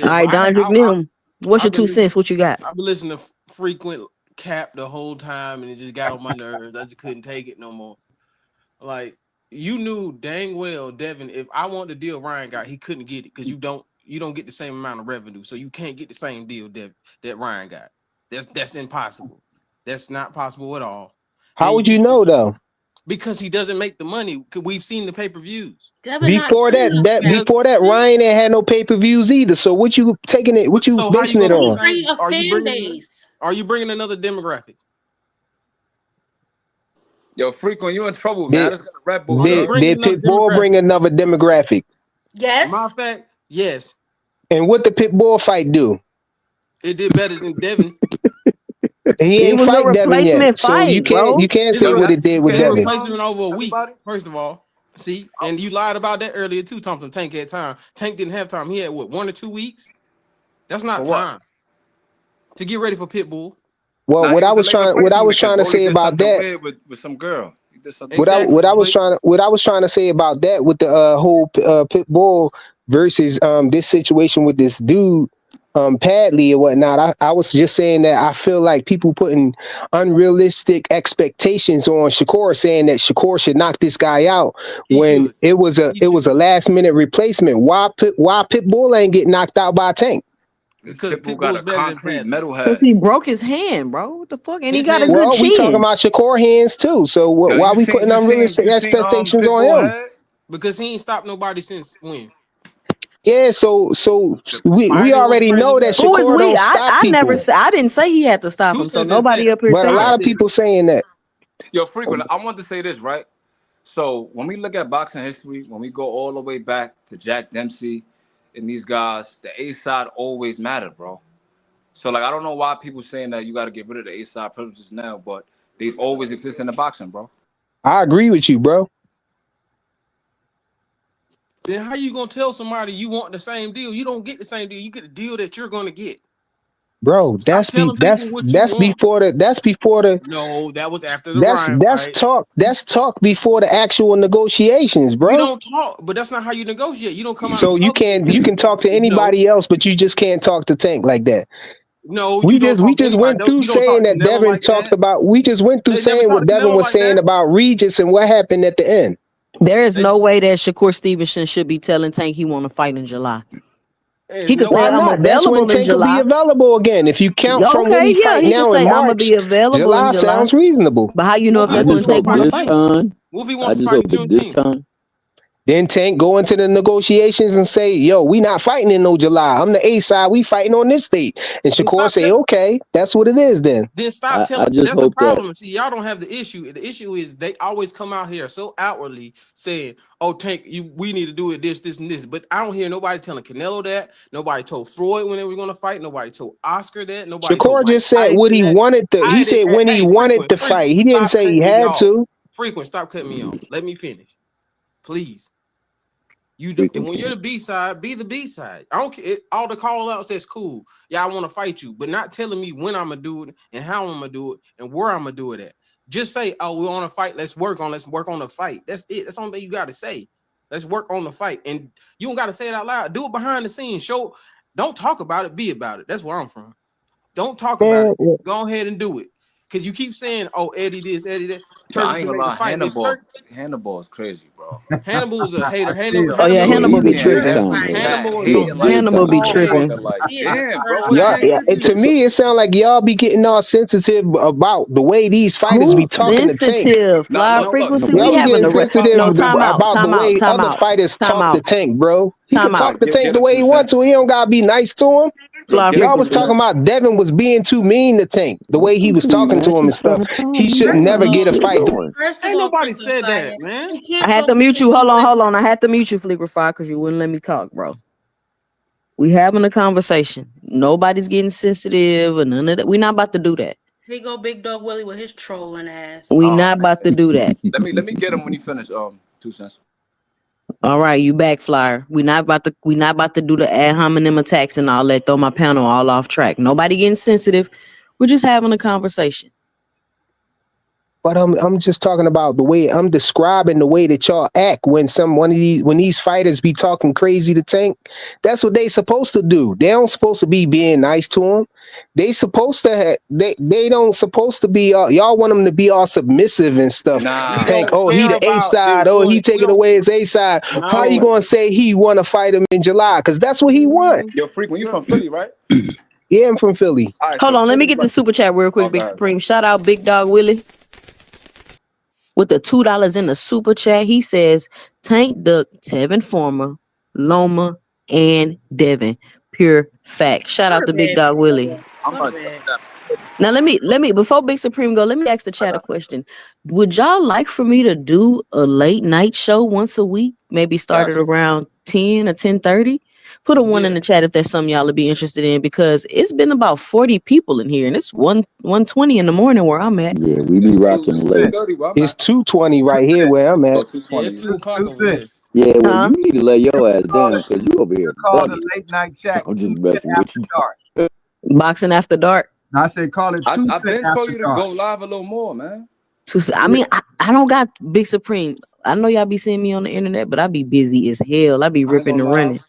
All Yeah, but right, Dondrick Nim. What's your I've been 2 cents? What you got? I've been listening to frequent cap the whole time, and it just got on my nerves. I just couldn't take it no more. Like you knew dang well, Devin, if I want the deal Ryan got, he couldn't get it because you don't get the same amount of revenue, so you can't get the same deal that Ryan got. That's impossible. That's not possible at all. How And would you know though? because he doesn't make the money. 'Cause we've seen the pay-per-views. Devin not good enough, man. Does Before that, Ryan ain't had no pay-per-views either. So what you taking it? What you so how you basing it gonna do the on? same? Free a fan base. Are you bringing another demographic? Yo, frequent, you in trouble, man. I Did just got a Red Bull, Are you did dog. bringing did another Pitbull bring demographic? another demographic? Matter Yes. of fact, yes, And what the Pitbull fight do? it did better than Devin. He It ain't was a fight Devin yet, replacement so you fight, can't bro. you can't It's say a Yo, what that, it did you with can't it's a hear me, Devin. replacement over a week. everybody? First of all, see, and you lied about that earlier too, Thompson. Tank had time. Tank didn't have time. He had what 1 or 2 weeks. That's not For what? time to get ready for Pitbull. Well, Nah, he was a late what I replacement was because trying to Broly say did about something that, weird with some girl. this or that. Exactly. What I was trying to say about that with the whole pit bull versus this situation with this dude Padley or whatnot. I was just saying that I feel like people putting unrealistic expectations on Shakur, saying that Shakur should knock this guy out He when should. it was He should. a last minute replacement. Why Pitbull ain't get knocked out by Tank? Because Because Pitbull got Pitbull's a better than concrete Padley. metal Because head. he broke his hand, bro. What the fuck? And he His got a hand- good Well, we talking chin. about Shakur hands too. So Yo, why we putting unrealistic you seen expectations on Pitbull him? head? Because he ain't stopped nobody since when? Yeah, so we Biden was already know that president. Who is Shakur we? don't stop I never people, said, I didn't say he had to stop Two him. So cents and said nobody it. up here but a saying lot I that. of said people it. saying that. Yo, frequent. I want to say this, right? So when we look at boxing history, when we go all the way back to Jack Dempsey and these guys, the A side always mattered, bro. So like I don't know why people saying that you got to get rid of the A side privileges now, but they've always existed in the boxing, bro. I agree with you, bro. Then how you gonna tell somebody you want the same deal? You don't get the same deal. You get the deal that you're gonna get. Bro, Stop telling people what you want. that's before the No, that was after the Ryan fight. that's talk before the actual negotiations, We bro. don't talk, but that's not how you negotiate. You don't come out in So public and you tell can talk to no, anybody else, but you just can't talk to Tank like that. no, We you don't just we talk to just anybody. went through You don't saying talk to that Canelo Devin like talked that. about. We just went through They never saying what talked to Devin Canelo was like saying that. about Regis and what happened at the end. There is They, no way that Shakur Stevenson should be telling Tank he want to fight in July. there's He could no say Why way. I'm not? That's when available in Tank will be July. available again. If you count from when Okay, he yeah, fight he could now in say I'm gonna March, be available in July July. sounds reasonable. But how you know What if if he I that's when wants just to come Tank hope want fight to this in fight? June? time. What if he I wants to just fight in hope that this Juneteenth? time. Then Tank go into the negotiations and say, "Yo, we not fighting in no July. I'm the A side. We fighting on this date." And Then Shakur stop say, telling. "Okay, that's what it is." Then Then stop I telling. just That's the hope that problem. See, y'all don't have the issue. The issue is they always come out here so outwardly saying, "Oh, Tank, we need to do it this, this, and this." But I don't hear nobody telling Canelo that. Nobody told Floyd when they were going to fight. Nobody told Oscar that. Nobody told Shakur Mike just said what Tyson he that. wanted to. I He did. said when he Hey, wanted to fight. He didn't stop say he cutting me had off. to. Frequent, stop cutting me off. Let me finish, please. frequent When you're the can. B side, be the B side. I don't care. All the call outs, that's cool. Yeah, I want to fight you, but not telling me when I'm gonna do it and how I'm gonna do it and where I'm gonna do it at. Just say, "Oh, we want to fight. Let's work on the fight." That's it. That's the only thing you got to say. Let's work on the fight, and you don't got to say it out loud. Do it behind the scenes. Show. Don't talk about it. Be about it. That's where I'm from. Don't talk about Man, it. Go ahead and do it. Because you keep saying, "Oh, Eddie this, Eddie that." Yo, Turkey I ain't can gonna make the lie, fight. If Turkey Hannibal is crazy, bro. Hannibal's a hater. Still, Oh yeah, Hannibal Yeah, is Hannibal he's a be Easy and big tripping. time heavy, hater. fat Hannibal is He a a hate. big Like Hannibal time be I'm hater. tripping. fucking like, He is a damn, bro. What's y'all, certified. changed with to you? me, it sounds like y'all be getting all sensitive about the way these fighters be Who's talking to Tank. sensitive? Nah, Flyer look, frequency. look. Y'all We be having getting a sensitive no time out. about the Time out. way Time other out. fighters Time talk to out. Tank, bro. He can Time talk out. to Yo, Tank get the him way he 2 want cents. to. He don't gotta be nice to him. Yo, Flyer get him Y'all 2 was frequency. talking cents. about Devin was being too mean to Tank, the way he was talking to him and stuff. He should First of never get a all, Still fight. going. Ain't nobody frequent said fire. that, man. He I can't had talk to to mute you you. when Hold you on, hold listen. on. I had to mute you, Fleeper Fire, because you wouldn't let me talk, bro. We having a conversation. Nobody's getting sensitive or none of that. We not about to do that. Here go Big Dog Willie with his trolling ass. We Oh not about to man. do that. Let me get him when you finish. 2 cents. All right, you back, Flyer. We not about to do the ad hominem attacks and all that. Throw my panel all off track. Nobody getting sensitive. We're just having a conversation. But I'm just talking about the way I'm describing the way that y'all act when when these fighters be talking crazy to Tank. That's what they supposed to do. They don't supposed to be being nice to him. They supposed to they don't supposed to be y'all want them to be all submissive and stuff. We Nah. Tank, don't oh, he care the A about side. them Oh, doing he it. We taking don't. away his A side. How you No. gonna say he want to fight him in July? Because that's what he want. Yo, freak, when you from Philly, right? Yeah, I'm from Philly. All right, Hold so on, let me Philly's get the like, super chat real quick, oh Big god. Supreme. Shout out Big Dog Willie with the $2 in the super chat. He says Tank Duck, Tevin Former, Loma, and Devin. Pure fact. Shout Go out to to Big bed, Dog Big Willie. Dog. I'm Go to gonna touch bed. that. Now let me before Big Supreme go, let me ask the I chat a got question. Would y'all like for me to do a late night show once a week? Maybe that. started around 10 or 10:30? Put a one in Yeah. the chat if that's something y'all would be interested in, because it's been about 40 people in here and it's 1:20 in the morning where I'm at. Yeah, we be It's rocking late. 2:30 where I'm It's at. 2:20 right here where I'm Oh, at. Yeah, 2:20. it's Yeah. 2 o'clock Two over cents. here. Yeah, well, Huh? you need to lay your ass Call down it, because you over here call the bugging. late night chat I'm 2 just cents messing with after you. dark. Boxing after dark. I said call it 2 I've cents been told after you to dark. go live a little more, man. I mean, I don't got Big Supreme. I know y'all be seeing me on the internet, but I be busy as hell. I be I ain't ripping gonna and lie. running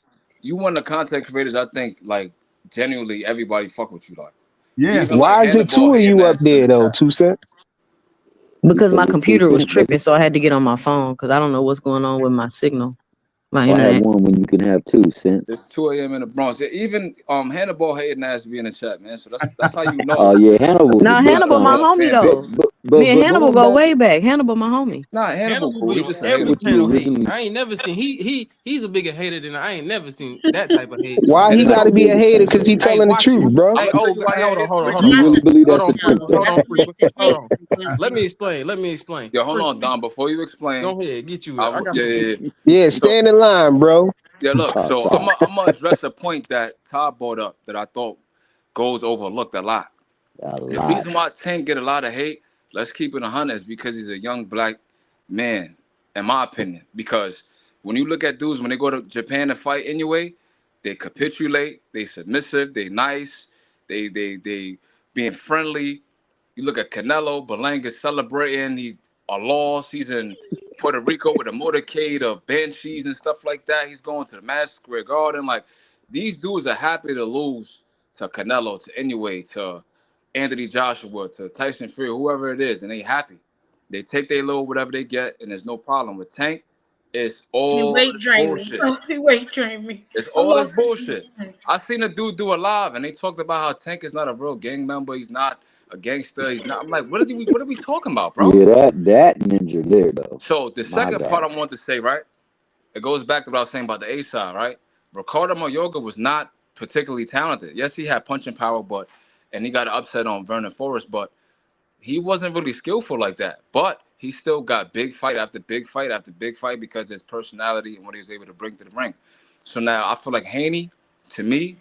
You one of the content creators. I think like genuinely everybody fuck with you like. Yeah. Even like Why is it Hannibal two of hating you up ass is in there the though, chat. 2 Cent? because my because it's two computer was cent, tripping, nigga. so I had to get on my phone because I don't know what's going on with my signal, my Why have internet. one when you can have 2 cents? It's 2 a.m. in the Bronx. Yeah, even Hannibal hating ass be in the chat, man. So that's how you know Oh yeah, Hannibal's a Now you big got a Hannibal, my time. real homie fan But though. base. but Me but and but Hannibal going go back way back. Hannibal, my homie. Nah, Hannibal Hannibal cool. be He on just a to every hater. what you channel hating. originally I ain't never seen he's a bigger hater than I ain't never seen that type of hate. Why And he it's got not to the no. be a biggest hater? fan Because base. he Hey, telling the watch it. truth, bro. I'm Hey, gonna tell you why hey, he hold on, hating. hold on, It's hold You on, hold not on. really the believe Hold that's on, the personality. truth, frequent. though? Hold on, It's frequent. the Hold hate on. towards Let him. me explain. Let me explain. Yo, hold on, Frequent. Don. Before you explain, Go ahead, get you. I got yeah, some. yeah, yeah. Yeah, So stand in line, bro. yeah, look. Oh, So stop. I'm gonna address a point that Todd brought up that I thought goes overlooked a lot. A The lot. reason why Tank get a lot of hate, let's keep it 100, is because he's a young black man, in my opinion. Because when you look at dudes, when they go to Japan to fight anyway, they capitulate, they submissive, they nice, they being friendly. You look at Canelo, Belanga's celebrating, he's a loss, he's in Puerto Rico with a motorcade of banshees and stuff like that. He's going to the Madison Square Garden. Like, these dudes are happy to lose to Canelo, to anyway, to Anthony Joshua, to Tyson Fury, whoever it is, and they happy. They take their little whatever they get, and there's no problem. With Tank, it's He all weight this trained me. bullshit. He weight trained me. It's I all this lost bullshit. I seen a dude do a live, and they talked about how Tank is not a real gang member. He's not a gangster. He's not. I'm like, what are we talking about, bro? Yeah, that ninja there though. So the My second part God. I want to say, right? It goes back to what I was saying about the A side, right? Ricardo Mayorga was not particularly talented. Yes, he had punching power, but and he got an upset on Vernon Forrest, but he wasn't really skillful like that. But he still got big fight after big fight after big fight because of his personality and what he was able to bring to the ring. So now I feel like Haney, to me,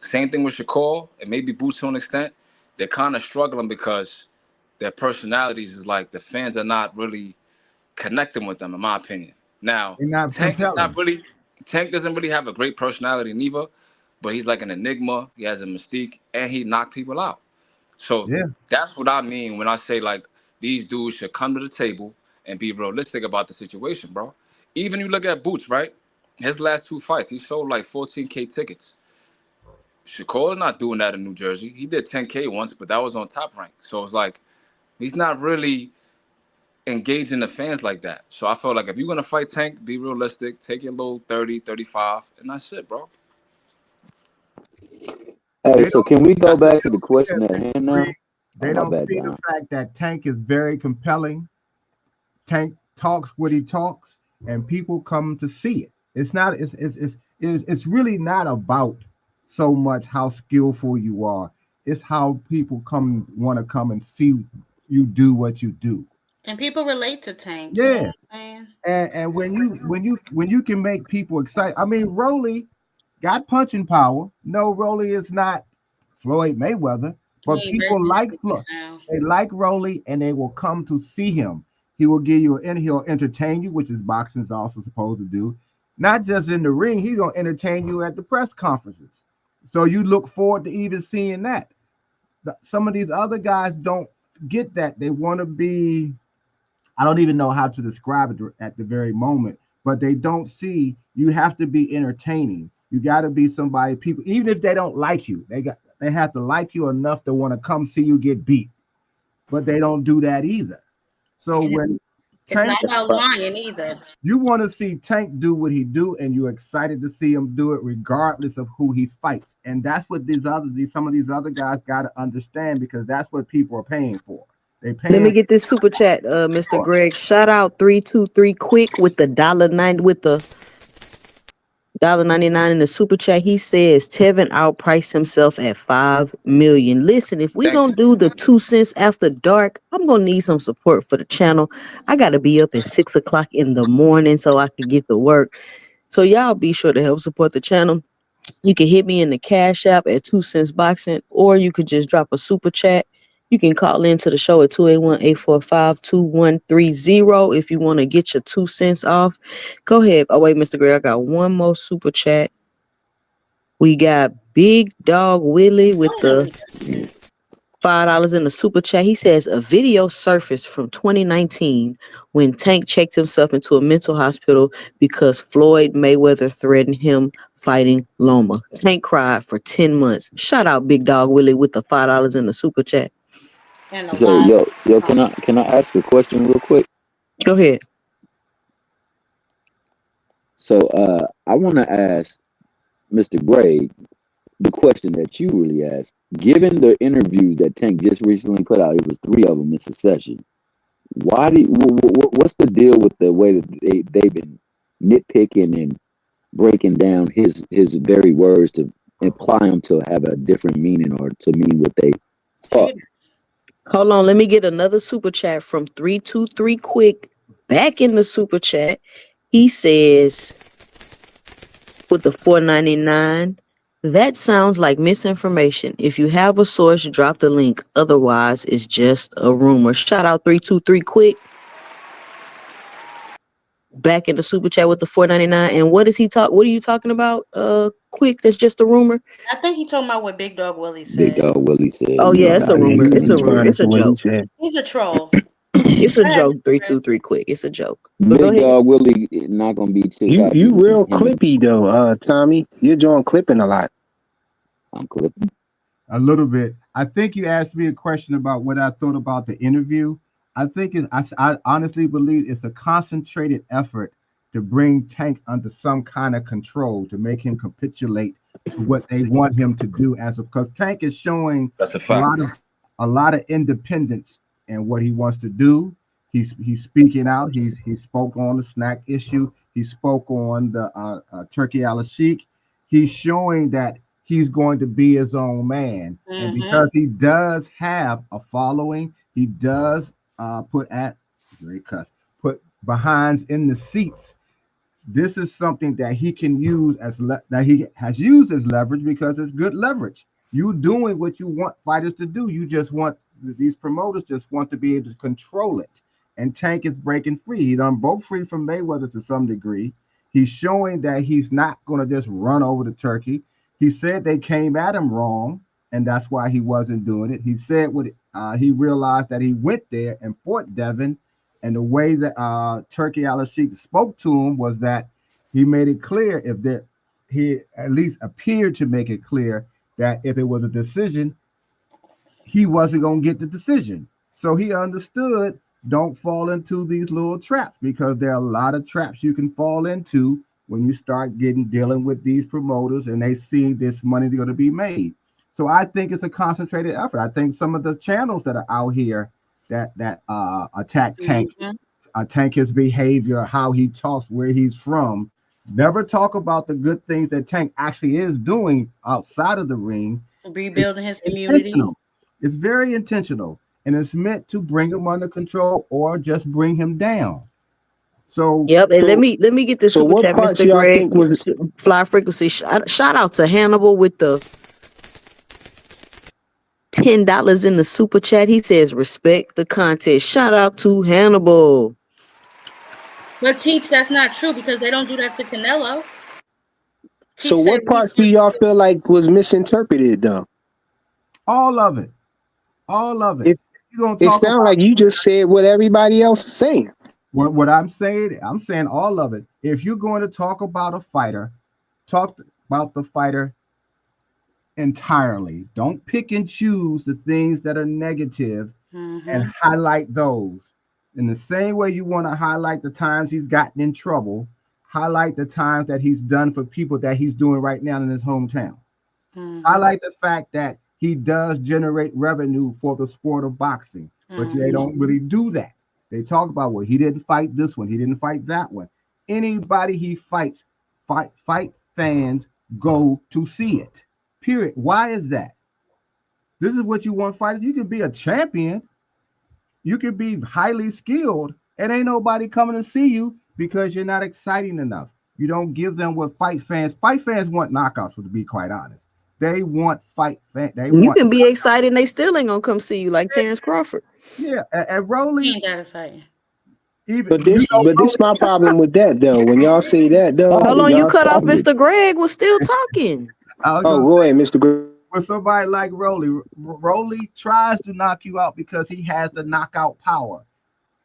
same thing with Shakur and maybe Boots to an extent, they're kind of struggling because their personalities is like the fans are not really connecting with them, in my opinion. Now, They're not Tank is not compelling. really Tank doesn't really have a great personality neither, but he's like an enigma. He has a mystique, and he knocked people out. So Yeah. that's what I mean when I say like these dudes should come to the table and be realistic about the situation, bro. Even you look at Boots, right? His last two fights, he sold like 14K tickets. Shakur is not doing that in New Jersey. He did 10K once, but that was on Top Rank. So it's like he's not really engaging the fans like that. So I felt like if you're gonna fight Tank, be realistic, take your little 30, 35, and that's it, bro. Hey, They so don't can we go That's it. back to the see question that at Big hand Supreme. now? Oh They my don't bad, see the Don. fact that Tank is very compelling. Tank talks what he talks, and people come to see it. It's not. It's really not about so much how skillful you are. It's how people want to come and see you do what you do. and people relate to Tank. You know Yeah, what I'm saying? and when you can make people excited. I mean, Rolly got punching power. No, Rolly is not Floyd Mayweather, but He ain't very people like technically Floyd. sound. They like Rolly, and they will come to see him. He will give you and he'll entertain you, which is boxing is also supposed to do. Not just in the ring, he's gonna entertain you at the press conferences. So you look forward to even seeing that. Some of these other guys don't get that. They want to be, I don't even know how to describe it at the very moment, but they don't see you have to be entertaining. You got to be somebody people, even if they don't like you, they have to like you enough to want to come see you get beat. But they don't do that either. So And when it's Tank, not about lying either. you want to see Tank do what he do, and you're excited to see him do it, regardless of who he fights. And that's what some of these other guys got to understand because that's what people are paying for. They Let me paying get this super chat, Mr. for. Greg. Shout out 323 quick with the $1.90 with the $1.99 in the super chat. He says Tevin outpriced himself at 5 million. Listen, if we Thank gonna you. do the 2 cents after dark, I'm gonna need some support for the channel. I gotta be up at 6 o'clock in the morning so I can get to work. So y'all be sure to help support the channel. You can hit me in the Cash App at 2 Cents Boxing, or you could just drop a super chat. You can call into the show at 281-845-2130 if you want to get your 2 cents off. Go ahead. Oh, wait, Mr. Gray, I got one more super chat. We got Big Dog Willie with the $5 in the super chat. He says a video surfaced from 2019 when Tank checked himself into a mental hospital because Floyd Mayweather threatened him fighting Loma. Tank cried for 10 months. Shout out Big Dog Willie with the $5 in the super chat. And a So lot. yo, can I ask a question real quick? Go ahead. So I want to ask Mr. Gray the question that you really asked. Given the interviews that Tank just recently put out, it was 3 of them in succession. Why do what's the deal with the way that they've been nitpicking and breaking down his very words to imply them to have a different meaning or to mean what they thought? Hold on, let me get another super chat from 323 Quick back in the super chat. He says with the $4.99, that sounds like misinformation. If you have a source, drop the link. Otherwise, it's just a rumor. Shout out 323 Quick back in the super chat with the $4.99. And what are you talking about? Quick, that's just a rumor. I think he talking about what Big Dog Willie said. Big Dog Willie said. Oh yeah, it's a rumor. He It's a rumor. responded It's a to what he joke. said. He's a troll. It's a Go ahead, joke. Mr. 323 Quick. It's a joke. But go Big ahead. Dog Willie not gonna be too You happy. real with him. clippy though, Tommy. You're doing clipping a lot. I'm clipping. A little bit. I think you asked me a question about what I thought about the interview. I think I honestly believe it's a concentrated effort to bring Tank under some kind of control to make him capitulate to what they want him to do because Tank is showing That's a a fact. lot of independence in what he wants to do. He's speaking out. He spoke on the snack issue. He spoke on the Turkey al Sheikh. He's showing that he's going to be his own man. Mm-hmm. And because he does have a following, he does put behinds in the seats. This is something that he can use that he has used as leverage because it's good leverage. You doing what you want fighters to do. These promoters just want to be able to control it. And Tank is breaking free. He done broke free from Mayweather to some degree. He's showing that he's not going to just run over the Turkey. He said they came at him wrong, and that's why he wasn't doing it. He said he realized that he went there and fought Devin, and the way that Turkey al Sheikh spoke to him was that he made it clear he at least appeared to make it clear that if it was a decision, he wasn't going to get the decision. So he understood, don't fall into these little traps because there are a lot of traps you can fall into when you start dealing with these promoters and they see this money going to be made. So I think it's a concentrated effort. I think some of the channels that are out here that attack Tank, attack his behavior, how he talks, where he's from, never talk about the good things that Tank actually is doing outside of the ring. Rebuilding his community. It's very intentional, and it's meant to bring him under control or just bring him down. So yep, and let me get this super chat, parts Mr. y'all Greg. think was Fly Frequency. Shout out to Hannibal with the $10 in the super chat. He says respect the contest. Shout out to Hannibal. But Teach, that's not true because they don't do that to Canelo. So what parts do y'all feel like was misinterpreted though? All of it. It sounds like you just said what everybody else is saying. What I'm saying all of it. If you're going to talk about a fighter, talk about the fighter entirely. Don't pick and choose the things that are negative and highlight those. In the same way you want to highlight the times he's gotten in trouble, highlight the times that he's done for people that he's doing right now in his hometown. Highlight the fact that he does generate revenue for the sport of boxing, but they don't really do that. They talk about, well, he didn't fight this one, he didn't fight that one. Anybody he fights, fight fans go to see it. Period. Why is that? This is what you want fighters. You can be a champion. You can be highly skilled, and ain't nobody coming to see you because you're not exciting enough. You don't give them what fight fans want knockouts, to be quite honest. They want You can be excited and they still ain't gonna come see you like Terrence Crawford. Yeah, and Rolly. He ain't that exciting. But this my problem with that though. When y'all say that though, hold on, you cut off Mr. Greg was still talking. Oh, go ahead, Mr. Greg. with somebody like Rolly tries to knock you out because he has the knockout power.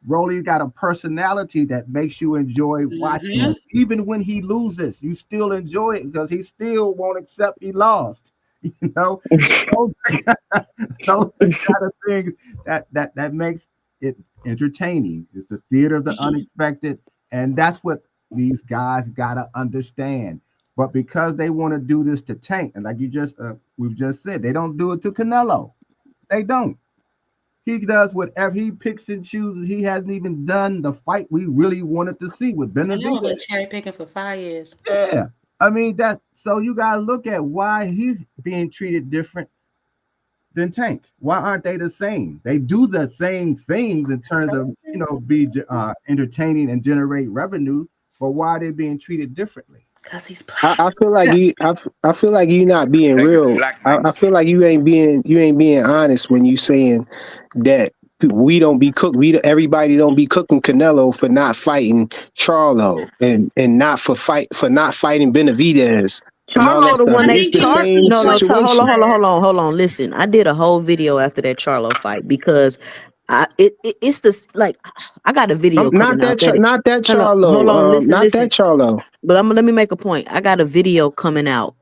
Rolly got a personality that makes you enjoy watching him. Even when he loses, you still enjoy it because he still won't accept he lost. You know, those those are kind of things that makes it entertaining. It's the theater of the unexpected, and that's what these guys gotta understand. But because they want to do this to Tank, and like you just we've just said, they don't do it to Canelo. They don't. He does whatever he picks and chooses. He hasn't even done the fight we really wanted to see with Canelo been Benavidez. cherry picking for 5 years. Yeah, I mean that. So you gotta look at why he's being treated different than Tank. Why aren't they the same? They do the same things in terms of be entertaining and generate revenue, but why are they being treated differently? Because he's black. I feel like Yeah. I feel like you not being Tank is a real. black knight. I feel like you ain't being honest when you saying that we don't be cook. Everybody don't be cooking Canelo for not fighting Charlo and not fighting Benavidez and all that Charlo, the stuff. one I they It's think the he Char. same listened No, to no. what Hold situation. on, Charlo hold on, said. hold on, hold on. Listen, I did a whole video after that Charlo fight because it's this like I got a video coming out that it. Not that No, no. Hold on. Charlo. Listen, Not that listen. Charlo. But let me make a point. I got a video coming out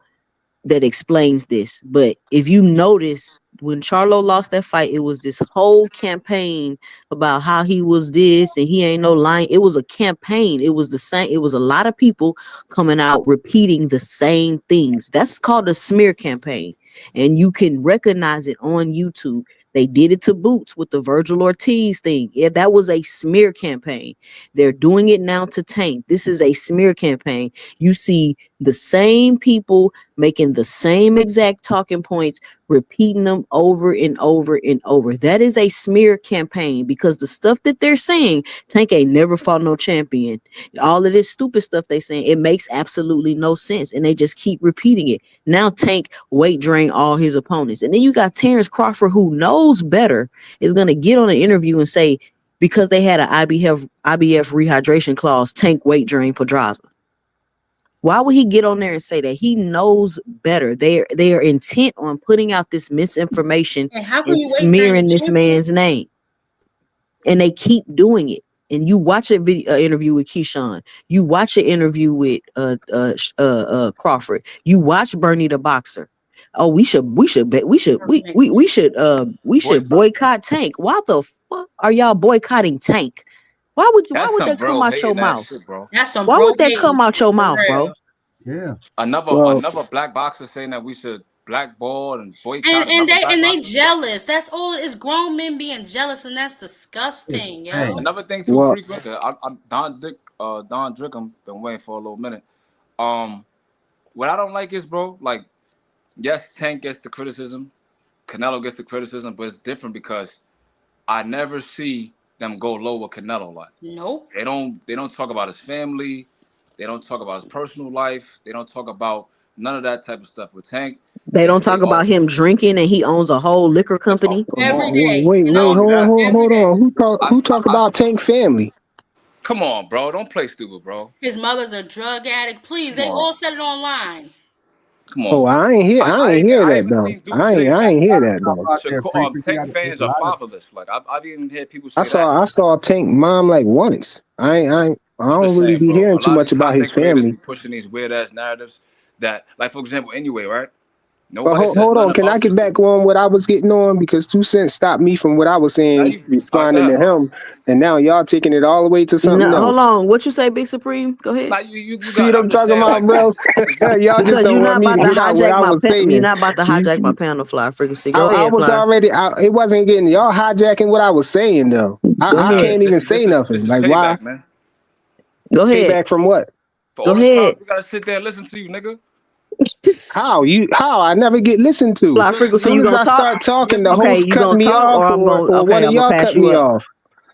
that explains this. But if you notice, when Charlo lost that fight, it was this whole campaign about how he was this and he ain't no lying. It was a campaign. It was the same. It was a lot of people coming out repeating the same things. That's called a smear campaign. And you can recognize it on YouTube. They did it to Boots with the Virgil Ortiz thing. Yeah, that was a smear campaign. They're doing it now to Tank. This is a smear campaign. You see the same people making the same exact talking points, repeating them over and over and over. That is a smear campaign because the stuff that they're saying, Tank ain't never fought no champion. All of this stupid stuff they saying, it makes absolutely no sense. And they just keep repeating it. Now Tank weight drain all his opponents. And then you got Terrence Crawford, who knows better, is going to get on an interview and say, because they had an IBF rehydration clause, Tank weight drain Pedraza. Why would he get on there and say that? He knows better. They are intent on putting out this misinformation And how can and you wait during the smearing this champion? man's name. And they keep doing it. And you watch a video interview with Keyshawn. You watch an interview with Crawford. You watch Bernie the boxer. Oh, we should boycott Tank. Why the fuck are y'all boycotting Tank? Why That's would some that come bro out your hating ass mouth? shit, bro. That's some Why bro would that hating come out shit your for mouth, bro? real. Yeah. Well, Another black boxer saying that we should blackball and boycott And another black they boxer. jealous. That's all. It's grown men being jealous, and that's It's disgusting, sad. yo. Another thing too, well, frequent. Don Drickum been waiting for a little minute. What I don't like is, bro, like, yes, Tank gets the criticism, Canelo gets the criticism, but it's different because I never see them go low with Canelo. Like, Nope. they don't talk about his family, they don't talk about his personal life, they don't talk about none of that type of stuff. With Tank, They they don't say, talk oh, about him drinking and he owns a whole liquor oh, company. come Every on, day. wait, And no, all exactly. every hold day. on. I, Who talk I, about Tank family? come on, bro, don't play stupid, bro. His mother's a drug addict. Please, Come they on, all said it online. come Oh, on. I ain't hear I that even though. seen dudes say I that ain't hear that though. Out there frequency. Tank fans A are lot of fatherless. Like I've even heard people say that. I saw Tank mom like once. I I'm don't just really saying, be bro. hearing A too lot of much these about his content creators family. be pushing these weird ass narratives that, like, for example, anyway, right? But Nobody says hold nothing on, can I about get Shakur. back on what I was getting on because 2 Cents stopped me from what I was Now saying, you, go responding ahead, to bro. him, and now y'all taking it all the way to No, something hold else. on. What you say, Big Supreme? Go ahead. Now you See got what to I'm talking understand, about, like, bro? Y'all just Because don't you're want not me to about to get out what hijack I my was you're saying. not about to hijack my panel fly frequency. Go I ahead, was fly. already out. It wasn't getting y'all hijacking what I was saying though. Go I ahead. can't even this say is this nothing. is Like why payback, man. Go ahead. payback from what? For Go all the ahead. times we gotta sit there and listen to you, nigga. How I never get listened to. Fly Listen to frequency, Soon you as gonna I you. talk? start talking, the Listen to Okay, host you you. cut gonna me talk off, or I'm going or one okay, of I'm gonna y'all pass cut you me up. off.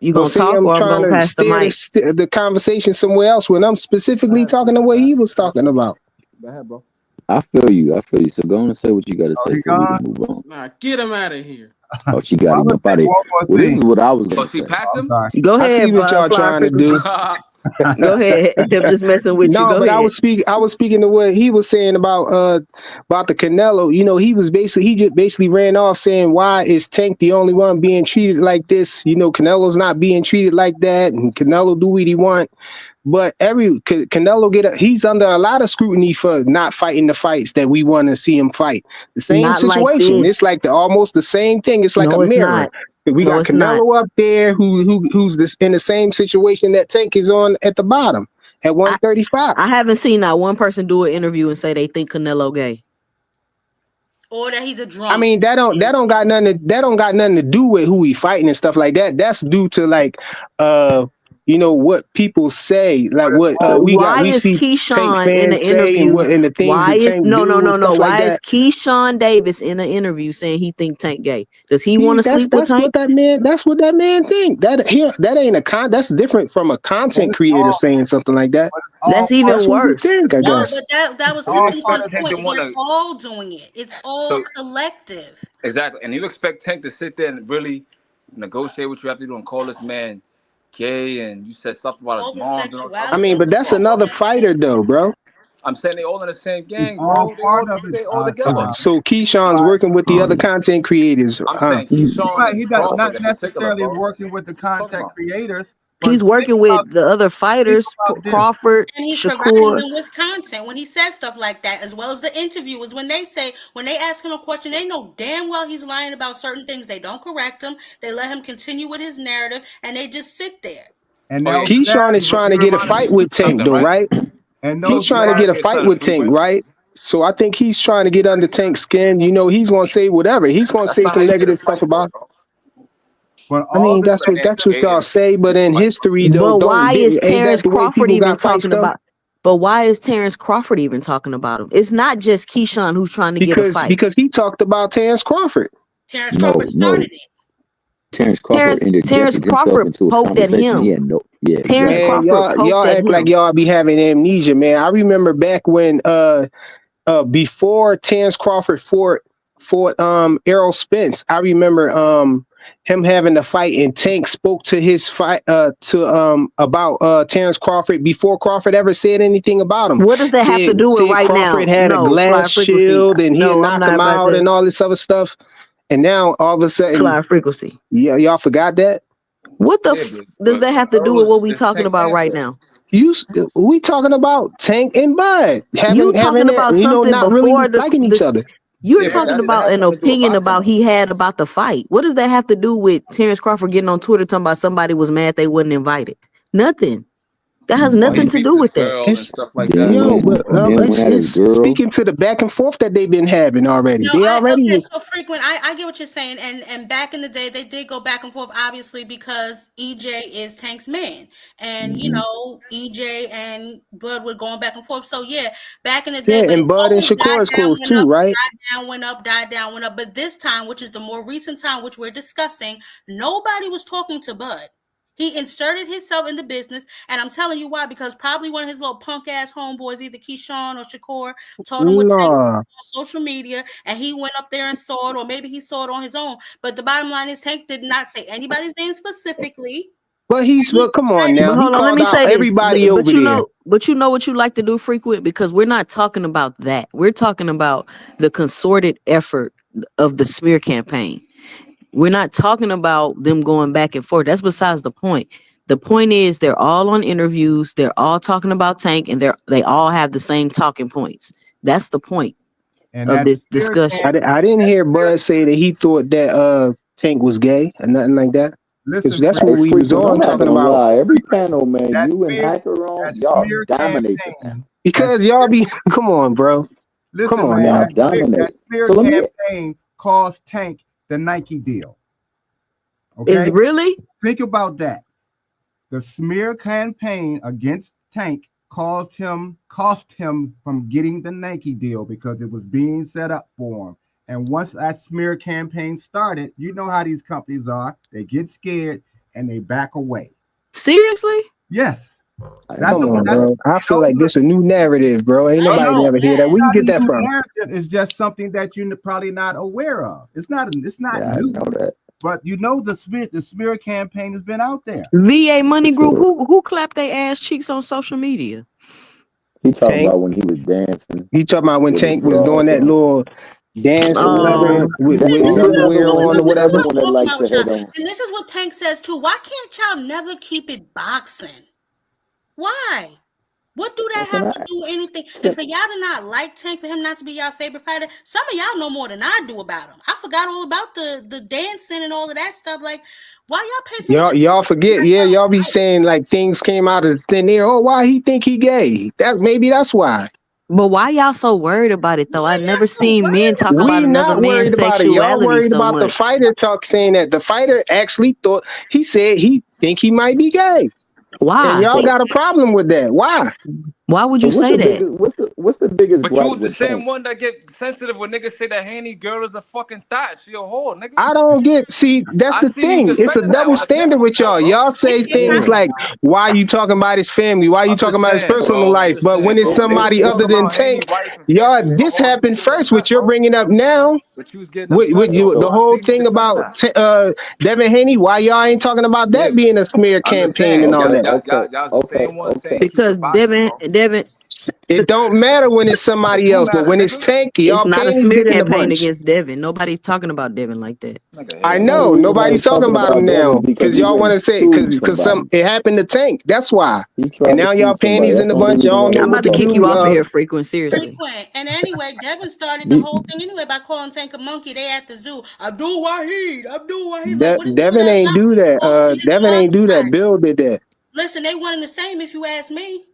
You Or gonna say talk I'm or I'm trying gonna to pass the steer mic. the conversation somewhere else when I'm specifically talking the way he was talking about. Go ahead, bro. I feel you. I feel you. So go on and say what you got to oh, say he so we can gone. move on. Nah, get him out of here. Oh, she Well, got I'm him gonna up say out of here. one more Well, this thing. is what I was Oh, gonna she say. packed I'm him. sorry. Go I see ahead, what y'all fly trying to frequency. do. Go ahead. I'm just messing with you. No, Go but I ahead. was speaking to what he was saying about the Canelo. You know, he just basically ran off saying, why is Tank the only one being treated like this? You know, Canelo's not being treated like that, and Canelo do what he want. But Canelo he's under a lot of scrutiny for not fighting the fights that we want to see him fight. The same Not like situation. this. It's like almost the same thing. It's like a No, it's mirror. not. We No, got it's not. Canelo up there who's this in the same situation that Tank is on at the bottom at 135. I haven't seen not one person do an interview and say they think Canelo gay. Or that he's a drunk. I mean, that don't got nothing to do with who he fighting and stuff like that. That's due to like you know what people say, like what Why we is see Tank Keyshawn in the fans say and interview? the things Why that is Tank do and stuff like Why is that. Keyshawn Davis in the interview saying he think Tank gay? Does he want to sleep with Tank? That's what that man think. That ain't that's different from a content It's creator all, saying something like that. but it's all That's part even That's what he worse. think, I No, guess. but that was all You part Keyshawn's of expect Tank the to point. want They're to all doing it. It's all so collective. exactly, and you expect Tank to sit there and really negotiate what you have to do and call this man gay, and you said stuff about his All the moms and all. I'm I sexuality. mean, saying, but come that's on, bro. another fighter though, bro. I'm saying they all in the same it's gang, all bro. part of it. They all together. So Keyshawn's Right. working with the other content creators, I'm huh? saying Keyshawn He and does Crawford not in particular, necessarily bro. working with the What you talking content about? creators, but He's working with the other think fighters, about this. Crawford, And he's providing Shakur. them with content when he says stuff like that, as well as the interviewers. When they ask him a question, they know damn well he's lying about certain things. They don't correct him. They let him continue with his narrative, and they just sit there. And Oh yeah, those Keyshawn is narratives, trying to you get a reminded fight me with of Tank something, though, right? right? and He's those trying to get a narratives. Get fight something with Tank, frequent. right? So I think he's trying to get under Tank's skin. You know, he's gonna say whatever. He's gonna That's say not how some you get a negative stuff fight, though, about. bro. But I all mean, the People that that's ain't what gay y'all in say, but a in fight. history though, But why is ain't that Terrence the way Crawford people even got fights talking though? about? But why is Terrence Crawford even talking about him? It's not just Keyshawn who's trying to get a fight. Because he talked about Terrence Crawford. Terrence Crawford No. started it. Terrence Crawford Terrence interjected himself Crawford into a poked at conversation. He him. had no, yeah, Terrence exactly. Man, Crawford poked y'all at act like him. y'all be having amnesia, man. I remember back when before Terrence Crawford fought Errol Spence. I remember him having the fight, and Tank spoke to his fight to about Terrence Crawford before Crawford ever said anything about him. What does that have to do with Said right Crawford now? had a No, glass fly frequency. shield and he'll No, I'm knock not him about out that. and all this other stuff. And now all of a sudden, Fly frequency. yeah, y'all forgot that. What the Yeah, does but that have to do Earl with what we is talking Tank about right Mansell. now? We talking about Tank and Bud You having talking that, about something not really before liking each other. you're Yeah, but talking that about has an nothing to do with opinion boxing, about though. he had about the fight. What does that have to do with Terrence Crawford getting on Twitter talking about somebody was mad they wasn't invited? Nothing. That has Oh, he nothing to beats do his with that. girl and It's stuff like that. Then yo, when but then went at his it's girl, speaking to the back and forth that they've been having already. No, They already okay, was so frequent. I get what you're saying, and back in the day, they did go back and forth, obviously, because EJ is Tank's man, and hmm EJ and Bud were going back and forth. So yeah, back in the day, yeah, but it and Bud and always Shakur died is down, close went too, up, right? died down, went up, died down, went up. But this time, which is the more recent time, which we're discussing, nobody was talking to Bud. He inserted himself in the business, and I'm telling you why, because probably one of his little punk ass homeboys, either Keyshawn or Shakur, told him what Tank Nah, on social media, and he went up there and saw it, or maybe he saw it on his own. But the bottom line is, Tank did not say anybody's name specifically. but come on But now. He hold on, let called me out say this. everybody over there. But you know what you like to do frequent, because we're not talking about that. We're talking about the concerted effort of the smear campaign. We're not talking about them going back and forth. That's besides the point. The point is they're all on interviews, they're all talking about Tank, and they all have the same talking points. That's the point And of that this smear discussion. I didn't that hear smear, Bud say that he thought that Tank was gay or nothing like that. Because listen, that's hey, what we was frequent. I'm on not talking gonna about. lie. Every panel, man, that you and smear, Hacker that on, y'all smear dominate the panel. campaign, that Because y'all smear, be come on, bro. Come listen, on man, now. Y'all that dominate. smear So let me. campaign caused Tank the Nike deal. Is Okay, really? think about that. The smear campaign against Tank cost him from getting the Nike deal because it was being set up for him. And once that smear campaign started, you know how these companies are. They get scared and they back away. Seriously? Yes. I ain't That's Come a gonna on, lie, that's bro. man. I feel those like are this a new narrative, bro. Ain't I no, ain't nobody no. with never hear that. that. Where It's you not get a that new from? narrative. It's just something that you're probably not aware of. It's not Yeah, I new. know that. But you know the smear campaign has been out there. VA Money Group, So who clapped their ass cheeks on social media? he talking Tank. about when he was dancing You talking about when with his Tank was doing drawers that on. little dance or whatever with, That, See, with this oh, is yeah, underwear but on or this that's is the whatever? what one I'm that talking likes about to with y'all. head on. And this is what Tank says too. Why can't y'all never keep it boxing? Why? What do that Can have I? to do with anything? And Can, for y'all to not like Tank, for him not to be y'all favorite fighter, some of y'all know more than I do about him. I forgot all about the dancing and all of that stuff. Like, why y'all pay so much attention Y'all forget, to yeah, that? y'all be saying like things came out of thin air. Oh, why he think he gay? Maybe that's why. But why y'all so worried about it though? Why I've y'all never so seen men worried talk about about We another not man's worried about it. Y'all sexuality worried so about the much. fighter talk saying that the fighter actually thought he said he think he might be gay. And Why? y'all so got a problem with that. Why? Why would so you what's say the that? biggest what's the biggest But you gripe the with same Tank? one that get sensitive when niggas say that Haney girl is a fucking thought. She a whore, nigga. I don't get, see, that's I the seen you thing. It's a defending that double on the standard panel with before, y'all. bro. Y'all say It's things different. like, why you talking about his family? Why you I'm talking just about his saying, personal bro. I'm life? just But saying, when it's bro. They was somebody other talking than about Haney Tank, wife and saying y'all, she was a this whore. You was happened getting first, upset, what you're bro. bringing up now. But you was getting With upset you, though, the bro. So I whole seen you thing defend about that. Devin Haney, why y'all ain't talking about Yeah, that being a smear I'm just campaign saying, and all okay, that? okay, y'all the okay, same one saying okay. keep Because it boxing, bro. Devin, It don't matter when it's It somebody do else, but matter, when it's nigga. Tank, it's y'all not a panties smear get in the campaign bunch. against Devin. Nobody's talking about Devin like that. Nigga, I hell The know no. reason nobody's ain't talking talking about him about that is now because because he y'all went want and to say sued because some somebody. it happened to Tank. That's why. He And tried to now sue y'all somebody. panties in That's the the only bunch. reason Y'all why don't they know I'm was what about to to kick talking you do. off about of it. here, frequent. Seriously. Frequent. And anyway, Devin started the Be, whole thing anyway by calling Tank a monkey. They at the zoo. Abdul Wahid. Abdul Wahid. Like, what does all Devin that ain't do got? Posting that. his Devin mug ain't do that. shot. Bill did that. Listen, they one and the same if you ask me.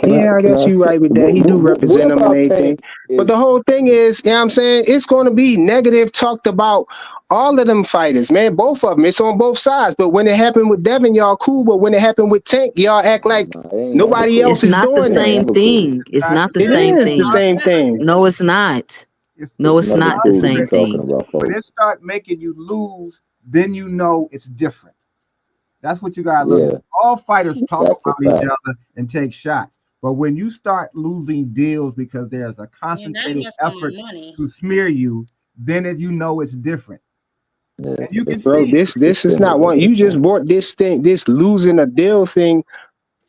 Yeah, I guess you right with that. He do what represent them and about Tank everything. But is the whole thing is, you know what I'm saying? It's going to be negative talked about all of them fighters, man. Both of them. It's on both sides. But when it happened with Devin, y'all cool. But when it happened with Tank, y'all act like no, it ain't never nobody else It's cool. is not the doing It ain't that. same never cool. thing. It's Not not the the It same. same is the thing. same thing. No, it's not. No, It's it's It's when never not the it cool to be same start, talking thing. about when it folks. start making you lose, then you know it's different. That's what you gotta look at. Yeah, All fighters talk that's a about each fact. other and take shots. But when you start losing deals because there's a Yeah, now you concentrated messing with effort my money. to smear you, then you know it's different. Yeah, And you can it's, Bro, see it's, it. it's this is systemic not at one. this You just point. brought this thing, this losing a deal thing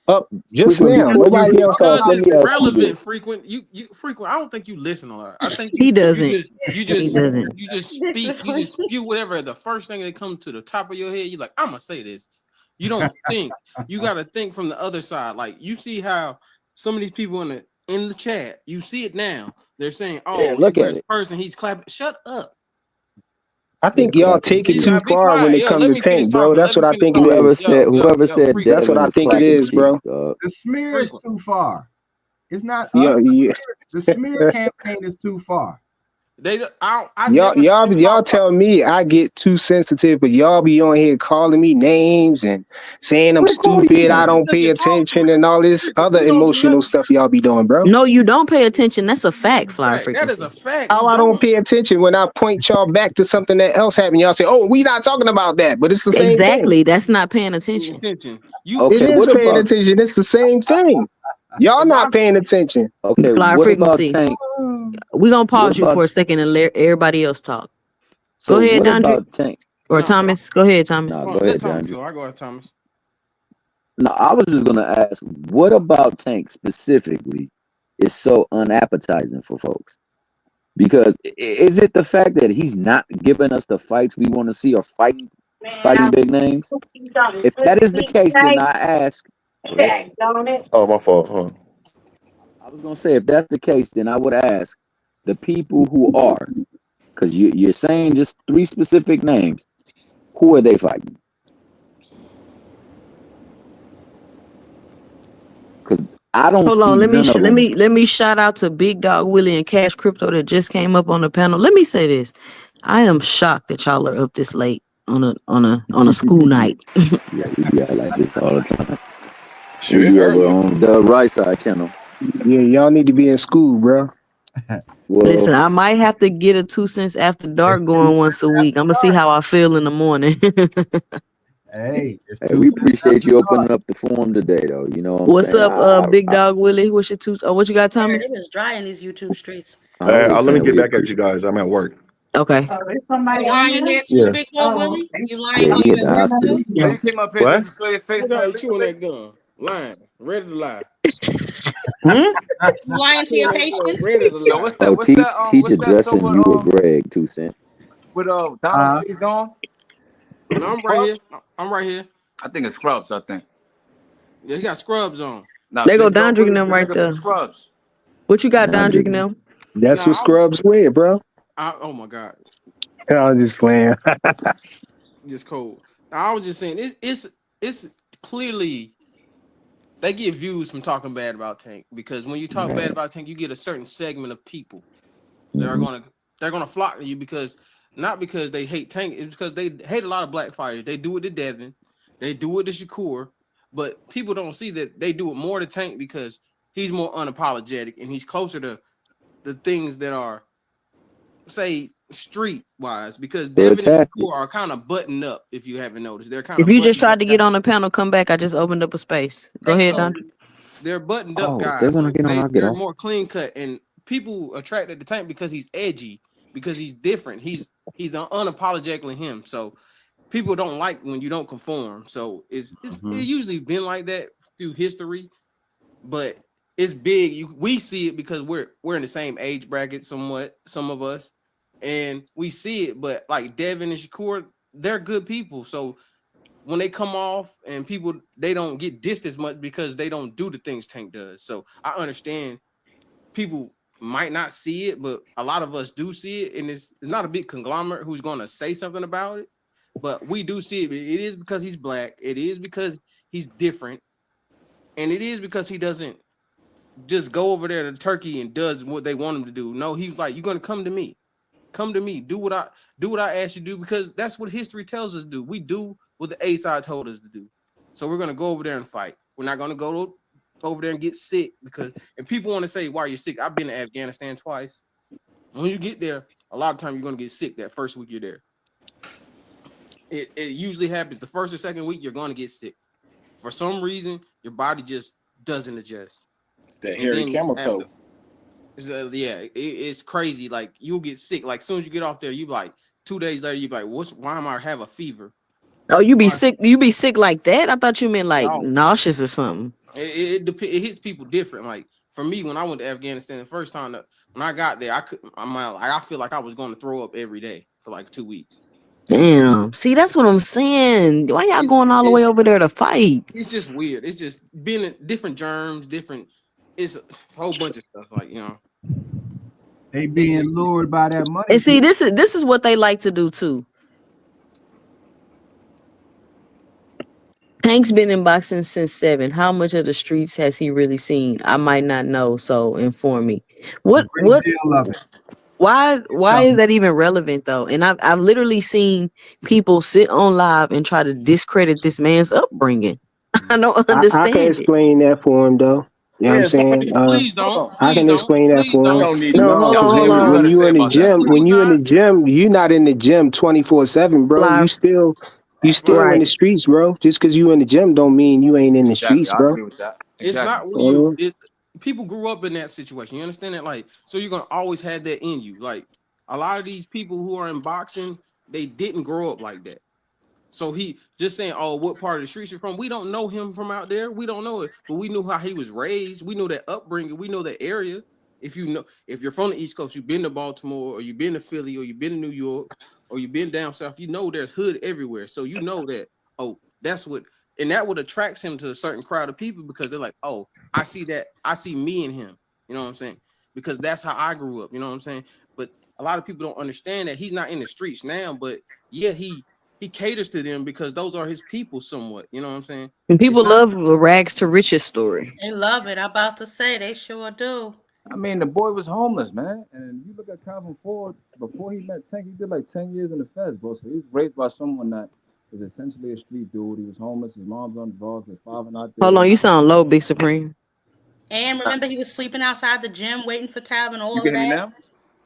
up just Frequent, now. before you Nobody get else. tossed, Because let it's me ask you relevant, this. frequent. You frequent. I don't think you listen a lot. I think He you doesn't. just you He just doesn't. you just speak, you just Disappointing. spew whatever the first thing that comes to the top of your head. You're like, I'm gonna say this. You don't think. You gotta think from the other side. Like you see how some of these people in the chat, you see it now. They're saying, Yeah, "Oh, he look wears at the it. person. He's clapping." Shut up. I They think y'all clapping take it You Jay. too gotta be far when quiet. it Yo, comes let to me finish Tank, bro. talking. That's Let what me I finish think it talking. Whoever is. said whoever said That's Frequent. what Devin I was think it clapping is, bro. cheeks, dog. The smear is Frequent. too far. It's not us. Yeah, yeah. The smear campaign is too far. I Y'all, never see them talk y'all about. tell me I get too sensitive, but y'all be on here calling me names and saying I'm Who call you stupid, I name? don't Because pay you talk too attention, much. and all this Frequent. other You don't do emotional nothing. stuff y'all be doing, bro. No, you don't pay attention. That's a fact, Flyer Right. That is a Frequency. fact. How You I don't don't. pay attention when I point y'all back to something that else happened. Y'all say, "Oh, we not talking about that," but it's the same thing. Exactly. That's not paying Paying attention. attention. You It Okay, if is what paying about attention. It's the same thing. Y'all if I not paying attention. okay, Flyer what about Frequency. Tank? We're going to What pause you for about a second and let everybody else talk. Go so ahead, what Dondre. about Tank? Or no, Thomas. Go ahead, Thomas. Nah, go let ahead, Thomas John. go. I go ahead, Thomas. No, I was just gonna ask, what about Tank specifically is so unappetizing for folks? Because is it the fact that he's not giving us the fights we want to see or fighting big names? If that is the case, then I ask. Go ahead. Oh, my fault. Huh. I was gonna say if that's the case, then I would ask the people who are, because you're saying just three specific names. Who are they fighting? Because I don't Hold see on. Let me none sh- of let them. me let me shout out to Big Dog Willie and Cash Crypto that just came up on the panel. Let me say this. I am shocked that y'all are up this late on a school night. Yeah, we be out like this all the time. Shit, We it's be over early. on the right side channel. Yeah, y'all need to be in school, bro. Well, Listen, I might have to get a 2 cents after It's dark too going once a week. I'm gonna see dark. how I feel in the morning. Hey, it's hey, too we soon appreciate after you dark. opening up the forum today, though. You know what I'm What's saying? up, Big Dog Willie? What's your two? What you got, Thomas? It is dry in these YouTube streets. I All was right, just let me saying get we back at you appreciate. guys. I'm at work. Okay. You lying there too, Yeah, Big Boy Willie? You lying yeah, on he at your the history hospital. too? So you came up here just What? to show your face What on got the you chewing legal that gun? Lying, ready to lie. Hmm? You lying to your Chewing that gun, patients? ready to Yo, lie. Oh, teach what's that show addressing you or Greg 2 cent. with Donald Faison? No, I'm right here. Scrubs? I'm right here. I think it's Scrubs, I think. Yeah, he got scrubs on. Now They go Big Dog Don drinking Willie's them the right nigga from there. Scrubs. What you got, Don Don drinking drinking. them? That's what Nah, Scrubs wear, bro. oh my God, I was just playing. just cold. Now, I was just saying it's clearly they get views from talking bad about Tank because when you talk bad about Tank, you get a certain segment of people that are Hmm. gonna flock to you because not because they hate Tank, it's because they hate a lot of black fighters. They do it to Devin, they do it to Shakur, but people don't see that they do it more to Tank because he's more unapologetic and he's closer to the things that are say street wise because Hood Devin and tactic. Shakur are kind of buttoned up. If you haven't noticed, they're kind If of you just buttoned tried up to get guys. on the panel, come back. I just opened up a space. Go Thank ahead, you. Don. So they're buttoned up Oh, if they guys. want to So get on, I'll get they're off. more clean cut, and people attracted to Tank because he's edgy, because he's different. He's unapologetically him. So people don't like when you don't conform. So it usually been like that through history, but it's big. We see it because we're in the same age bracket, somewhat, some of us, and we see it. But like Devin and Shakur, they're good people. So when they come off and people they don't get dissed as much because they don't do the things Tank does. So I understand people might not see it, but a lot of us do see it, and it's not a big conglomerate who's going to say something about it, but we do see it. It is because he's black. It is because he's different, and it is because he doesn't just go over there to Turkey and does what they want him to do. No, he's like, you're going to come to me. Come to me. Do what I ask you to do because that's what history tells us to do. We do what the A side told us to do. So we're gonna go over there and fight. We're not gonna go over there and get sick because and people want to say why you're sick. I've been to Afghanistan twice. When you get there, a lot of times you're gonna get sick that first week you're there. It usually happens the first or second week, you're gonna get sick. For some reason, your body just doesn't adjust. It's that And hairy then camel after toe. it's crazy. Like you'll get sick. Like as soon as you get off there, you like 2 days later, you be like, why am I have a fever? Oh, you be Why? sick. You be sick like that? I thought you meant like No, nauseous or something. it hits people different. Like for me, when I went to Afghanistan the first time, when I got there, I feel like I was going to throw up every day for like 2 weeks. Damn. See, that's what I'm saying. Why y'all It, going all the way it over there to fight? it's just weird. It's just being different germs, different. It's a whole bunch of stuff. Like They it being just lured by that money And see, too. this is what they like to do too. Tank's been in boxing since 7. How much of the streets has he really seen? I might not know, so inform me. A What great what deal of it. why So is that even relevant though? And I've literally seen people sit on live and try to discredit this man's upbringing. I don't I can understand it. explain that for him though. You know what I'm Yeah, saying? somebody please hold don't, on. I please can don't, explain that please I for him. don't. don't need it. No, hold No, on, because Jay, hold what you when on. gotta you say in the about that? gym, when Please you in the not. gym, you not in the gym 24/7, bro. You Live. still Right. in Right. the streets, bro. Just because you in the gym don't mean you ain't in the Exactly. streets, I bro. agree with that. It's Exactly. not when you Mhm. people grew up in that situation. You understand that? Like, so you're gonna always have that in you. Like a lot of these people who are in boxing, they didn't grow up like that. So he just saying, "Oh, what part of the streets you're from?" We don't know him from out there. We don't know it, but we knew how he was raised. We know that upbringing. We know that area. If you're from the East Coast, you've been to Baltimore, or you've been to Philly, or you've been to New York, or you've been down south. You know there's hood everywhere. So you know that. Oh, that's what, and that would attract him to a certain crowd of people because they're like, "Oh, I see that. I see me in him." You know what I'm saying? Because that's how I grew up. You know what I'm saying? But a lot of people don't understand that he's not in the streets now, but yeah, he caters to them because those are his people somewhat. You know what I'm saying? And It's people not love a rags to riches story. They love it. I'm about to say they sure do. I mean, the boy was homeless, man. And you look at Calvin Ford before he met Tank, he did like 10 years in the feds, bro. So he was raised by someone that is essentially a street dude. He was homeless. His mom's on drugs. His father not Hold there. on, you sound low, Big Supreme. And remember, he was sleeping outside the gym waiting for Calvin. You All can of hear me that. now?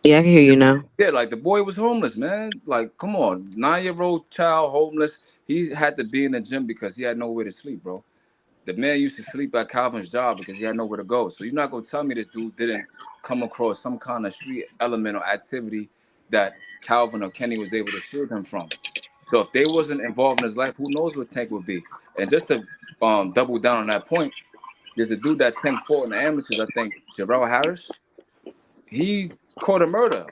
Yeah, I can hear you now. Yeah, like the boy was homeless, man. Like, come on, 9-year-old child homeless. He had to be in the gym because he had nowhere to sleep, bro. The man used to sleep at Calvin's job because he had nowhere to go. So you're not gonna tell me this dude didn't come across some kind of street element or activity that Calvin or Kenny was able to shield him from. So if they wasn't involved in his life, who knows what Tank would be? And just to double down on that point, there's a dude that Tank fought in the amateurs, I think, Jarrell Harris. He caught a murder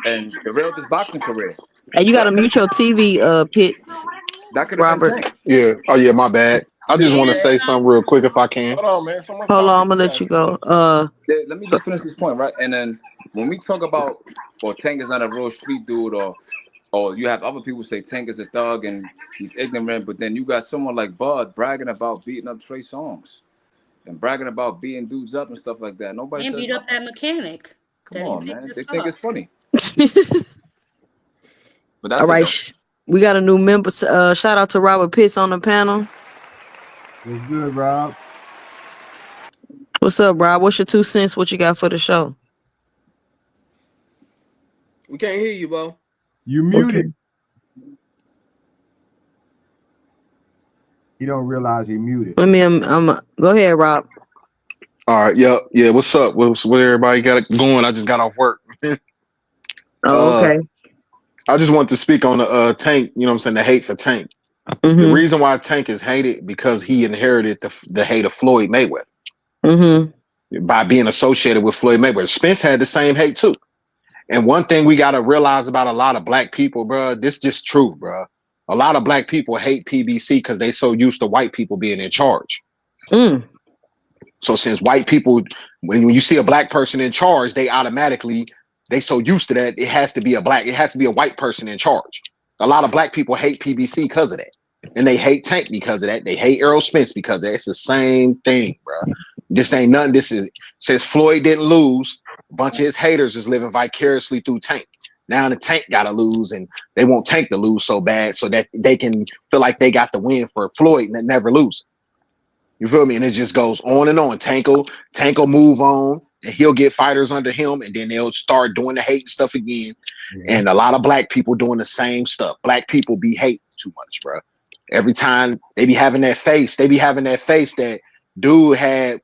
and derailed his boxing career. Hey, you So gotta mute your TV, Pitts, that could have been Robert. Tank. Yeah. Oh yeah, my bad. I just want to say And something real quick if I can. Hold on, man. Someone's Hold on, I'm talking. gonna You let guys you go. Let me just finish this point, right? And then when we talk about, well, Tank is not a real street dude, or you have other people say Tank is a thug and he's ignorant, but then you got someone like Bud bragging about beating up Trey Songz and bragging about beating dudes up and stuff like that. Nobody says beat up nothing. that mechanic Come that he on, fixed man. his They think car. it's funny, but All that's it right, though. we got a new member. Shout out to Robert Pitts on the panel. What's good, Rob? What's up, Rob? What's your 2 cents? What you got for the show? We can't hear you, Bo. You muted. He don't realize he muted. Let me. Go ahead, Rob. All right. Yeah. Yeah. What's up? What's where everybody got it going? I just got off work. Oh, okay. I just want to speak on the Tank. You know what I'm saying? The hate for Tank. The reason why Tank is hated because he inherited the hate of Floyd Mayweather by being associated with Floyd Mayweather. Spence had the same hate too. And one thing we got to realize about a lot of black people, bro, this just truth, bro. A lot of black people hate PBC because they so used to white people being in charge. So since white people, when you see a black person in charge, they so used to that, it has to be a white person in charge. A lot of black people hate PBC because of that. And they hate Tank because of that. They hate Errol Spence because of that. It's the same thing, bro. This ain't nothing. Since Floyd didn't lose, a bunch of his haters is living vicariously through Tank. Now the Tank gotta lose, and they want Tank to lose so bad so that they can feel like they got the win for Floyd and never lose. You feel me? And it just goes on and on. Tank will move on, and he'll get fighters under him, and then they'll start doing the hate stuff again. Yeah. And a lot of black people doing the same stuff. Black people be hating too much, bro. Every time they be having that face that dude had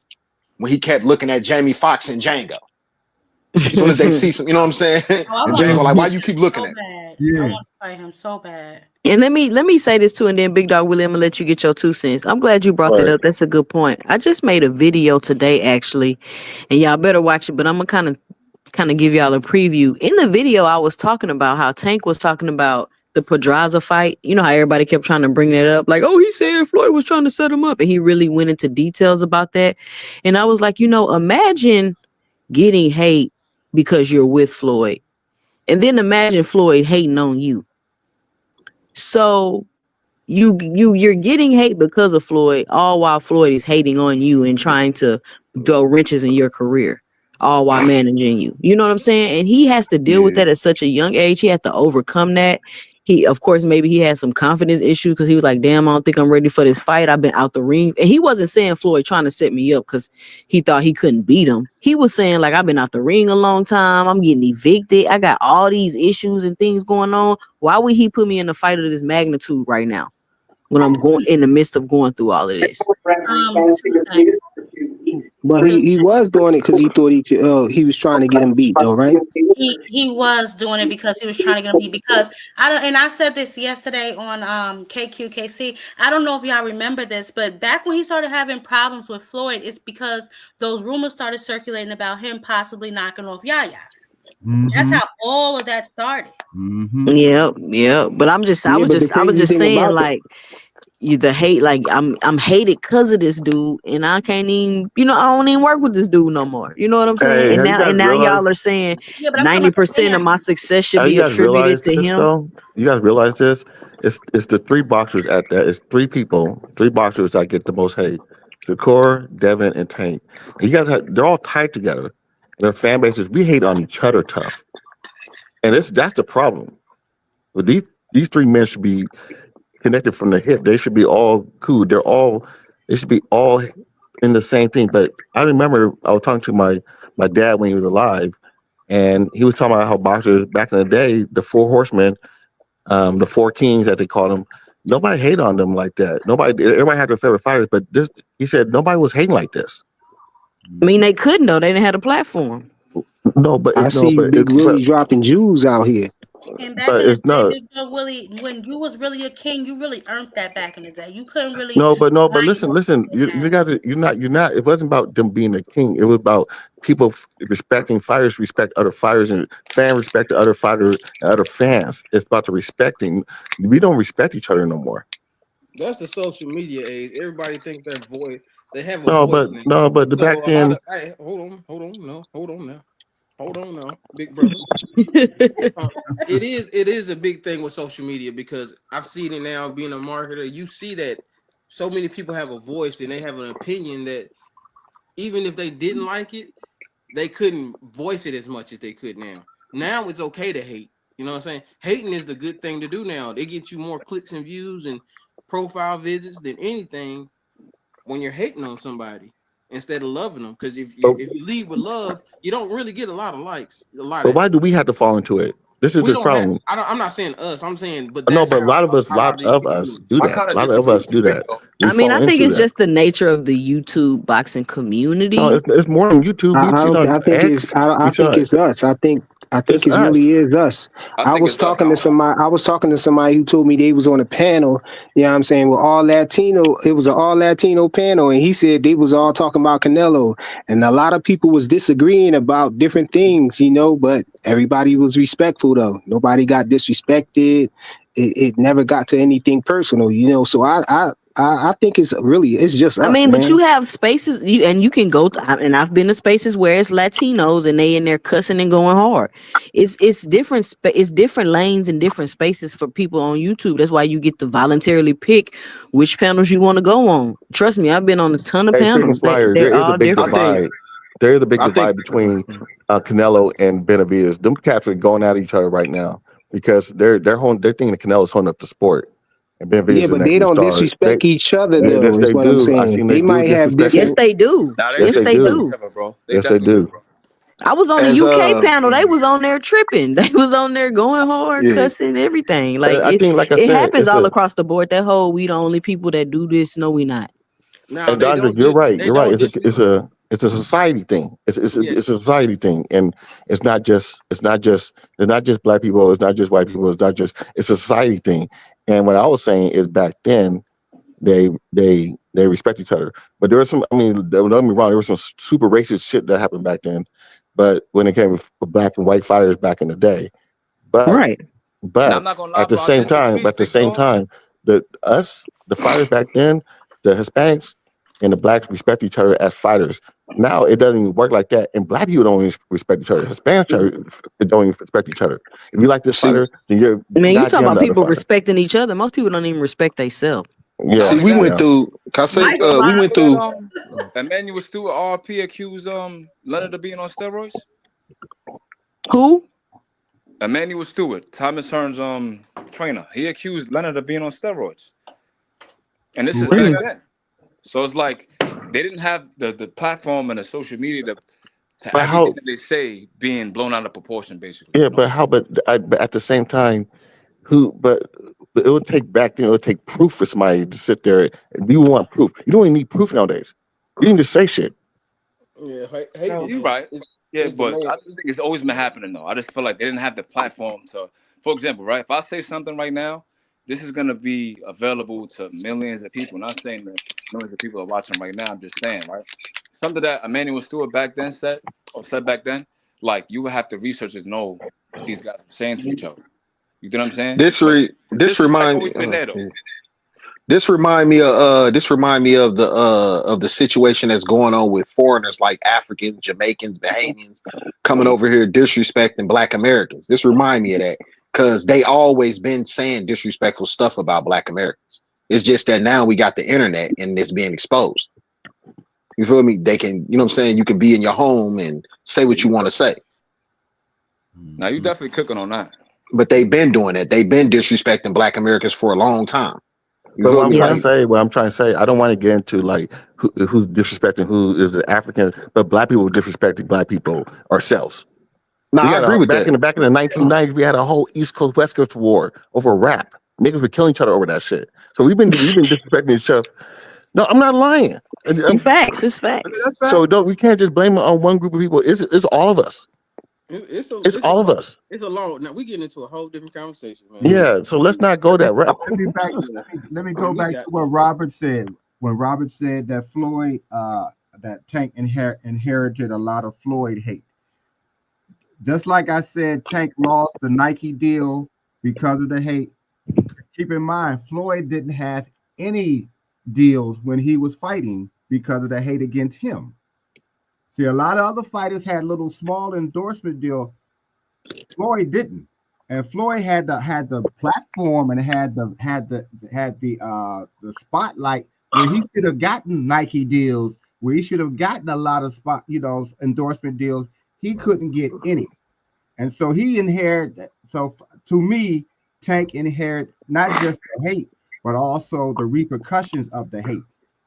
when he kept looking at Jamie Foxx and Django. As soon as they see some, you know what I'm saying? And Django like, why you keep looking at me? Yeah. I want to fight him so bad. And let me say this too, and then Big Dog William, I'm gonna let you get your 2 cents. I'm glad you brought that up. That's a good point. I just made a video today, actually, and y'all better watch it. But I'm gonna kind of give y'all a preview. In the video, I was talking about how Tank was talking about the Pedraza fight. You know how everybody kept trying to bring that up, like, oh, he said Floyd was trying to set him up, and he really went into details about that. And I was like, imagine getting hate because you're with Floyd, and then imagine Floyd hating on you. So you're getting hate because of Floyd, all while Floyd is hating on you and trying to throw wrenches in your career, all while managing you. You know what I'm saying? And he has to deal with that at such a young age. He had to overcome that. Of course, maybe he had some confidence issues because he was like, damn, I don't think I'm ready for this fight. I've been out the ring. And he wasn't saying Floyd trying to set me up because he thought he couldn't beat him. He was saying, like, I've been out the ring a long time. I'm getting evicted. I got all these issues and things going on. Why would he put me in a fight of this magnitude right now when I'm going in the midst of going through all of this? But he was doing it because he thought he was trying to get him beat, though, right? He was doing it because he was trying to get him beat. Because I said this yesterday on KQKC. I don't know if y'all remember this, but back when he started having problems with Floyd, it's because those rumors started circulating about him possibly knocking off Yaya. That's how all of that started. Yeah. But I was just saying, like, the hate, like I'm hated because of this dude, and I can't even, I don't even work with this dude no more. You know what I'm saying? Hey, and now y'all are saying 90% of my success should be attributed to him. Though? You guys realize this? It's the 3 boxers at that. It's 3 boxers that get the most hate: Shakur, Devin, and Tank. And you guys they're all tied together. Their fan bases, we hate on each other tough, and that's the problem. But these 3 men should be connected from the hip. They should be all cool. They should be all in the same thing. But I remember I was talking to my dad when he was alive, and he was talking about how boxers back in the day, the 4 horsemen, the 4 kings that they called them, nobody hated on them like that. Everybody had their favorite fighters, but he said nobody was hating like this. I mean, they couldn't though. They didn't have a platform. No, but I it's no, see but Big Willie dropping Jews out here. And back but in the it's day, no. Big Bro Willie, when you was really a king, you really earned that back in the day. You couldn't really No, but fight listen. You that. guys, you're not. It wasn't about them being a king. It was about people respecting fighters, respect other fighters, and fans respect the other fighter and other fans. It's about the respecting. We don't respect each other no more. That's the social media age. Everybody think their voice. They have a No, voice but now. no, but the So back a lot then. of hey, hold on now, big brother. It is a big thing with social media because I've seen it now. Being a marketer, you see that so many people have a voice and they have an opinion that even if they didn't like it, they couldn't voice it as much as they could now. Now it's okay to hate. You know what I'm saying? Hating is the good thing to do now. They get you more clicks and views and profile visits than anything when you're hating on somebody instead of loving them. Because if you lead with love, you don't really get a lot of likes. A lot But of why do we have to fall into it? This is we the don't have. problem. I'm not saying us. I'm saying, but No, that's but a how lot these of people us do. do I that. kind A of lot of disagree us with do you, Big that. though. We I mean, fall I think into it's that. just the nature of the YouTube boxing No, community. it's more on YouTube. We I see it don't. on I think it's. X. I We saw think it. it's us. I It's think it us. really is us. I I think was it's us. talking to somebody. I was talking to somebody who told me they was on a panel. You know what I'm saying? With all Latino. It was an all Latino panel, and he said they was all talking about Canelo, and a lot of people was disagreeing about different things. You know, but everybody was respectful though. Nobody got disrespected. It never got to anything personal. You know, so I think it's just I us, mean, but you man. have spaces, you can go to, and I've been to spaces where it's Latinos and they in there cussing and going hard. It's different. It's different lanes and different spaces for people on YouTube. That's why you get to voluntarily pick which panels you want to go on. Trust me, I've been on a ton of Hey, freaking panels. fire! There They're is a all big I different. think divide. There is a big I think divide between Canelo and Benavidez. Them cats are going at each other right now because they're thinking Canelo's holding up the sport, and Benavidez Yeah, is the but next they big don't star. disrespect each other Yes, though, is they what I'm do. I saying. seen they They do might have disrespect Yes, him. different. they do. Now they Yes, Yes, they they disrespect do. each do. other, bro. They Yes, they definitely do, do. bro. I was on the as UK panel. They was on there tripping. They was on there going hard, yeah. cussing, everything. Like But I think, like I it said, happens all across the board. That whole we the only people that do this. No, we not. Now and Dodger, they you're right. don't dis It's a society thing. yeah. It's a society thing, and it's not just black people. It's not just white people. It's a society thing. And what I was saying is back then they respect each other. But there was some. I mean, don't get me wrong. There was some super racist shit that happened back then. But when it came to black and white fighters back in the day, but Right. Now I'm but not gonna lie, bro. I disagree, at the Big same dog. time, the fighters back then, the Hispanics and the blacks respect each other as fighters. Now it doesn't even work like that, and black people don't even respect each other. Hispanics don't even respect each other. If you like this See, fighter, then you're Man, you not talking getting about the other people fighter. respecting each other. Most people don't even respect themselves. Not Yeah, see, only we that, went yeah. through. Can I say? Big dog. We You went remember that through. Emmanuel Stewart RP accused Leonard of being on steroids? Who? Emmanuel Stewart, Thomas Hearn's trainer. He accused Leonard of being on steroids. And this is back Mm. then. So it's like they didn't have the platform and the social media to But everything how? that they say being blown out of proportion, basically, Yeah, you know? but how? But at the same time, who? But it would take back then. It would take proof for somebody to sit there. You want proof. You don't even need proof nowadays. You can just say shit. Yeah, hate is You're just right. Yeah, is the but main. I just think it's always been happening though. I just feel like they didn't have the platform to, for example, right? If I say something right now, this is gonna be available to millions of people. Not saying that millions of people are watching right now. I'm just saying, right? Something that Emmanuel Stewart back then said back then, like you would have to researchers know what these guys are saying to each other. You know what I'm saying? But the This disrespect remind always been there though. yeah. This remind me of the situation that's going on with foreigners like Africans, Jamaicans, Bahamians coming over here disrespecting Black Americans. This remind me of that because they always been saying disrespectful stuff about Black Americans. It's just that now we got the internet and it's being exposed. You feel me? They can, you know what I'm saying? You can be in your home and say Yeah, what you want to say. now you definitely cooking on that. But they've been doing it. They've been disrespecting Black Americans for a long time. You But feel me? Like, what I'm trying to say, I don't want to get into like who's disrespecting who is the African, but black people disrespecting black people ourselves. no, We I had agree with that. back in the 1990s, we had a whole East Coast West Coast war over rap. Niggas were killing each other over that shit. So we've been disrespecting each other. No, I'm not lying. It's facts. It's facts. That's fact. So we can't just blame it on one group of people. It's all of us. It's a It's all of us. it's a long. Now we getting into a whole different conversation, man. Yeah. So let's not go that route. Let me go We back got to what Robert said. When Robert said that Floyd, that Tank inherited a lot of Floyd hate. Just like I said, Tank lost the Nike deal because of the hate. Keep in mind, Floyd didn't have any deals when he was fighting because of the hate against him. See, a lot of other fighters had little small endorsement deal. Floyd didn't, and Floyd had the platform and had the spotlight where he should have gotten Nike deals, where he should have gotten a lot of endorsement deals. He couldn't get any, and so he inherited. So to me, Tank inherited not just the hate, but also the repercussions of the hate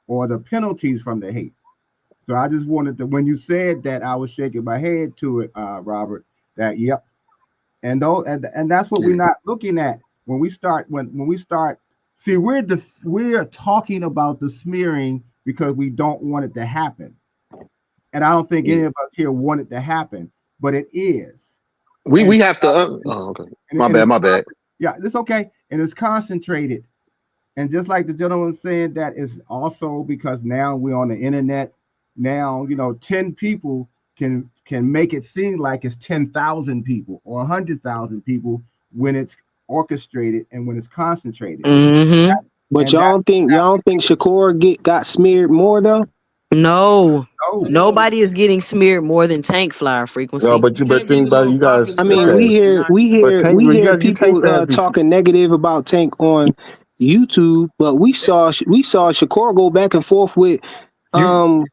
or the penalties from the hate. So I just wanted to, when you said that, I was shaking my head to it, Robert. That yep, and that's what we're not looking at when we start. See, we're talking about the smearing because we don't want it to happen, and I don't think any of us here want it to happen, but it is. And, We have to. Okay. and, My and bad. it's My bad. yeah, it's okay, and it's concentrated. And just like the gentleman said, that is also because now we're on the internet. Now 10 people can make it seem like it's 10,000 people or 100,000 people when it's orchestrated and when it's concentrated. Mm-hmm. But And that y'all don't think Shakur got smeared more though? No, no, no. nobody is getting smeared more than Tank Flyer No, frequency. but Tank think getting about it, more you guys. I popular mean, Okay, and not. but Tank, we you hear guys, you Tank people fans be. talking negative about Tank on YouTube, but we saw Shakur go back and forth with You um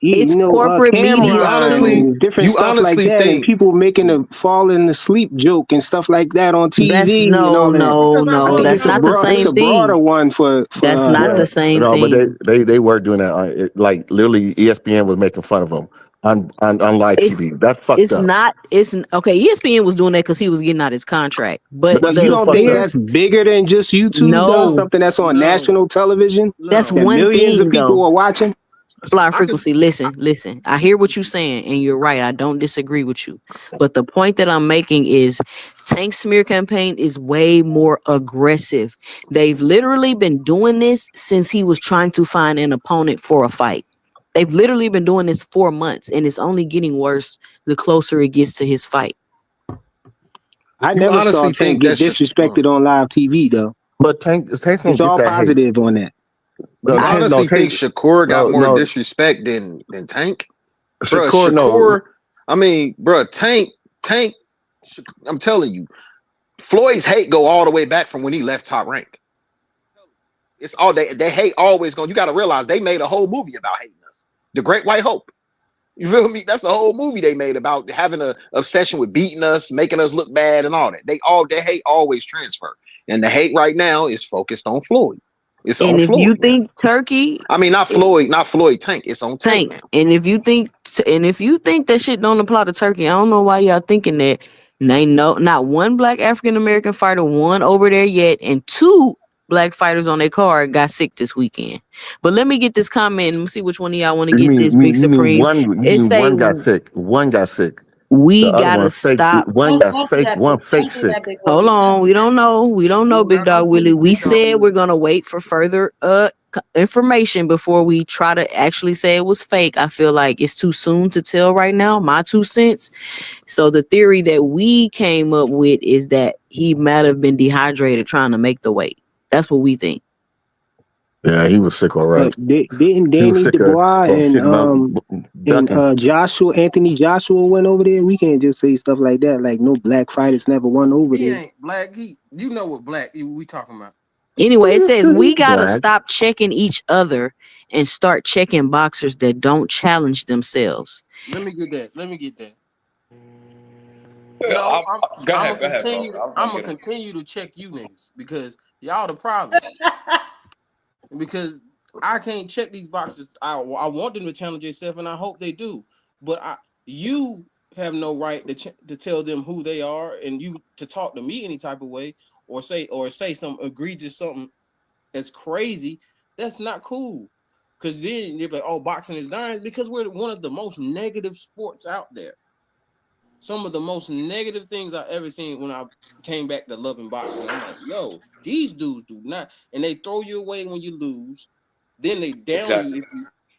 It's corporate you media Cameron honestly too. and different you stuff like honestly that, and think people making a falling asleep joke and stuff like that on That's TV and no, all that. no, Because I I no. told think you That's I not the was it's same a listening. broader thing. one for That's not Yeah, the same no, but thing. they were doing that. Like literally, ESPN was making fun of him on live It's TV. That's fucked it's up. not. It's okay. ESPN was doing that because he was getting out his contract. But But that's But you still the don't fucked think up. fair, that's bigger than just YouTube though? no, Something that's on No, national television that's no. that one millions of thing people though. are watching? Fly I could. frequency. Listen. I hear what you're saying, and you're right. I don't disagree with you. But the point that I'm making is Tank smear campaign is way more aggressive. They've literally been doing this since he was trying to find an opponent for a fight. They've literally been doing this 4 months, and it's only getting worse the closer it gets to his fight. I you never saw honestly Tank think get that should. disrespected on live TV though. But Tank's gonna It's get all that hate. positive on that. No, You Tank, no, honestly think Tank, Shakur got no, more no, disrespect than Tank, bro? Shakur, no. Shakur. I mean, bro, Tank. I'm telling you, Floyd's hate go all the way back from when he left Top Rank. It's all they hate always going. You got to realize they made a whole movie about hating us. The Great White Hope. You feel me? That's the whole movie they made about having a obsession with beating us, making us look bad, and all that. They hate always transfer, and the hate right now is focused on Floyd. It's on And if Floyd you now. think Turkey I mean, not Floyd Tank. It's on Tank Tank, now. and if you think that shit don't apply to Turkey, I don't know why y'all thinking that. And ain't no not one black African American fighter, one over there yet, and two black fighters on their card got sick this weekend. But let me get this comment and see which one of y'all want to get this Big Supreme. You It mean say one got sick. One got sick. The we other gotta one fake. stop. One got fake. One fake Don't do that sick. big Hold Willie. on, we don't know. We don't know, Big Now Dog don't put Willie. We big dog said Willie. we're gonna wait for further information before we try to actually say it was fake. I feel like it's too soon to tell right now. My 2 cents. So the theory that we came up with is that he might have been dehydrated trying to make the weight. That's what we think. Yeah, he was sick. All right. But didn't He was Danny sick Dubois of and sitting up, ducking. Anthony Joshua went over there? We can't just say stuff like that. Like no black fighters never won over He there. ain't black. You know what black we talking about? Anyway, it says we gotta Black. stop checking each other and start checking boxers that don't challenge themselves. Let me get that. Let me get that. Yeah, No, go I'm ahead, gonna go ahead, bro. continue. I was I'm gonna gonna get him. continue to check you niggas because y'all the problem. Because I can't check these boxes. I want them to challenge themselves, and I hope they do. But you have no right to tell them who they are, and you to talk to me any type of way, or say some egregious something that's crazy. That's not cool. Because then they're like, oh, boxing is dying, because we're one of the most negative sports out there. Some of the most negative things I've ever seen when I came back to loving boxing. I'm like, yo, these dudes do not, and they throw you away when you lose. Then they down you.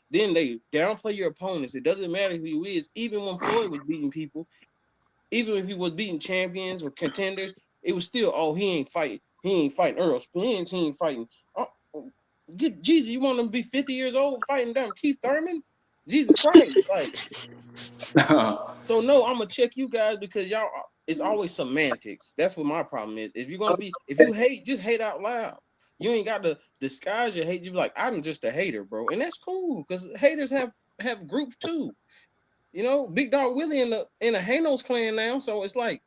Then they downplay your opponents. It doesn't matter who you is. Even when Floyd was beating people, even if he was beating champions or contenders, it was still, oh, he ain't fighting Earl Spence, he ain't fighting. Jesus, you want him to be 50 years old fighting down Keith Thurman? Jesus Christ. Like, so no, I'm gonna check you guys because y'all, it's always semantics. That's what my problem is. If you hate, just hate out loud. You ain't got to disguise your hate. You be like, I'm just a hater, bro. And that's cool because haters have groups too. You know, Big Dog Willie in a Hanos clan now. So it's like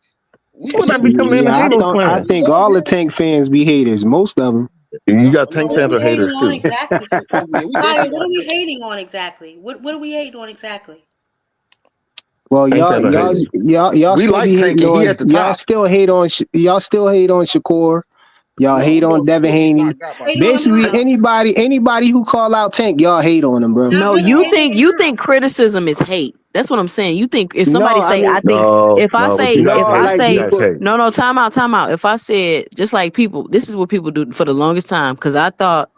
I think all the Tank fans be haters. Most of them. You got Tank fans are haters too. Exactly. What are we hating on exactly? What are we hating on exactly? Well, y'all we still like be Tank. hating on. He at the top. Y'all still hate on Shakur. Y'all hate on Devin Haney. Basically, anybody who call out Tank, y'all hate on him, bro. No, you think criticism is hate. That's what I'm saying. You think if somebody time out. If I said, just like people, this is what people do for the longest time, because I thought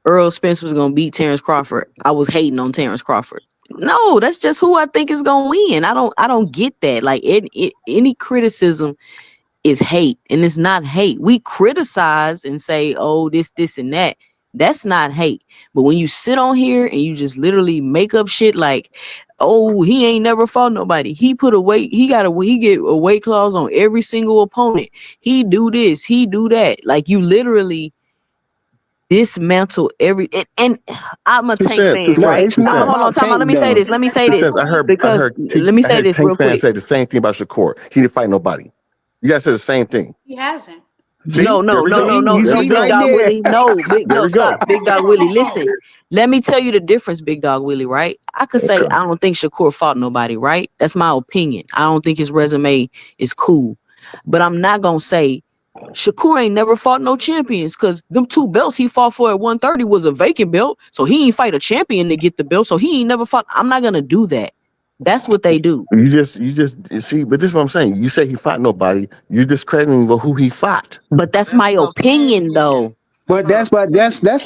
Earl Spence was gonna beat Terrence Crawford. I was hating on Terrence Crawford. No, that's just who I think is gonna win. I don't get that. Like any criticism is hate, and it's not hate. We criticize and say, oh, this, and that. That's not hate. But when you sit on here and you just literally make up shit like, oh, he ain't never fought nobody. He get a weight clause on every single opponent. He do this, he do that. Like, you literally dismantle every and I'm a Tank fan, right? Hold on, time out. Let me say this. Let me say this real quick. Say the same thing about Shakur. He didn't fight nobody. You guys said the same thing. He hasn't. See? No, Big Dog Willie. Stop. Big Dog Willie. Listen, let me tell you the difference, Big Dog Willie, right? I could say I don't think Shakur fought nobody, right? That's my opinion. I don't think his resume is cool. But I'm not gonna say Shakur ain't never fought no champions, because them 2 belts he fought for at 130 was a vacant belt. So he ain't fight a champion to get the belt. So he ain't never fought. I'm not gonna do that. That's what they do. You just see, but this is what I'm saying. You say he fought nobody. You're discrediting who he fought. But that's my opinion, though. But that's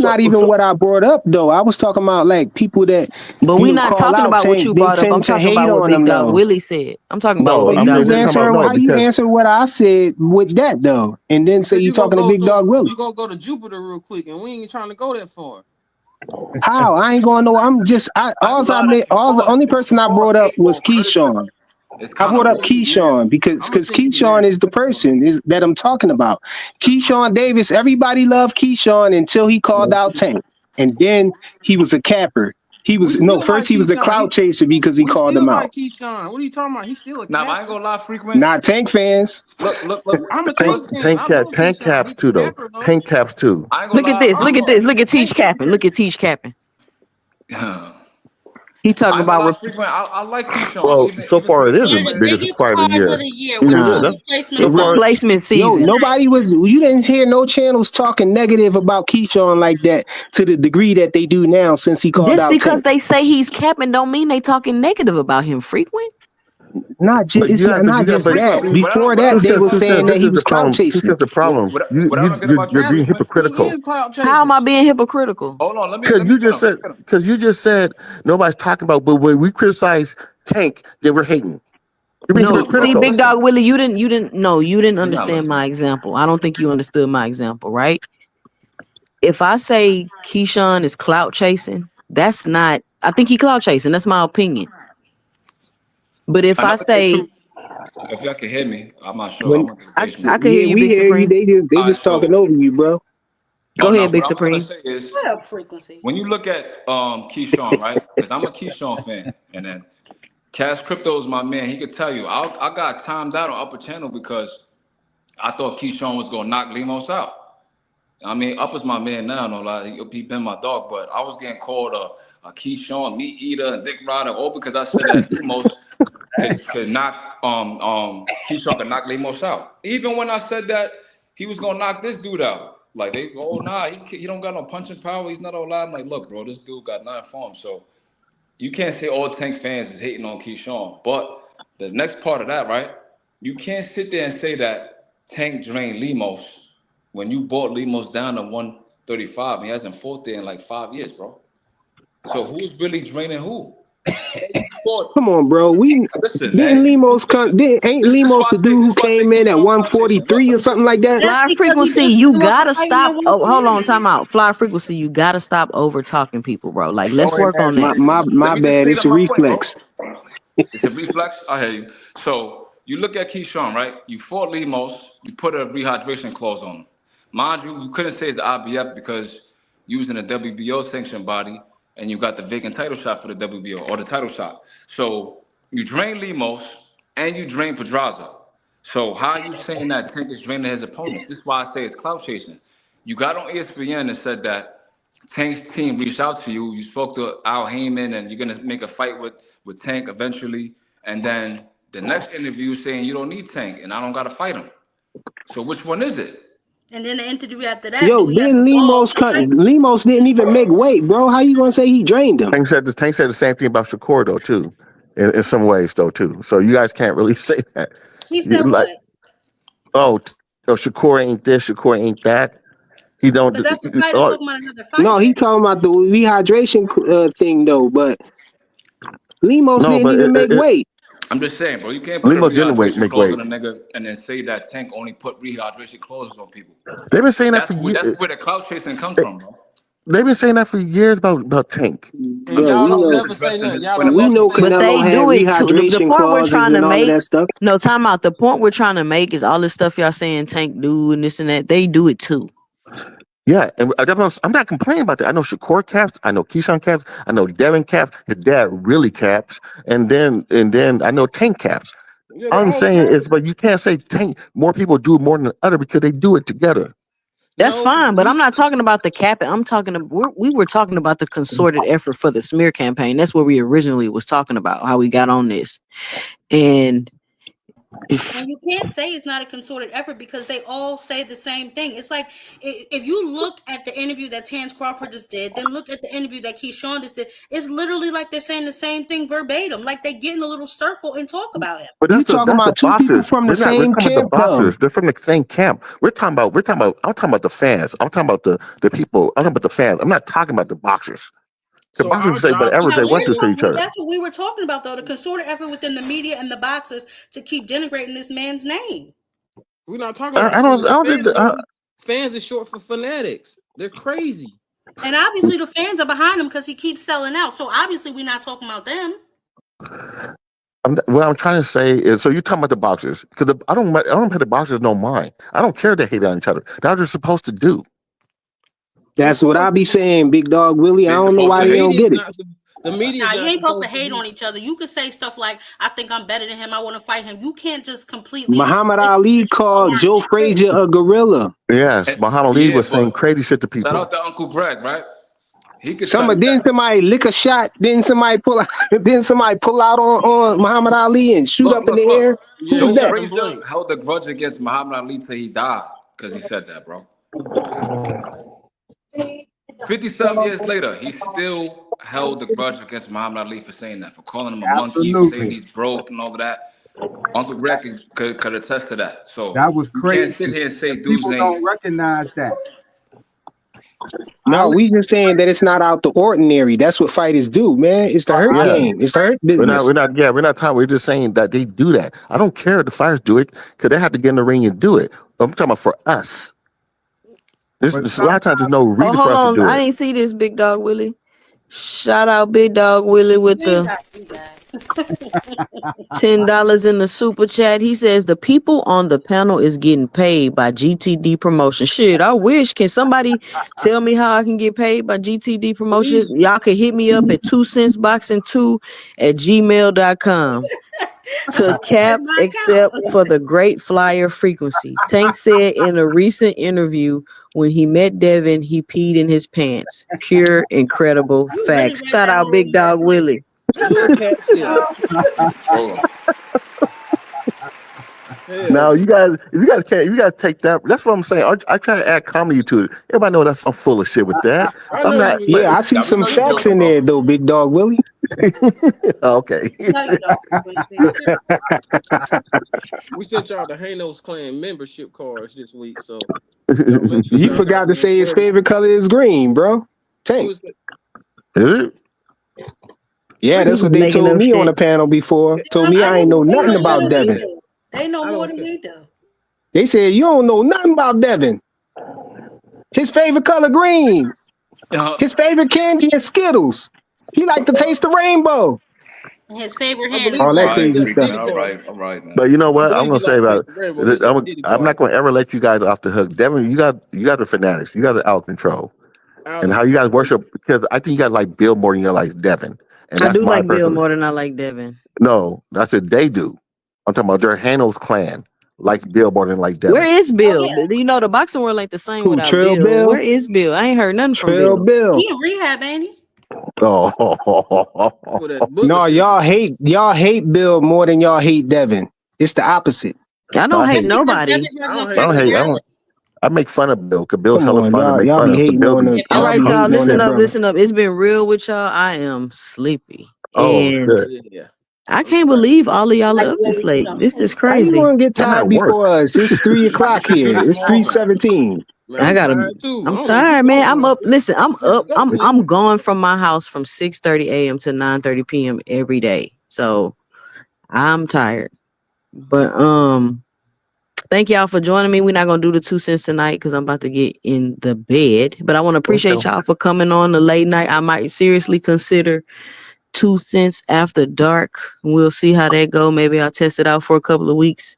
not even what I brought up, though. I was talking about like people that. But we're not talking about what you brought up. I'm talking about what Big Dog Willie said. I'm talking about what Big Dog Willie said. How you answer what I said with that though, and then say you talking to Big Dog Willie? You gonna go to Jupiter real quick, and we ain't trying to go that far. How? I ain't going to know. I'm just the only person I brought up was Keyshawn. I brought up Keyshawn because Keyshawn is the person that I'm talking about. Keyshawn Davis, everybody loved Keyshawn until he called out Tank. And then he was a capper. He was a clout chaser because he called him out. Keyshawn. What are you talking about? He's still a capper. Now, I ain't gonna lie, frequent. Not Tank fans. Look. I'm a Tank Tank caps too, though. Tank caps too. Look at this. Look at Teach capping. Look at Teach capping. He talking about frequent. I like Keyshawn. Well, so far it is the biggest fight of the year. Replacement season. You didn't hear no channels talking negative about Keyshawn like that to the degree that they do now since he called out. Just because they say he's capping don't mean they talking negative about him, frequent. Not just that. Before that, they were saying that he was clout chasing. This is the problem. You're being hypocritical. How am I being hypocritical? Hold on, because you just said nobody's talking about. But when we criticize Tank, then we're hating. No, see, Big Dog Willie, you didn't understand my example. I don't think you understood my example, right? If I say Keyshawn is clout chasing, that's not. I think he clout chasing. That's my opinion. But if I say, if y'all can hear me, I'm not sure. I can hear you, Big Supreme. They just talking over you, bro. Go ahead, Big Supreme. What up, frequency? When you look at Keyshawn, right? Because I'm a Keyshawn fan, and then Cash Crypto is my man. He could tell you, I got timed out on Upper Channel because I thought Keyshawn was gonna knock Lemos out. I mean, Upper's my man now, no lie. He been my dog, but I was getting called a Keyshawn meat eater and dick rider, all because I said that Lemos could knock Keyshawn could knock Lemos out. Even when I said that he was gonna knock this dude out, Like they, oh nah, he don't got no punching power. He's not all loud. I'm like, look, bro, this dude got 9 forms. So you can't say all Tank fans is hating on Keyshawn. But the next part of that, right? You can't sit there and say that Tank drained Lemos when you bought Lemos down to 135. He hasn't fought there in like 5 years, bro. So who's really draining who? Come on, bro. Listen, Didn't man. Lemos come? Ain't Lemos the dude who This why I say came in at Keyshawn conversation. 143 or something like that? Fly frequency, you gotta stop. Oh, hold on, time out. Fly frequency, you gotta stop over talking people, bro. Like, let's Oh, work on man. that. My Let me just bad. clean It's up a my point, bro. reflex. It's a reflex. I hear you. So you look at Keyshawn, right? You fought Lemos. You put a rehydration clause on him. Mind you, you couldn't say it's the IBF because using a WBO sanctioned body, and you got the vacant title shot for the WBO or the title shot. So you drain Lemos and you drain Pedraza. So how are you saying that Tank is draining his opponents? This is why I say it's clout chasing. You got on ESPN and said that Tank's team reached out to you. You spoke to Al Heyman, and you're gonna make a fight with Tank eventually. And then the next interview saying you don't need Tank, and I don't gotta fight him. So which one is it? And then the interview after that, Yo, do we have then the balls Lemos to say? Lemos didn't even make weight, bro. How you gonna say he drained him? Tank said the same thing about Shakur though too, in some ways though too. So you guys can't really say that. He said Like, what? oh, Shakur ain't this, Shakur ain't that. He don't. But that's a fighter Oh, talking about another No, fighter. he talking about the rehydration thing though. But Lemos no, didn't but even make weight. I'm just saying, bro. You can't put a Limo didn't rehydration make clause weight. on a nigga and then say that Tank only put rehydration clauses on people. They've been saying that That's for years. where the clout chasing comes from, bro. They've been saying that for years about Tank. And Bro, y'all we don't know never say nothing. Y'all When don't it we never know say But nothing. they Canelo had do it too. The rehydration point we're clauses trying to and all of make, that stuff. no, time out. The point we're trying to make is all this stuff y'all saying Tank do and this and that. They do it too. Yeah, and I'm not complaining about that. I know Shakur caps, I know Keyshawn caps, I know Devin caps. His dad really caps, and then I know Tank caps. Yeah, they All I'm all saying capping. is, but you can't say Tank. More people do it more than the other because they do it together. That's No, fine, but I'm not talking about the capping. I'm talking about we were talking about the concerted effort for the smear campaign. That's what we originally was talking about, how we got on this. And it's And you can't say it's not a concerted effort because they all say the same thing. It's like if you look at the interview that Terrence Crawford just did, then look at the interview that Keyshawn just did. It's literally like they're saying the same thing verbatim. Like they get in a little circle and talk about him. But You talking that's the about two people boxers. from the We're same talking about the camp though. boxers. They're from the same camp. I'm talking about the fans. I'm talking about the people. I'm talking about the fans. I'm not talking about the boxers. The so boxers our can say job whatever is Now they to want we're to to talking. each Well, other. that's what we were talking about, though. The concerted effort within the media and the boxers to keep denigrating this man's name. we're not talking about the I fans. don't think Fans, that, fans is short for fanatics. They're crazy. And obviously the fans are behind him because he keeps selling out. So obviously we're not talking about them. what I'm trying to say is, so you're talking about the boxers because I don't pay the boxers no mind. I don't care they hate on each other. That's what they're supposed to do. That's what I be saying, Big Dog Willie. I They don't know supposed why to The they hate. don't media is get it. not. The media Nah, is you not ain't supposed to supposed to hate be. on each other. You could say stuff like, I think I'm better than him. I want to fight him. You can't just completely Muhammad say Ali that you called aren't Joe true. Frazier a gorilla. Yes, Muhammad Ali Yeah, was saying but crazy shit to shout people. out to Uncle Greg, right? He could tell you Then that. somebody lick a shot. Then somebody pull out. Then somebody pull out on Muhammad Ali and shoot Look, up in look, the air. look. Yeah, Who's Joe that? Captain Frazier Blank. held a grudge against Muhammad Ali till he died because he said that, bro. 50-something years later, he still held the grudge against Muhammad Ali for saying that, for calling him a monkey, for saying Absolutely. he's broke and all of that. Uncle Greg could attest to that. So That was you can't crazy. sit here and say And dudes people don't ain't. recognize that. No, Ali, we just saying that it's not out the ordinary. That's what fighters do, man. It's the hurt I, Yeah, game. It's the hurt we're not business. we're not talking. We're just saying that they do that. I don't care if the fighters do it because they have to get in the ring and do it. I'm talking about for us. but There's a lot of times there's no oh, reason for hold us to on. do I it. didn't see this, Big Dog Willie. Shout out Big Dog Willie with You ain't the got to do that. $10 in the super chat. He says the people on the panel is getting paid by GTD Promotion. Shit, I wish. Can somebody tell me how I can get paid by GTD Promotion? Please. Y'all can hit me up at 2centsboxing2@gmail.com. To cap My except for the great flyer frequency. Tank said in a recent interview when he met Devin, he peed in his pants. Pure, incredible You really facts. read Shout that out whole Big Dog interview. Willie. Pure cat shit. Bro. Hell Now no. you guys can't. You gotta take that. That's what I'm saying. I try to add comedy to it. Everybody know I'm full of shit with that. I I'm know you not. was. Yeah, I see Yeah, we some know you facts joking, in bro. there though, Big Dog Willie. Okay. No, you don't. We sent y'all the Hanos Clan membership cards this week, so y'all make sure You y'all got forgot to them say his ready. favorite color is green, bro. Who Tank. is that? Is it? Yeah, Freak. He that's just what they making told up me on shit. the panel before. Told me I I ain't don't, know they nothing know more about than we Devin. do. They know I more don't than care. we do. They said you don't know nothing about Devin. His favorite color green. His favorite candy is Skittles. He like to taste the rainbow. His favorite I hand is believe All him. that I Right, believe crazy that's a stuff. man. Diddy party. All right, man. But you know I what? I'm believe gonna he say liked about the rainbow. He said Diddy I'm party. not gonna ever let you guys off the hook. Devin, you got the fanatics. You got the out of control. Out And of how you guys control. worship, because I think you guys like Bill more than you like Devin. And I that's do my like Bill personal. more than I like Devin. No, I said they do. I'm talking about their Hanos clan likes Bill more than like Where Devin. is Oh Bill? yeah, You know the boxing world ain't the same Who, without Trail Bill. Where Bill? is Bill? I ain't heard nothing from Trail Bill. Bill. he in rehab, ain't he? Oh, For that booger No, sugar. y'all hate Bill more than y'all hate Devin. It's the opposite. I don't I hate hate. That's because nobody. Devin I has no don't I hate don't Devin hate. either. personality. I make fun of Bill because Bill's Come hella on, fun to make y'all fun be of. Because hating Bill on be. the If All your y'all right, be y'all, hating on listen that up, brother. listen up. It's been real with y'all. I am sleepy. Oh And shit! Yeah. I I'm can't tired. believe all of y'all like are up this Willie, you late. know, This is How you crazy. gonna get I'm at tired work. before us? It's 3 o'clock here. It's 3:17. Man, I I'm gotta tired too. I I'm don't know what you tired, man. talking I'm about. up. Listen, I'm I had to up. go to I'm sleep. I'm gone from my house from 6:30 a.m. to 9:30 p.m. every day. So I'm tired. But thank y'all for joining me. We're not gonna do the 2 cents tonight because I'm about to get in the bed. But I want to appreciate Okay. y'all for coming on the late night. I might seriously consider 2 cents after dark. We'll see how that go. Maybe I'll test it out for a couple of weeks.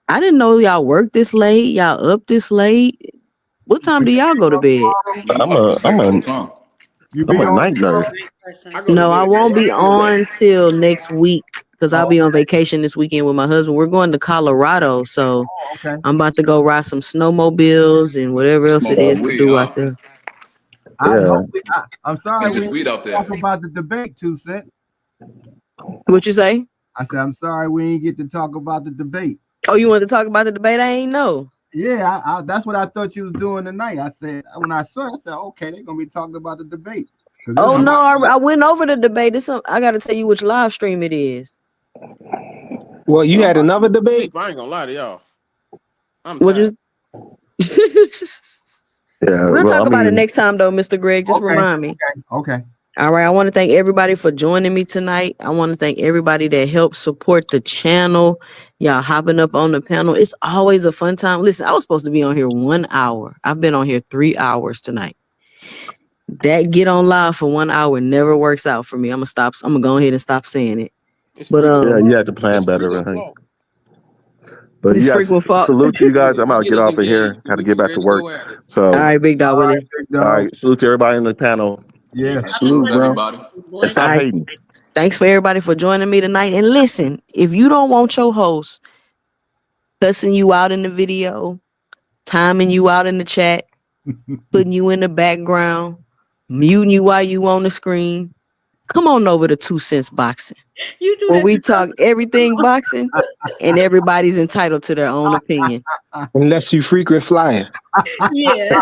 I didn't know y'all work this late. Y'all up this late. What time do y'all go to bed? Man, we up this late all the time. You I'm be a on night nerd. night person. I go to No, I bed won't be right before 11. on till next week because I'll oh, be on vacation this weekend with my husband. We're going to Colorado, so okay. I'm about to go ride some snowmobiles and whatever else it Smoke is some to weed, do out huh? there. Yeah. I'm sorry It's we just didn't weed out talk there. about the debate, 2 Cent. What you say? I said I'm sorry we didn't get to talk about the debate. Oh, you want to talk about the debate? I ain't know. Yeah, that's what I thought you was doing tonight. I said when I saw it, I said, okay, they're gonna be talking about the debate. Because Oh I'm no, about to I went over the debate. I got to tell you which live stream it is. Well, you I'm had about to another go to debate? sleep. I ain't gonna lie to y'all. I'm What tired. is? Yeah. We'll Well, talk I about it mean, next time, though, Mr. Greg. Just okay, remind me. okay. All right. I want to thank everybody for joining me tonight. I want to thank everybody that helped support the channel. Y'all hopping up on the panel. It's always a fun time. Listen, I was supposed to be on here 1 hour. I've been on here 3 hours tonight. That get on live for 1 hour never works out for me. I'm gonna go ahead and stop saying it. It's But frequent yeah, flop. you had to plan It's better, frequent right? flop. But you this guys, frequent fault. salute to you guys. I'm You gonna get get us off of engaged here. so Got to we get can back to ready to work. go at it. All So, right, big All dog right, Willie. big all dog. right, salute to everybody in the panel Yeah, Yeah. stop being Salute, Salute bro. everybody. and boy. All stop right. hating. Thanks for everybody for joining me tonight. And listen, if you don't want your host cussing you out in the video, timing you out in the chat, putting you in the background, muting you while you on the screen, come on over to 2 Cents Boxing, You do where that we to talk everything boxing and everybody's entitled to their own opinion. Unless you frequent flyer. yeah.